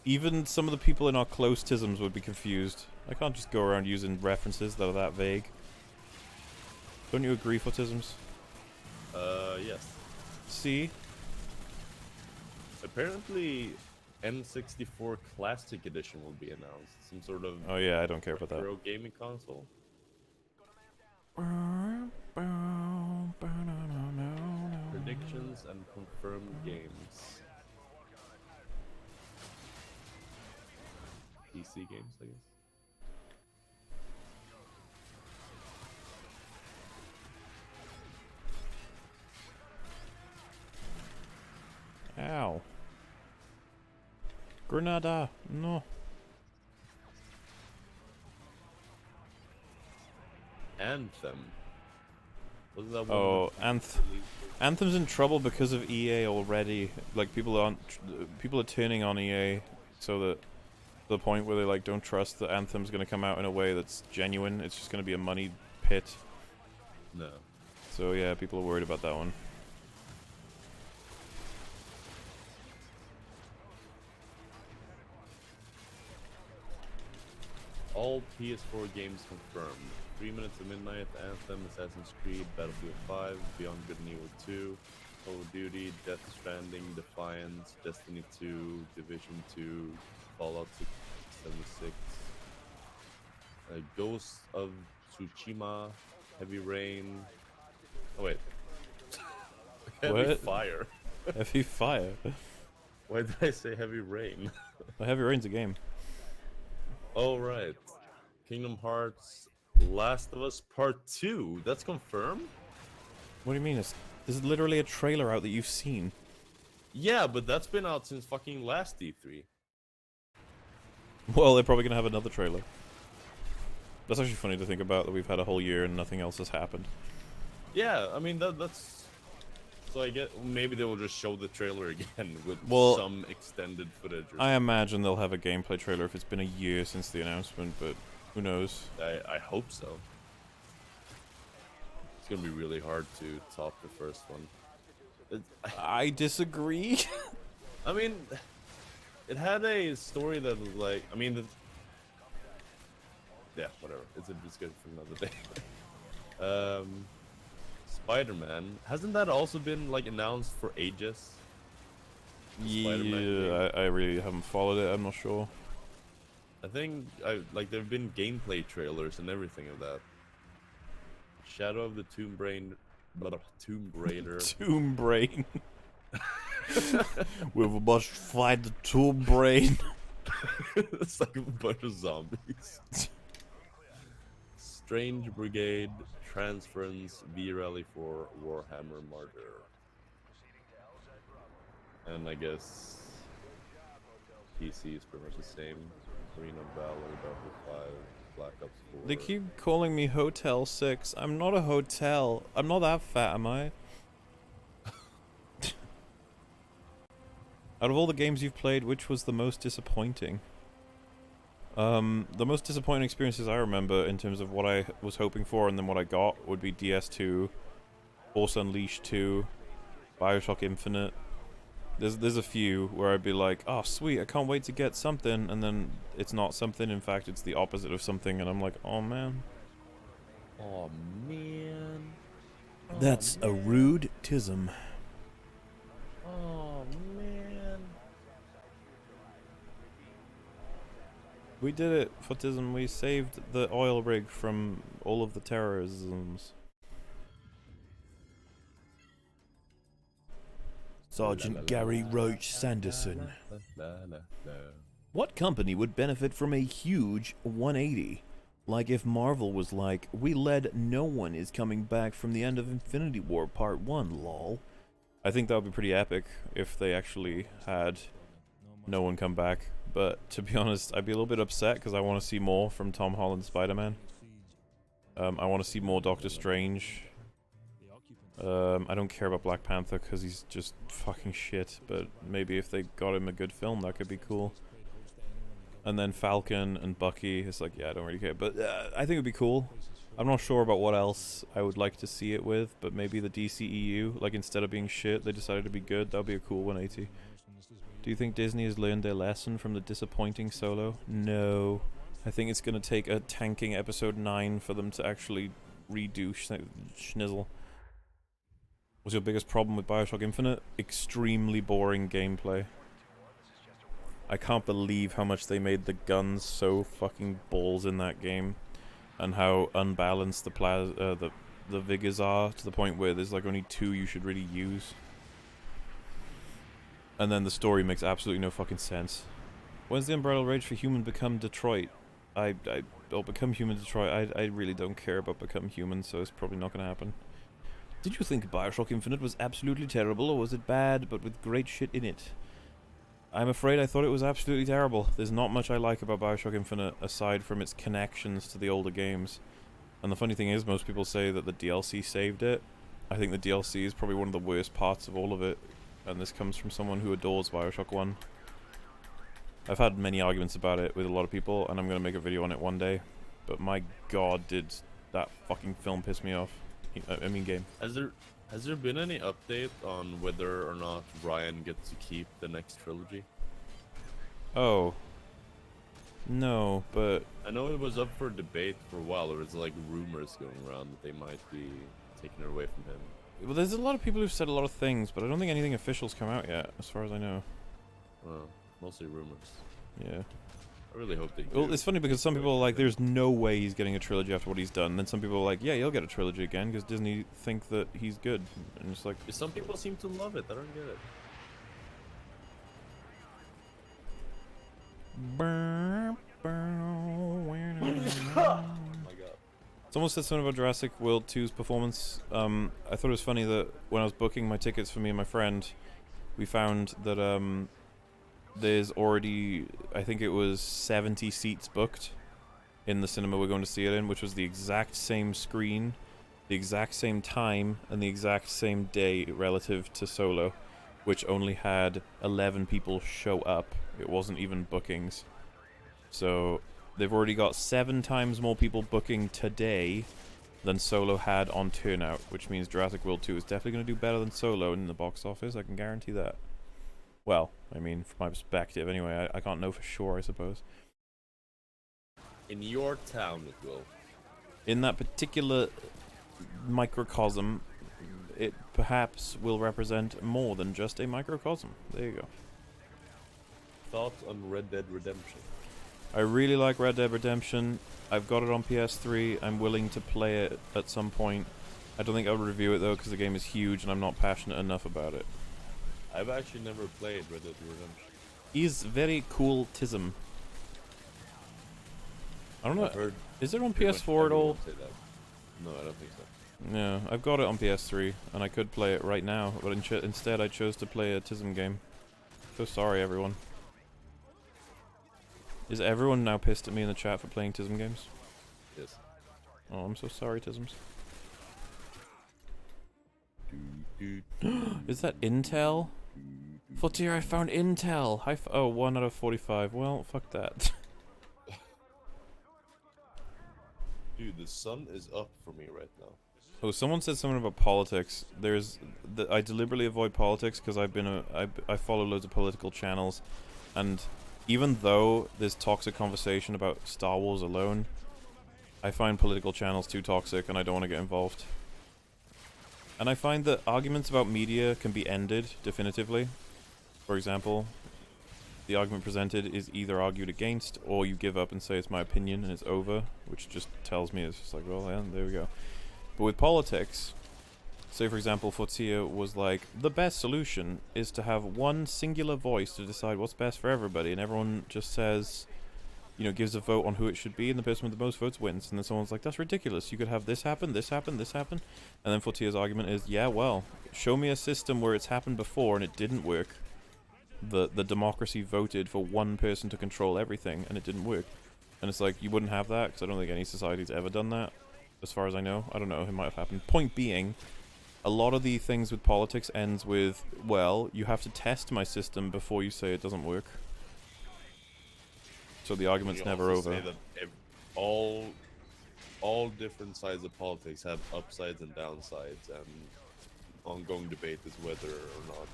[SPEAKER 2] Even some of the people in our close tisms would be confused. I can't just go around using references that are that vague. Don't you agree, Footisms?
[SPEAKER 1] Yes.
[SPEAKER 2] See?
[SPEAKER 1] Apparently, N64 Classic Edition will be announced. Some sort of
[SPEAKER 2] Oh yeah, I don't care about that.
[SPEAKER 1] retro gaming console. Predictions and confirmed games. PC games, I guess.
[SPEAKER 2] Ow. Grenada, no.
[SPEAKER 1] Anthem. Wasn't that one?
[SPEAKER 2] Oh, Anthem's in trouble because of EA already. Like people are turning on EA, so that to the point where they like don't trust that Anthem's gonna come out in a way that's genuine. It's just gonna be a money pit.
[SPEAKER 1] No.
[SPEAKER 2] So yeah, people are worried about that one.
[SPEAKER 1] All PS4 games confirmed. 3 Minutes to Midnight, Anthem, Assassin's Creed, Battlefield 5, Beyond Good and Evil 2, Call of Duty, Death Stranding, Defiance, Destiny 2, Division 2, Fallout 76, Ghost of Tsushima, Heavy Rain. Oh wait. Heavy
[SPEAKER 2] What?
[SPEAKER 1] Fire.
[SPEAKER 2] Heavy Fire.
[SPEAKER 1] Why did I say Heavy Rain?
[SPEAKER 2] The Heavy Rain's a game.
[SPEAKER 1] Oh right. Kingdom Hearts, Last of Us Part 2. That's confirmed?
[SPEAKER 2] What do you mean? There's literally a trailer out that you've seen.
[SPEAKER 1] Yeah, but that's been out since fucking last E3.
[SPEAKER 2] Well, they're probably gonna have another trailer. That's actually funny to think about, that we've had a whole year and nothing else has happened.
[SPEAKER 1] Yeah, I mean that's. So I get maybe they will just show the trailer again with some extended footage. Or
[SPEAKER 2] I imagine they'll have a gameplay trailer if it's been a year since the announcement, but who knows?
[SPEAKER 1] I hope so. It's gonna be really hard to top the first one. It,
[SPEAKER 2] I disagree.
[SPEAKER 1] I mean, it had a story that was like, I mean, yeah, whatever. It's a discussion for another day. Spider-Man, hasn't that also been like announced for ages? The Spider-Man game?
[SPEAKER 2] Yeah, I really haven't followed it. I'm not sure.
[SPEAKER 1] I think there've been gameplay trailers and everything of that. Shadow of the Tomb Raider.
[SPEAKER 2] Tomb Brain. We must find the Tomb Brain.
[SPEAKER 1] It's like a bunch of zombies. Strange Brigade, Transference, V-Rally for Warhammer Martyr. And I guess PC is pretty much the same. Arena of Valor, Battlefield 5, Black Ops 4.
[SPEAKER 2] They keep calling me Hotel 6. I'm not a hotel. I'm not that fat, am I? Out of all the games you've played, which was the most disappointing? The most disappointing experiences I remember in terms of what I was hoping for and then what I got would be DS2, Force Unleashed 2, Bioshock Infinite. There's a few where I'd be like, oh sweet, I can't wait to get something, and then it's not something, in fact it's the opposite of something, and I'm like, oh man.
[SPEAKER 1] Oh man.
[SPEAKER 2] That's a rude tism.
[SPEAKER 1] Oh man.
[SPEAKER 2] We did it, Footism. We saved the oil rig from all of the terrorisms. Sergeant Gary Roach Sanderson. What company would benefit from a huge 180? Like if Marvel was like, we led no one is coming back from the end of Infinity War Part 1, lol. I think that would be pretty epic if they actually had no one come back. But to be honest, I'd be a little bit upset because I want to see more from Tom Holland's Spider-Man. I want to see more Doctor Strange. I don't care about Black Panther because he's just fucking shit. But maybe if they got him a good film, that could be cool. And then Falcon and Bucky, it's like, yeah, I don't really care. But I think it'd be cool. I'm not sure about what else I would like to see it with, but maybe the DCEU, like instead of being shit, they decided to be good. That would be a cool 180. Do you think Disney has learned their lesson from the disappointing Solo? No. I think it's going to take a tanking episode 9 for them to actually redo Schnizzle. What's your biggest problem with Bioshock Infinite? Extremely boring gameplay. I can't believe how much they made the guns so fucking balls in that game. And how unbalanced the vigors are to the point where there's like only 2 you should really use. And then the story makes absolutely no fucking sense. When's the Umbrella Rage for Human become Detroit? Or become Human Detroit. I really don't care about Become Human, so it's probably not gonna happen. Did you think Bioshock Infinite was absolutely terrible, or was it bad, but with great shit in it? I'm afraid I thought it was absolutely terrible. There's not much I like about Bioshock Infinite, aside from its connections to the older games. And the funny thing is, most people say that the DLC saved it. I think the DLC is probably one of the worst parts of all of it. And this comes from someone who adores Bioshock 1. I've had many arguments about it with a lot of people, and I'm going to make a video on it one day. But my god, did that fucking film piss me off. I mean game.
[SPEAKER 1] Has there been any update on whether or not Ryan gets to keep the next trilogy?
[SPEAKER 2] Oh. No, but...
[SPEAKER 1] I know it was up for debate for a while. There was like rumors going around that they might be taking it away from him.
[SPEAKER 2] Well, there's a lot of people who've said a lot of things, but I don't think anything official's come out yet, as far as I know.
[SPEAKER 1] Well, mostly rumors.
[SPEAKER 2] Yeah.
[SPEAKER 1] I really hope they do.
[SPEAKER 2] Well, it's funny because some people are like, there's no way he's getting a trilogy after what he's done. And then some people are like, yeah, he'll get a trilogy again because Disney think that he's good. And it's like...
[SPEAKER 1] Some people seem to love it. I don't get it. Oh my god.
[SPEAKER 2] Someone said something about Jurassic World 2's performance. I thought it was funny that when I was booking my tickets for me and my friend, we found that there's already, I think it was 70 seats booked in the cinema we're going to see it in, which was the exact same screen, the exact same time, and the exact same day relative to Solo, which only had 11 people show up. It wasn't even bookings. So they've already got 7 times more people booking today than Solo had on turnout, which means Jurassic World 2 is definitely going to do better than Solo in the box office. I can guarantee that. Well, I mean, from my perspective, anyway. I can't know for sure, I suppose.
[SPEAKER 1] In your town, it will.
[SPEAKER 2] In that particular microcosm, it perhaps will represent more than just a microcosm. There you go.
[SPEAKER 1] Thoughts on Red Dead Redemption?
[SPEAKER 2] I really like Red Dead Redemption. I've got it on PS3. I'm willing to play it at some point. I don't think I'll review it though, because the game is huge and I'm not passionate enough about it.
[SPEAKER 1] I've actually never played Red Dead Redemption.
[SPEAKER 2] He's very cool tism. I don't know. Is it on PS4 at all?
[SPEAKER 1] Say that. No, I don't think so.
[SPEAKER 2] Yeah, I've got it on PS3 and I could play it right now, but instead I chose to play a tism game. So sorry, everyone. Is everyone now pissed at me in the chat for playing tism games?
[SPEAKER 1] Yes.
[SPEAKER 2] Oh, I'm so sorry, tisms. Is that Intel? Footier, I found Intel! Oh, 1 out of 45. Well, fuck that.
[SPEAKER 1] Dude, the sun is up for me right now.
[SPEAKER 2] Oh, someone said something about politics. I deliberately avoid politics because I follow loads of political channels, and even though there's toxic conversation about Star Wars alone, I find political channels too toxic and I don't want to get involved. And I find that arguments about media can be ended definitively. For example, the argument presented is either argued against or you give up and say it's my opinion and it's over, which just tells me it's just like, well, yeah, there we go. But with politics, say for example, Fotia was like, the best solution is to have one singular voice to decide what's best for everybody, and everyone just says, you know, gives a vote on who it should be, and the person with the most votes wins. And then someone's like, that's ridiculous, you could have this happen, this happen, this happen. And then Fotia's argument is, yeah, well, show me a system where it's happened before and it didn't work. The democracy voted for one person to control everything and it didn't work. And it's like, you wouldn't have that, because I don't think any society's ever done that, as far as I know. I don't know, it might have happened. Point being, a lot of the things with politics ends with, well, you have to test my system before you say it doesn't work. So the argument's never over.
[SPEAKER 1] Say that all different sides of politics have upsides and downsides, and ongoing debate is whether or not.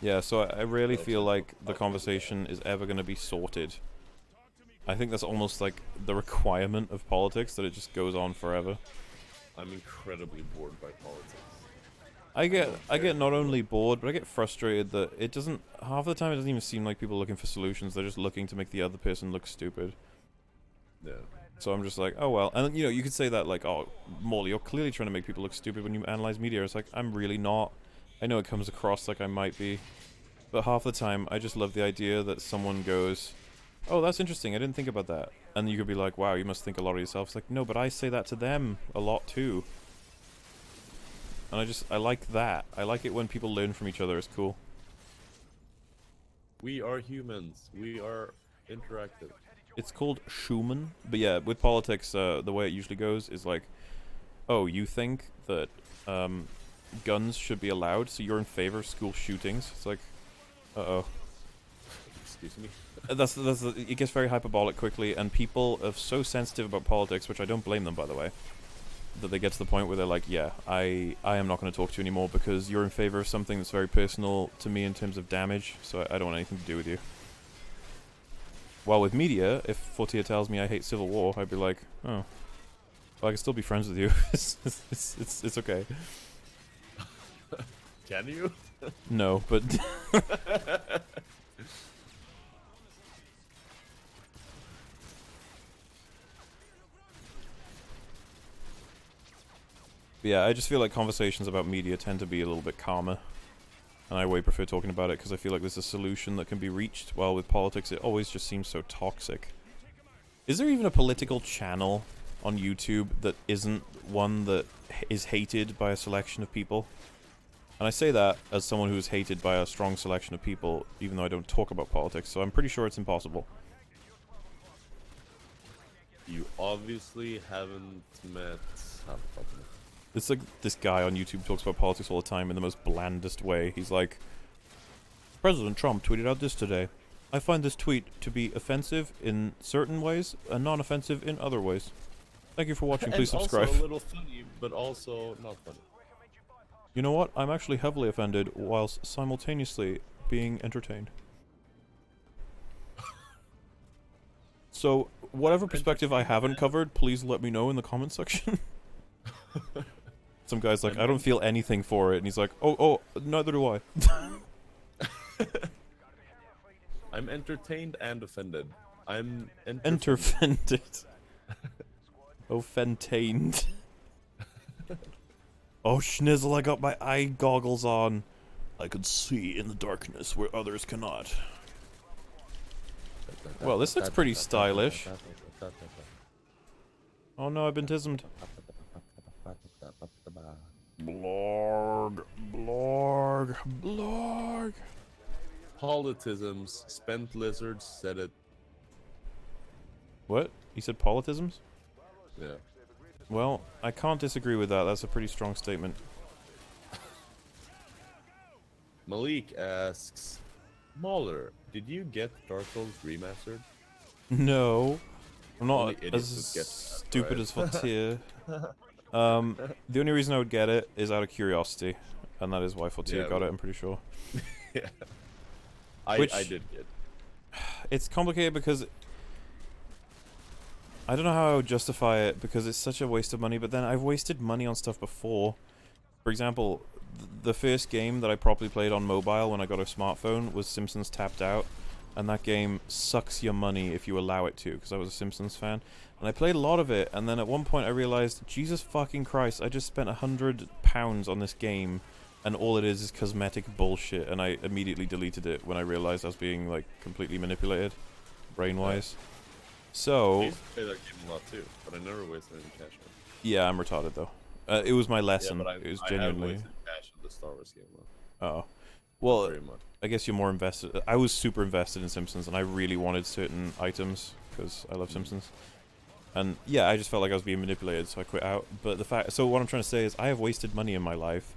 [SPEAKER 2] Yeah, so I really feel like the conversation is ever going to be sorted. I think that's almost like the requirement of politics, that it just goes on forever.
[SPEAKER 1] I'm incredibly bored by politics.
[SPEAKER 2] I get not only bored, but I get frustrated that it doesn't, half the time it doesn't even seem like people are looking for solutions, they're just looking to make the other person look stupid.
[SPEAKER 1] Yeah.
[SPEAKER 2] So I'm just like, oh well. And you know, you could say that like, oh, Morley, you're clearly trying to make people look stupid when you analyze media. It's like, I'm really not. I know it comes across like I might be. But half the time, I just love the idea that someone goes, oh, that's interesting, I didn't think about that. And you could be like, wow, you must think a lot of yourself. It's like, no, but I say that to them a lot too. And I like that. I like it when people learn from each other. It's cool.
[SPEAKER 1] We are humans. We are interactive.
[SPEAKER 2] It's called Schumann. But yeah, with politics, the way it usually goes is like, oh, you think that guns should be allowed, so you're in favor of school shootings. It's like, uh-oh.
[SPEAKER 1] Excuse me?
[SPEAKER 2] It gets very hyperbolic quickly, and people are so sensitive about politics, which I don't blame them, by the way, that they get to the point where they're like, yeah, I am not going to talk to you anymore because you're in favor of something that's very personal to me in terms of damage, so I don't want anything to do with you. While with media, if Fortier tells me I hate civil war, I'd be like, oh, well, I can still be friends with you. it's okay.
[SPEAKER 1] Can you?
[SPEAKER 2] No, but yeah, I just feel like conversations about media tend to be a little bit calmer. And I way prefer talking about it because I feel like there's a solution that can be reached, while with politics it always just seems so toxic. Is there even a political channel on YouTube that isn't one that is hated by a selection of people? And I say that as someone who is hated by a strong selection of people, even though I don't talk about politics, so I'm pretty sure it's impossible.
[SPEAKER 1] You obviously haven't met...
[SPEAKER 2] It's like this guy on YouTube talks about politics all the time in the most blandest way. He's like, President Trump tweeted out this today. I find this tweet to be offensive in certain ways and non-offensive in other ways. Thank you for watching.
[SPEAKER 1] And
[SPEAKER 2] Please subscribe.
[SPEAKER 1] also a little funny, but also not funny.
[SPEAKER 2] You know what? I'm actually heavily offended whilst simultaneously being entertained. So, whatever perspective I haven't covered, please let me know in the comment section. Some guy's like, I don't feel anything for it, and he's like, oh, neither do I.
[SPEAKER 1] I'm entertained and offended. I'm
[SPEAKER 2] Enterfended. Offentained. Oh, schnizzle, I got my eye goggles on. I can see in the darkness where others cannot. Well, this looks pretty stylish. Oh no, I've been tismed. Blorg, blorg, blorg.
[SPEAKER 1] Politisms, spent lizards said it.
[SPEAKER 2] What? You said politisms?
[SPEAKER 1] Yeah.
[SPEAKER 2] Well, I can't disagree with that. That's a pretty strong statement.
[SPEAKER 1] Malik asks, Mauler, did you get Dark Souls Remastered?
[SPEAKER 2] No. I'm not
[SPEAKER 1] Only idiots
[SPEAKER 2] as
[SPEAKER 1] would get that,
[SPEAKER 2] stupid
[SPEAKER 1] right?
[SPEAKER 2] as Fortier. The only reason I would get it is out of curiosity. And that is why Fortier got it, I'm pretty sure.
[SPEAKER 1] Yeah. I did get.
[SPEAKER 2] It's complicated because I don't know how I would justify it because it's such a waste of money, but then I've wasted money on stuff before. For example, the first game that I properly played on mobile when I got a smartphone was Simpsons Tapped Out, and that game sucks your money if you allow it to, because I was a Simpsons fan. And I played a lot of it, and then at one point I realized, Jesus fucking Christ, I just spent £100 on this game, and all it is cosmetic bullshit, and I immediately deleted it when I realized I was being, like, completely manipulated, brain-wise. So...
[SPEAKER 1] I used to play that game a lot too, but I never wasted any cash on it.
[SPEAKER 2] Yeah, I'm retarded, though. It was my lesson.
[SPEAKER 1] Yeah, but
[SPEAKER 2] it was
[SPEAKER 1] I
[SPEAKER 2] genuinely...
[SPEAKER 1] wasted cash on the Star Wars game, though.
[SPEAKER 2] Oh. Well,
[SPEAKER 1] Very much.
[SPEAKER 2] I guess you're more invested. I was super invested in Simpsons, and I really wanted certain items, because I love Simpsons. And, yeah, I just felt like I was being manipulated, so I quit out. But the fact... So what I'm trying to say is, I have wasted money in my life,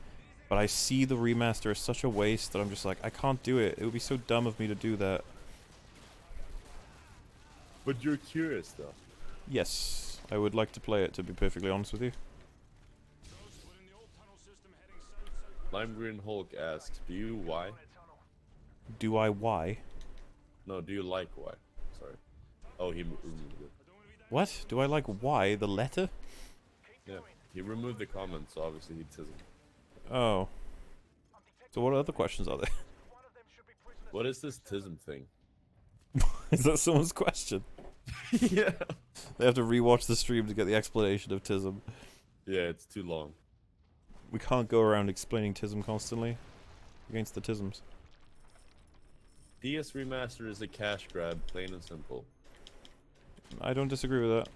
[SPEAKER 2] but I see the remaster as such a waste that I'm just like, I can't do it. It would be so dumb of me to do that.
[SPEAKER 1] But you're curious, though.
[SPEAKER 2] Yes, I would like to play it, to be perfectly honest with you.
[SPEAKER 1] Lime Green Hulk asks, do you why?
[SPEAKER 2] Do I why?
[SPEAKER 1] No, do you like why? Sorry. Oh, he removed it.
[SPEAKER 2] What? Do I like why? The letter?
[SPEAKER 1] Yeah, he removed the comment, so obviously he doesn't.
[SPEAKER 2] Oh. So what other questions are there?
[SPEAKER 1] What is this tism thing?
[SPEAKER 2] Is that someone's question?
[SPEAKER 1] Yeah.
[SPEAKER 2] They have to rewatch the stream to get the explanation of Tism.
[SPEAKER 1] Yeah, it's too long.
[SPEAKER 2] We can't go around explaining Tism constantly against the Tisms.
[SPEAKER 1] DS Remaster is a cash grab, plain and simple.
[SPEAKER 2] I don't disagree with that.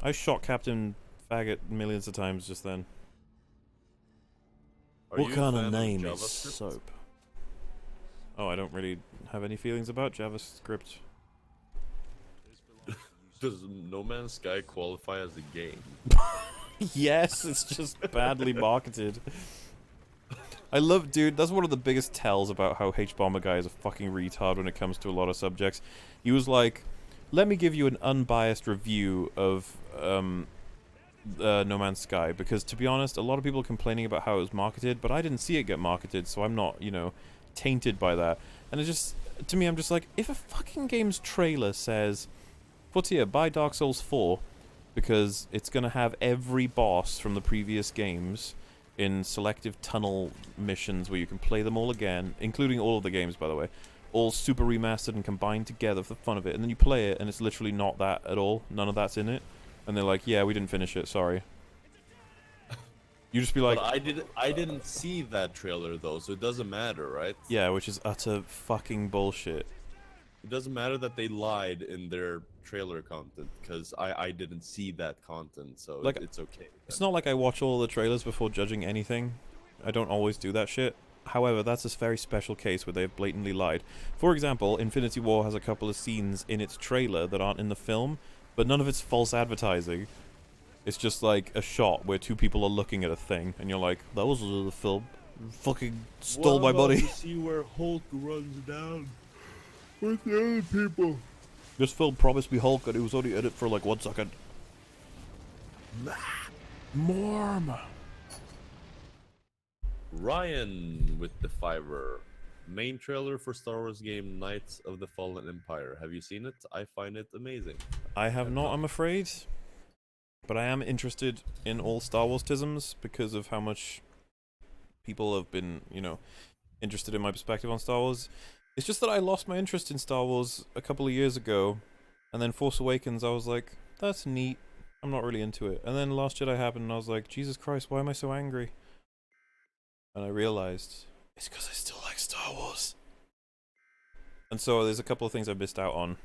[SPEAKER 2] I shot Captain Faggot millions of times just then. What kind of name is soap? Oh, I don't really have any feelings about JavaScript.
[SPEAKER 1] Does No Man's Sky qualify as a game?
[SPEAKER 2] Yes, it's just badly marketed. I love, dude, that's one of the biggest tells about how H-Bomber Guy is a fucking retard when it comes to a lot of subjects. He was like, let me give you an unbiased review of No Man's Sky, because to be honest, a lot of people are complaining about how it was marketed, but I didn't see it get marketed, so I'm not, you know, tainted by that. And it just, to me, I'm just like, if a fucking game's trailer says, Fortier, buy Dark Souls 4, because it's gonna have every boss from the previous games in selective tunnel missions where you can play them all again, including all of the games, by the way, all super remastered and combined together for the fun of it, and then you play it and it's literally not that at all, none of that's in it, and they're like, yeah, we didn't finish it, sorry. You just be like,
[SPEAKER 1] but I didn't see that trailer though, so it doesn't matter, right?
[SPEAKER 2] yeah, which is utter fucking bullshit.
[SPEAKER 1] It doesn't matter that they lied in their trailer content, because I didn't see that content, so
[SPEAKER 2] Like,
[SPEAKER 1] it's okay.
[SPEAKER 2] It's not like I watch all the trailers before judging anything. I don't always do that shit. However, that's a very special case where they've blatantly lied. For example, Infinity War has a couple of scenes in its trailer that aren't in the film, but none of it's false advertising. It's just like a shot where two people are looking at a thing, and you're like, that was the film. Fucking stole my money.
[SPEAKER 1] To see where Hulk runs down with the other people.
[SPEAKER 2] This film promised me Hulk and it was only in it for like 1 second. Morm!
[SPEAKER 1] Ryan with the Fiverr. Main trailer for Star Wars game Knights of the Fallen Empire. Have you seen it? I find it amazing.
[SPEAKER 2] I have not, I'm afraid. But I am interested in all Star Wars tisms because of how much people have been, you know, interested in my perspective on Star Wars. It's just that I lost my interest in Star Wars a couple of years ago, and then Force Awakens, I was like, that's neat. I'm not really into it. And then Last Jedi happened, and I was like, Jesus Christ, why am I so angry? And I realized it's because I still like Star Wars. And so there's a couple of things I missed out on.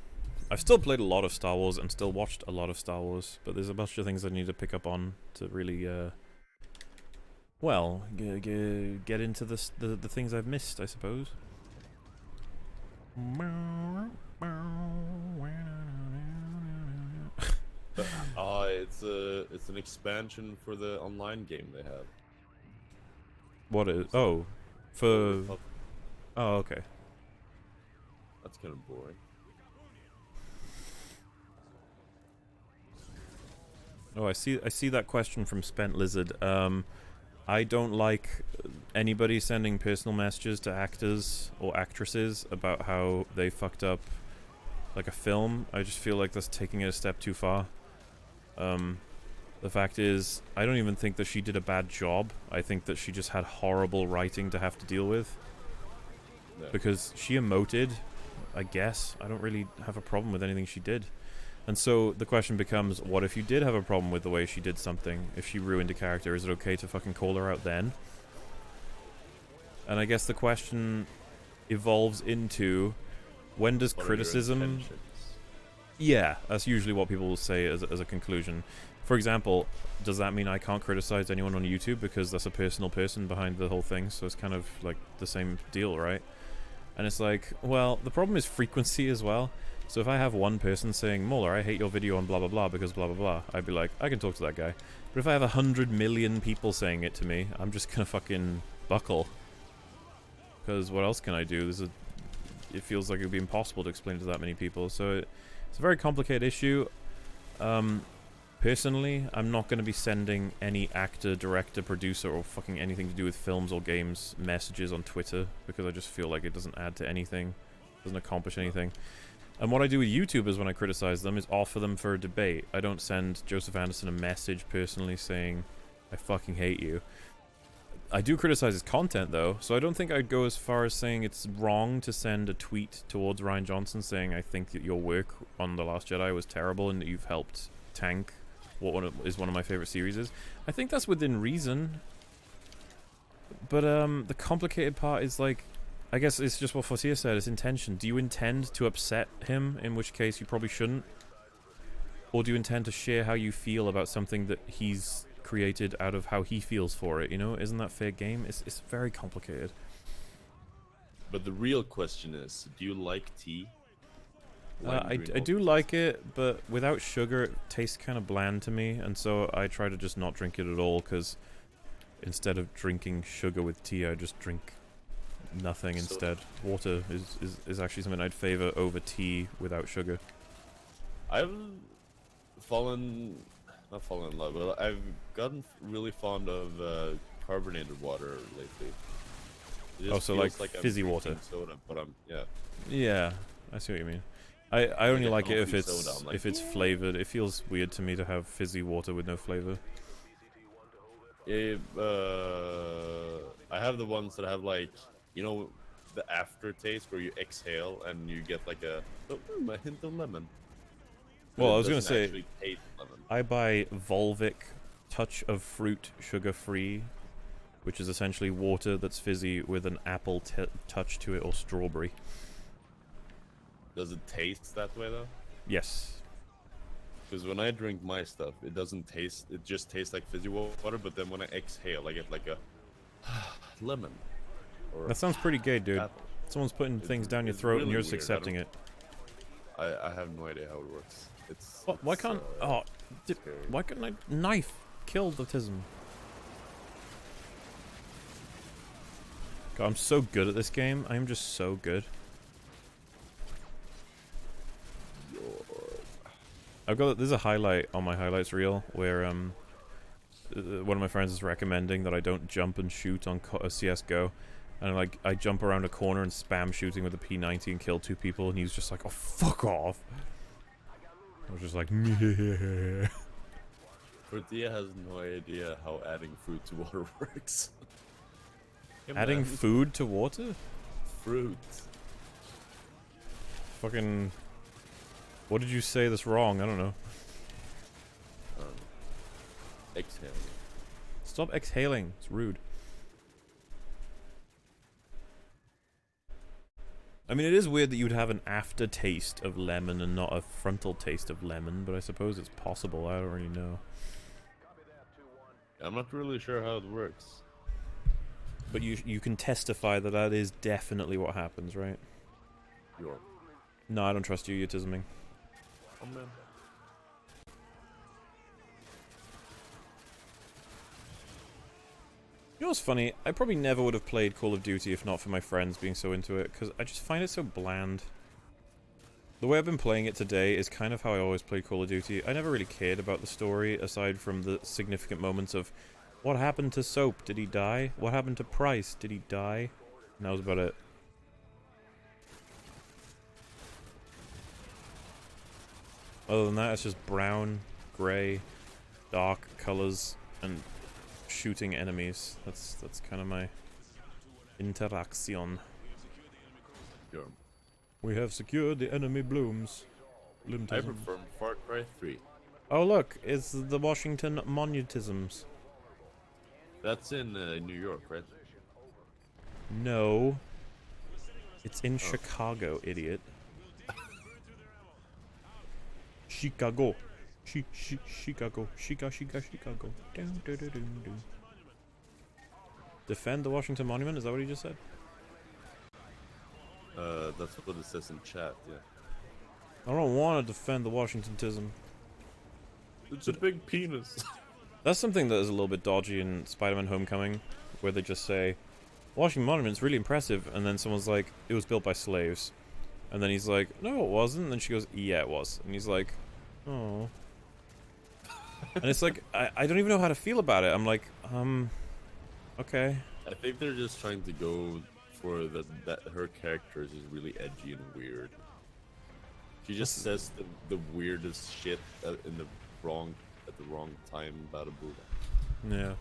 [SPEAKER 2] I've still played a lot of Star Wars and still watched a lot of Star Wars, but there's a bunch of things I need to pick up on to really, well, get into the things I've missed, I suppose.
[SPEAKER 1] It's an expansion for the online game they have.
[SPEAKER 2] What is? Oh, for. Oh, okay.
[SPEAKER 1] That's kind of boring.
[SPEAKER 2] Oh, I see that question from Spent Lizard. I don't like anybody sending personal messages to actors or actresses about how they fucked up like a film. I just feel like that's taking it a step too far. The fact is, I don't even think that she did a bad job. I think that she just had horrible writing to have to deal with.
[SPEAKER 1] Yeah.
[SPEAKER 2] Because she emoted, I guess. I don't really have a problem with anything she did. And so the question becomes, what if you did have a problem with the way she did something? If she ruined a character, is it okay to fucking call her out then? And I guess the question evolves into, when does criticism... Yeah, that's usually what people will say as a conclusion. For example, does that mean I can't criticize anyone on YouTube because that's a personal person behind the whole thing? So it's kind of like the same deal, right? And it's like, well, the problem is frequency as well. So if I have one person saying, Muller, I hate your video on blah blah blah because blah blah blah, I'd be like, I can talk to that guy. But if I have 100 million people saying it to me, I'm just gonna fucking buckle. Because what else can I do? It feels like it would be impossible to explain to that many people. So it's a very complicated issue. Personally, I'm not going to be sending any actor, director, producer, or fucking anything to do with films or games messages on Twitter, because I just feel like it doesn't add to anything, doesn't accomplish anything. And what I do with YouTubers when I criticize them is offer them for a debate. I don't send Joseph Anderson a message personally saying, I fucking hate you. I do criticize his content though, so I don't think I'd go as far as saying it's wrong to send a tweet towards Ryan Johnson saying I think that your work on The Last Jedi was terrible and that you've helped tank what one of my favorite series is. I think that's within reason. But the complicated part is like, I guess it's just what Fortier said, it's intention. Do you intend to upset him, in which case you probably shouldn't? Or do you intend to share how you feel about something that he's created out of how he feels for it, you know? Isn't that fair game? It's very complicated.
[SPEAKER 1] But the real question is, do you like tea?
[SPEAKER 2] I do like it, but without sugar it tastes kind of bland to me, and so I try to just not drink it at all, because instead of drinking sugar with tea, I just drink nothing instead. Water is actually something I'd favor over tea without sugar.
[SPEAKER 1] I've not fallen in love, but I've gotten really fond of carbonated water lately. It just
[SPEAKER 2] so
[SPEAKER 1] feels
[SPEAKER 2] like
[SPEAKER 1] I'm
[SPEAKER 2] fizzy
[SPEAKER 1] drinking
[SPEAKER 2] water.
[SPEAKER 1] soda, but
[SPEAKER 2] Yeah, I see what you mean. I only like it if
[SPEAKER 1] healthy
[SPEAKER 2] it's
[SPEAKER 1] soda, I'm like,
[SPEAKER 2] if it's flavored. It feels weird to me to have fizzy water with no flavor.
[SPEAKER 1] I have the ones that have like, you know, the aftertaste where you exhale and you get like a hint of lemon. But
[SPEAKER 2] Well,
[SPEAKER 1] it
[SPEAKER 2] I was gonna
[SPEAKER 1] doesn't
[SPEAKER 2] say,
[SPEAKER 1] actually taste lemon.
[SPEAKER 2] I buy Volvic Touch of Fruit Sugar Free, which is essentially water that's fizzy with an apple touch to it or strawberry.
[SPEAKER 1] Does it taste that way though?
[SPEAKER 2] Yes.
[SPEAKER 1] Because when I drink my stuff, it doesn't taste. It just tastes like fizzy water. But then when I exhale, I get like a lemon. Or
[SPEAKER 2] That sounds pretty gay, dude.
[SPEAKER 1] apple.
[SPEAKER 2] Someone's putting things down your
[SPEAKER 1] it's
[SPEAKER 2] throat and
[SPEAKER 1] really
[SPEAKER 2] you're just
[SPEAKER 1] weird.
[SPEAKER 2] accepting it.
[SPEAKER 1] I have no idea how it works.
[SPEAKER 2] Why can't...
[SPEAKER 1] scary.
[SPEAKER 2] why couldn't I... Knife! Kill the tism. God, I'm so good at this game. I'm just so good.
[SPEAKER 1] Yo.
[SPEAKER 2] There's a highlight on my highlights reel where one of my friends is recommending that I don't jump and shoot on CS:GO, and like I jump around a corner and spam shooting with a P90 and kill 2 people, and he's just like, "Oh, fuck off." I was just like, meh.
[SPEAKER 1] Tortilla has no idea how adding fruit to water works. Yeah,
[SPEAKER 2] Adding
[SPEAKER 1] man.
[SPEAKER 2] food to water?
[SPEAKER 1] Fruit.
[SPEAKER 2] Fucking. What did you say that's wrong? I don't know.
[SPEAKER 1] Exhale.
[SPEAKER 2] Stop exhaling. It's rude. I mean, it is weird that you'd have an aftertaste of lemon and not a frontal taste of lemon, but I suppose it's possible. I don't really know.
[SPEAKER 1] I'm not really sure how it works.
[SPEAKER 2] But you can testify that that is definitely what happens, right?
[SPEAKER 1] York.
[SPEAKER 2] No, I don't trust you. You're tisming.
[SPEAKER 1] Oh man.
[SPEAKER 2] You know what's funny? I probably never would have played Call of Duty if not for my friends being so into it, because I just find it so bland. The way I've been playing it today is kind of how I always played Call of Duty. I never really cared about the story, aside from the significant moments of what happened to Soap? Did he die? What happened to Price? Did he die? And that was about it. Other than that, it's just brown, grey, dark colors, and shooting enemies. That's kind of my interaction.
[SPEAKER 1] Sure.
[SPEAKER 2] We have secured the enemy blooms.
[SPEAKER 1] I prefer Far Cry 3.
[SPEAKER 2] Oh look, it's the Washington Monutisms.
[SPEAKER 1] That's in New York, right?
[SPEAKER 2] No. It's in Chicago, idiot. Chicago. Chicago. Chicago. Dun, dun, dun, dun, dun. Defend the Washington Monument? Is that what he just said?
[SPEAKER 1] That's what it says in chat, yeah.
[SPEAKER 2] I don't want to defend the Washingtonism.
[SPEAKER 1] It's a big penis.
[SPEAKER 2] That's something that is a little bit dodgy in Spider-Man Homecoming, where they just say, Washington Monument's really impressive, and then someone's like, it was built by slaves. And then he's like, no it wasn't, and then she goes, yeah it was. And he's like, oh. And it's like, I don't even know how to feel about it. I'm like, okay.
[SPEAKER 1] I think they're just trying to go for that her character is just really edgy and weird. She just says the weirdest shit at the wrong time about a Buddha.
[SPEAKER 2] Yeah.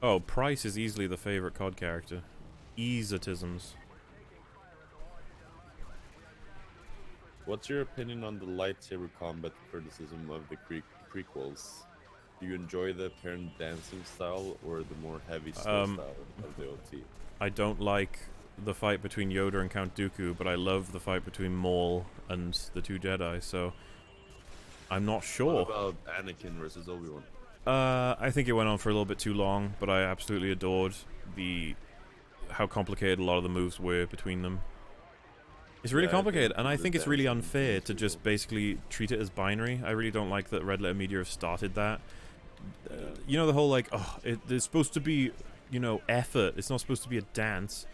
[SPEAKER 2] Oh, Price is easily the favorite COD character. Easotisms.
[SPEAKER 1] What's your opinion on the lightsaber combat criticism of the prequels? Do you enjoy the apparent dancing style or the more heavy style of the OT?
[SPEAKER 2] I don't like the fight between Yoda and Count Dooku, but I love the fight between Maul and the 2 Jedi, so I'm not sure.
[SPEAKER 1] What about Anakin versus Obi-Wan?
[SPEAKER 2] I think it went on for a little bit too long, but I absolutely adored how complicated a lot of the moves were between them. It's really complicated, and I think it's really unfair to just basically treat it as binary. I really don't like that Red Letter Media have started that. You know, the whole like, oh, it's supposed to be, you know, effort. It's not supposed to be a dance.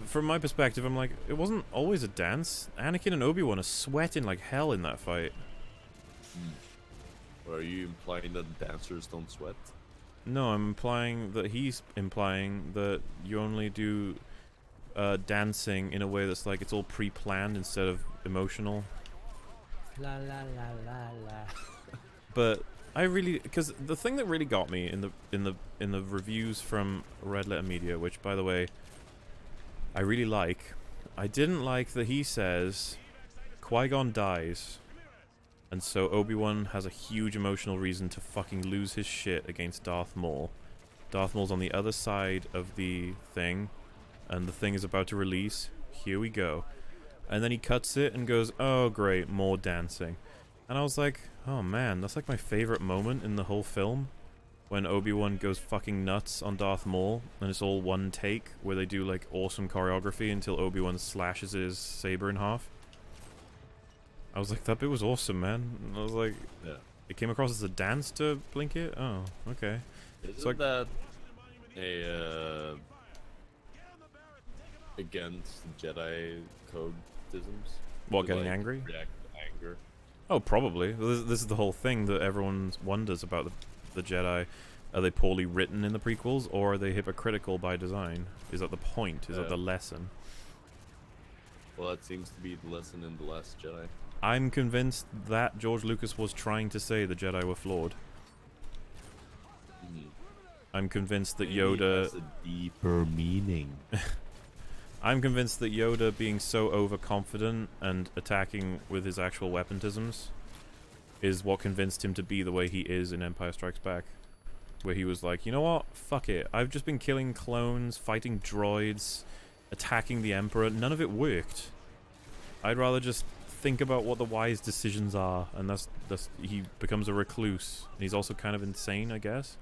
[SPEAKER 2] From my perspective, I'm like, it wasn't always a dance. Anakin and Obi-Wan are sweating like hell in that fight.
[SPEAKER 1] Or are you implying that dancers don't sweat?
[SPEAKER 2] No, I'm implying that he's implying that you only do dancing in a way that's like it's all pre-planned instead of emotional.
[SPEAKER 3] La la la la la.
[SPEAKER 2] But I really, because the thing that really got me in the reviews from Red Letter Media, which by the way, I really like. I didn't like that he says Qui-Gon dies, and so Obi-Wan has a huge emotional reason to fucking lose his shit against Darth Maul. Darth Maul's on the other side of the thing, and the thing is about to release. Here we go. And then he cuts it and goes, oh great, more dancing. And I was like, oh man, that's like my favorite moment in the whole film. When Obi-Wan goes fucking nuts on Darth Maul, and it's all one take, where they do like awesome choreography until Obi-Wan slashes his saber in half. I was like, that bit was awesome, man. And I was like,
[SPEAKER 1] Yeah.
[SPEAKER 2] it came across as a dance to blink it? Oh, okay.
[SPEAKER 1] Isn't
[SPEAKER 2] like,
[SPEAKER 1] that a against Jedi codisms?
[SPEAKER 2] What,
[SPEAKER 1] To,
[SPEAKER 2] getting
[SPEAKER 1] like,
[SPEAKER 2] angry?
[SPEAKER 1] React to anger.
[SPEAKER 2] Oh, probably. This is the whole thing that everyone wonders about the Jedi. Are they poorly written in the prequels, or are they hypocritical by design? Is that the point? Is that the lesson?
[SPEAKER 1] Well, that seems to be the lesson in The Last Jedi.
[SPEAKER 2] I'm convinced that George Lucas was trying to say the Jedi were flawed. I'm convinced that Yoda
[SPEAKER 1] has a deeper meaning.
[SPEAKER 2] I'm convinced that Yoda being so overconfident and attacking with his actual weapontisms is what convinced him to be the way he is in Empire Strikes Back. Where he was like, you know what? Fuck it. I've just been killing clones, fighting droids, attacking the Emperor. None of it worked. I'd rather just think about what the wise decisions are, and that's he becomes a recluse. And he's also kind of insane, I guess.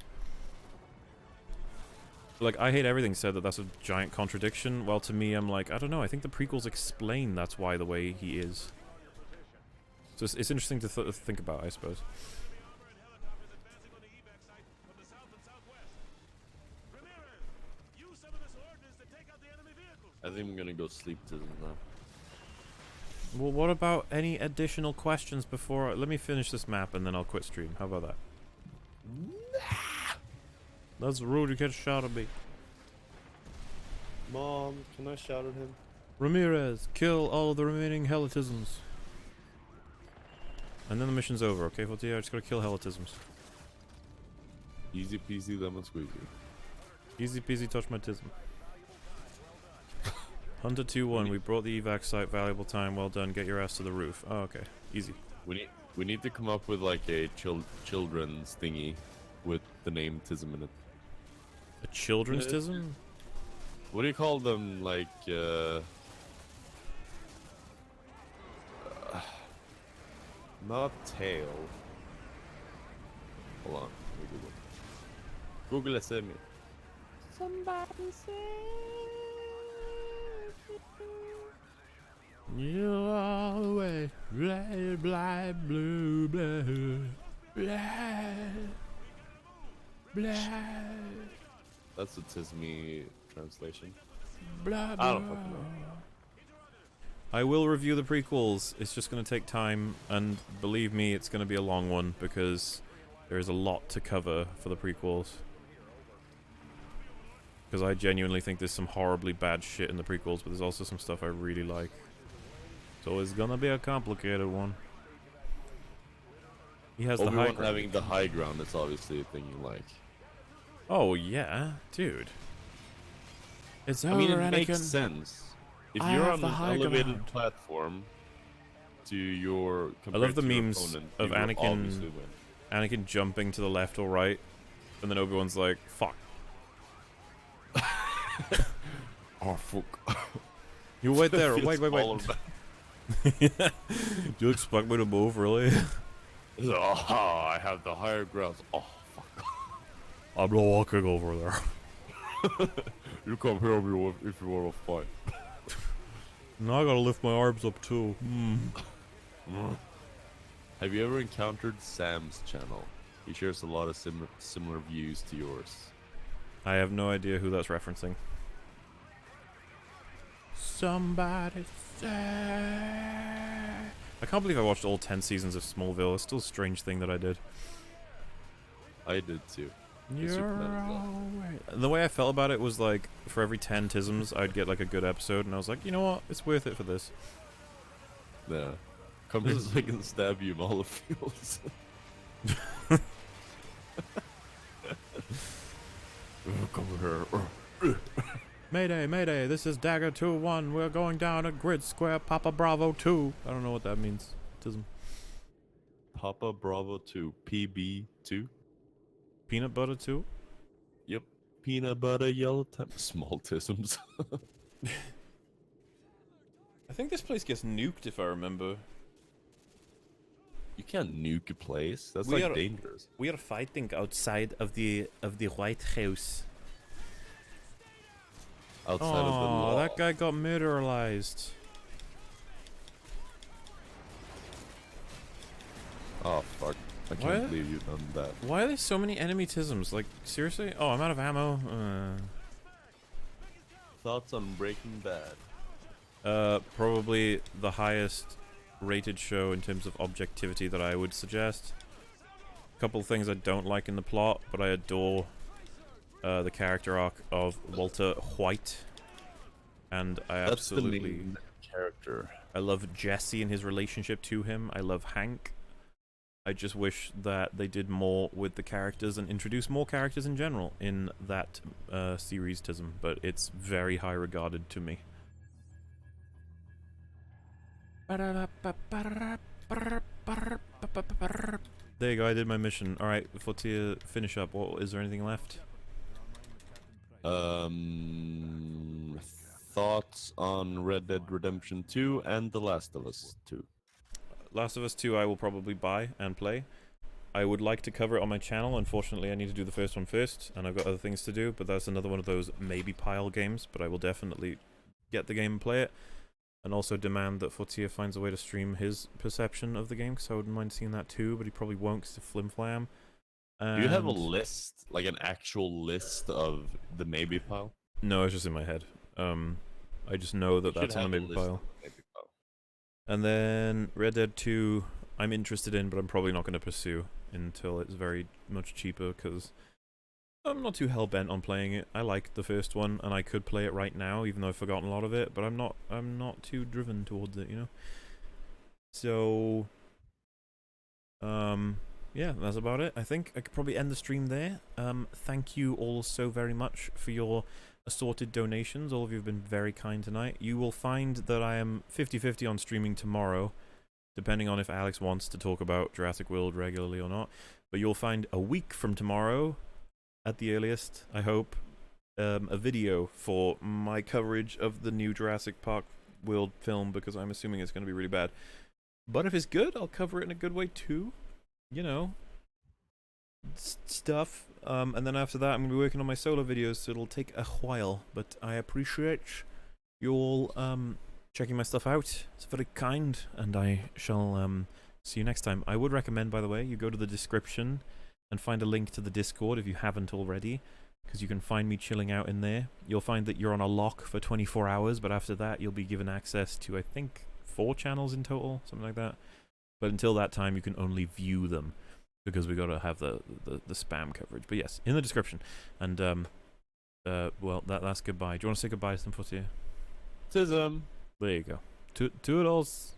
[SPEAKER 2] Like, I hate everything said that that's a giant contradiction. Well, to me, I'm like, I don't know. I think the prequels explain that's why the way he is. So it's interesting to think about, I suppose.
[SPEAKER 1] I think I'm gonna go sleep to them now.
[SPEAKER 2] Well, what about any additional questions before... Let me finish this map and then I'll quit stream. How about that? That's rude, you can't shout at me.
[SPEAKER 1] Mom, can I shout at him?
[SPEAKER 2] Ramirez, kill all of the remaining helitisms. And then the mission's over, okay, Fortier? I just gotta kill helitisms.
[SPEAKER 1] Easy peasy lemon squeezy.
[SPEAKER 2] Easy peasy touch my tism. Hunter 2-1, we brought the evac site, valuable time, well done, get your ass to the roof. Oh, okay, easy.
[SPEAKER 1] We need to come up with like a children's thingy with the name Tism in it.
[SPEAKER 2] A children's tism?
[SPEAKER 1] What do you call them? Like, not tail. Hold on, let me Google. Google it, send me.
[SPEAKER 3] Somebody say
[SPEAKER 2] You all the way, red, black, blue, blue, black, black.
[SPEAKER 1] That's the Tismy translation.
[SPEAKER 2] Blah,
[SPEAKER 1] I don't fucking know.
[SPEAKER 2] I will review the prequels. It's just going to take time, and believe me, it's going to be a long one because there is a lot to cover for the prequels. Because I genuinely think there's some horribly bad shit in the prequels, but there's also some stuff I really like. So it's gonna be a complicated one. He has the high ground.
[SPEAKER 1] Having the high ground is obviously a thing you like.
[SPEAKER 2] Oh yeah, dude. It's
[SPEAKER 1] I mean, it
[SPEAKER 2] Anakin.
[SPEAKER 1] makes sense. If
[SPEAKER 2] I
[SPEAKER 1] you're
[SPEAKER 2] have
[SPEAKER 1] on
[SPEAKER 2] the
[SPEAKER 1] an
[SPEAKER 2] high
[SPEAKER 1] elevated
[SPEAKER 2] ground.
[SPEAKER 1] platform to your
[SPEAKER 2] I love the
[SPEAKER 1] compared to your
[SPEAKER 2] memes
[SPEAKER 1] opponent,
[SPEAKER 2] of
[SPEAKER 1] you will
[SPEAKER 2] Anakin-
[SPEAKER 1] obviously win.
[SPEAKER 2] Anakin jumping to the left or right, and then Obi-Wan's like, "Fuck."
[SPEAKER 1] Oh fuck!
[SPEAKER 2] You wait there.
[SPEAKER 1] Feels
[SPEAKER 2] Wait.
[SPEAKER 1] smaller back.
[SPEAKER 2] Do you expect me to move, really?
[SPEAKER 1] He's like, oh, I have the higher ground. Oh fuck!
[SPEAKER 2] I'm not walking over there.
[SPEAKER 1] You come here if you want to fight.
[SPEAKER 2] Now I gotta lift my arms up too.
[SPEAKER 1] Have you ever encountered Sam's channel? He shares a lot of similar views to yours.
[SPEAKER 2] I have no idea who that's referencing. Somebody say... I can't believe I watched all 10 seasons of Smallville. It's still a strange thing that I did.
[SPEAKER 1] I did too.
[SPEAKER 2] You're
[SPEAKER 1] Superman as well.
[SPEAKER 2] alright. The way I felt about it was like, for every 10 tisms, I'd get like a good episode, and I was like, you know what? It's worth it for this.
[SPEAKER 1] Yeah. Come here so I can stab you in all the fields. Come here.
[SPEAKER 2] Mayday, mayday, this is Dagger 2-1. We're going down at Grid Square Papa Bravo 2. I don't know what that means. Tism.
[SPEAKER 1] Papa Bravo 2. PB2?
[SPEAKER 2] Peanut butter 2?
[SPEAKER 1] Yep. Peanut butter yellow time. Small tisms.
[SPEAKER 2] I think this place gets nuked if I remember.
[SPEAKER 1] You can't nuke a place. That's
[SPEAKER 2] We
[SPEAKER 1] like
[SPEAKER 2] are-
[SPEAKER 1] dangerous.
[SPEAKER 2] We are fighting outside of the White House.
[SPEAKER 1] Outside of the law.
[SPEAKER 2] Oh, that guy got murderized.
[SPEAKER 1] Oh fuck. I can't
[SPEAKER 2] What?
[SPEAKER 1] believe you've done that.
[SPEAKER 2] Why are there so many enemy tisms? Like, seriously? Oh, I'm out of ammo.
[SPEAKER 1] Thoughts on Breaking Bad?
[SPEAKER 2] Probably the highest rated show in terms of objectivity that I would suggest. A couple of things I don't like in the plot, but I adore the character arc of Walter White. And I
[SPEAKER 1] That's the
[SPEAKER 2] absolutely...
[SPEAKER 1] main character.
[SPEAKER 2] I love Jesse and his relationship to him. I love Hank. I just wish that they did more with the characters and introduce more characters in general in that series-tism, but it's very high regarded to me. There you go, I did my mission. Alright, Fortier, finish up. Is there anything left?
[SPEAKER 1] Thoughts on Red Dead Redemption 2 and The Last of Us 2?
[SPEAKER 2] Last of Us 2 I will probably buy and play. I would like to cover it on my channel. Unfortunately, I need to do the first one first, and I've got other things to do, but that's another one of those maybe pile games, but I will definitely get the game and play it, and also demand that Fortier finds a way to stream his perception of the game, because I wouldn't mind seeing that too, but he probably won't because of flimflam.
[SPEAKER 1] Do you have a list, like an actual list of the maybe pile?
[SPEAKER 2] No, it's just in my head. I just know that that's on the maybe pile. And then Red Dead 2, I'm interested in, but I'm probably not going to pursue until it's very much cheaper, because I'm not too hell-bent on playing it. I like the first one, and I could play it right now, even though I've forgotten a lot of it, but I'm not too driven towards it, you know? So, yeah, that's about it. I think I could probably end the stream there. Thank you all so very much for your assorted donations. All of you have been very kind tonight. You will find that I am 50-50 on streaming tomorrow, depending on if Alex wants to talk about Jurassic World regularly or not. But you'll find a week from tomorrow, at the earliest, I hope, a video for my coverage of the new Jurassic Park World film, because I'm assuming it's going to be really bad. But if it's good, I'll cover it in a good way too. You know, stuff. And then after that, I'm going to be working on my solo videos, so it'll take a while. But I appreciate you all checking my stuff out. It's very kind, and I shall see you next time. I would recommend, by the way, you go to the description and find a link to the Discord if you haven't already, because you can find me chilling out in there. You'll find that you're on a lock for 24 hours, but after that, you'll be given access to, I think, 4 channels in total, something like that. But until that time, you can only view them, because we got to have the spam coverage. But yes, in the description. And well, that's goodbye. Do you want to say goodbye to them, Fortier?
[SPEAKER 1] Tism.
[SPEAKER 2] There you go. Toodles.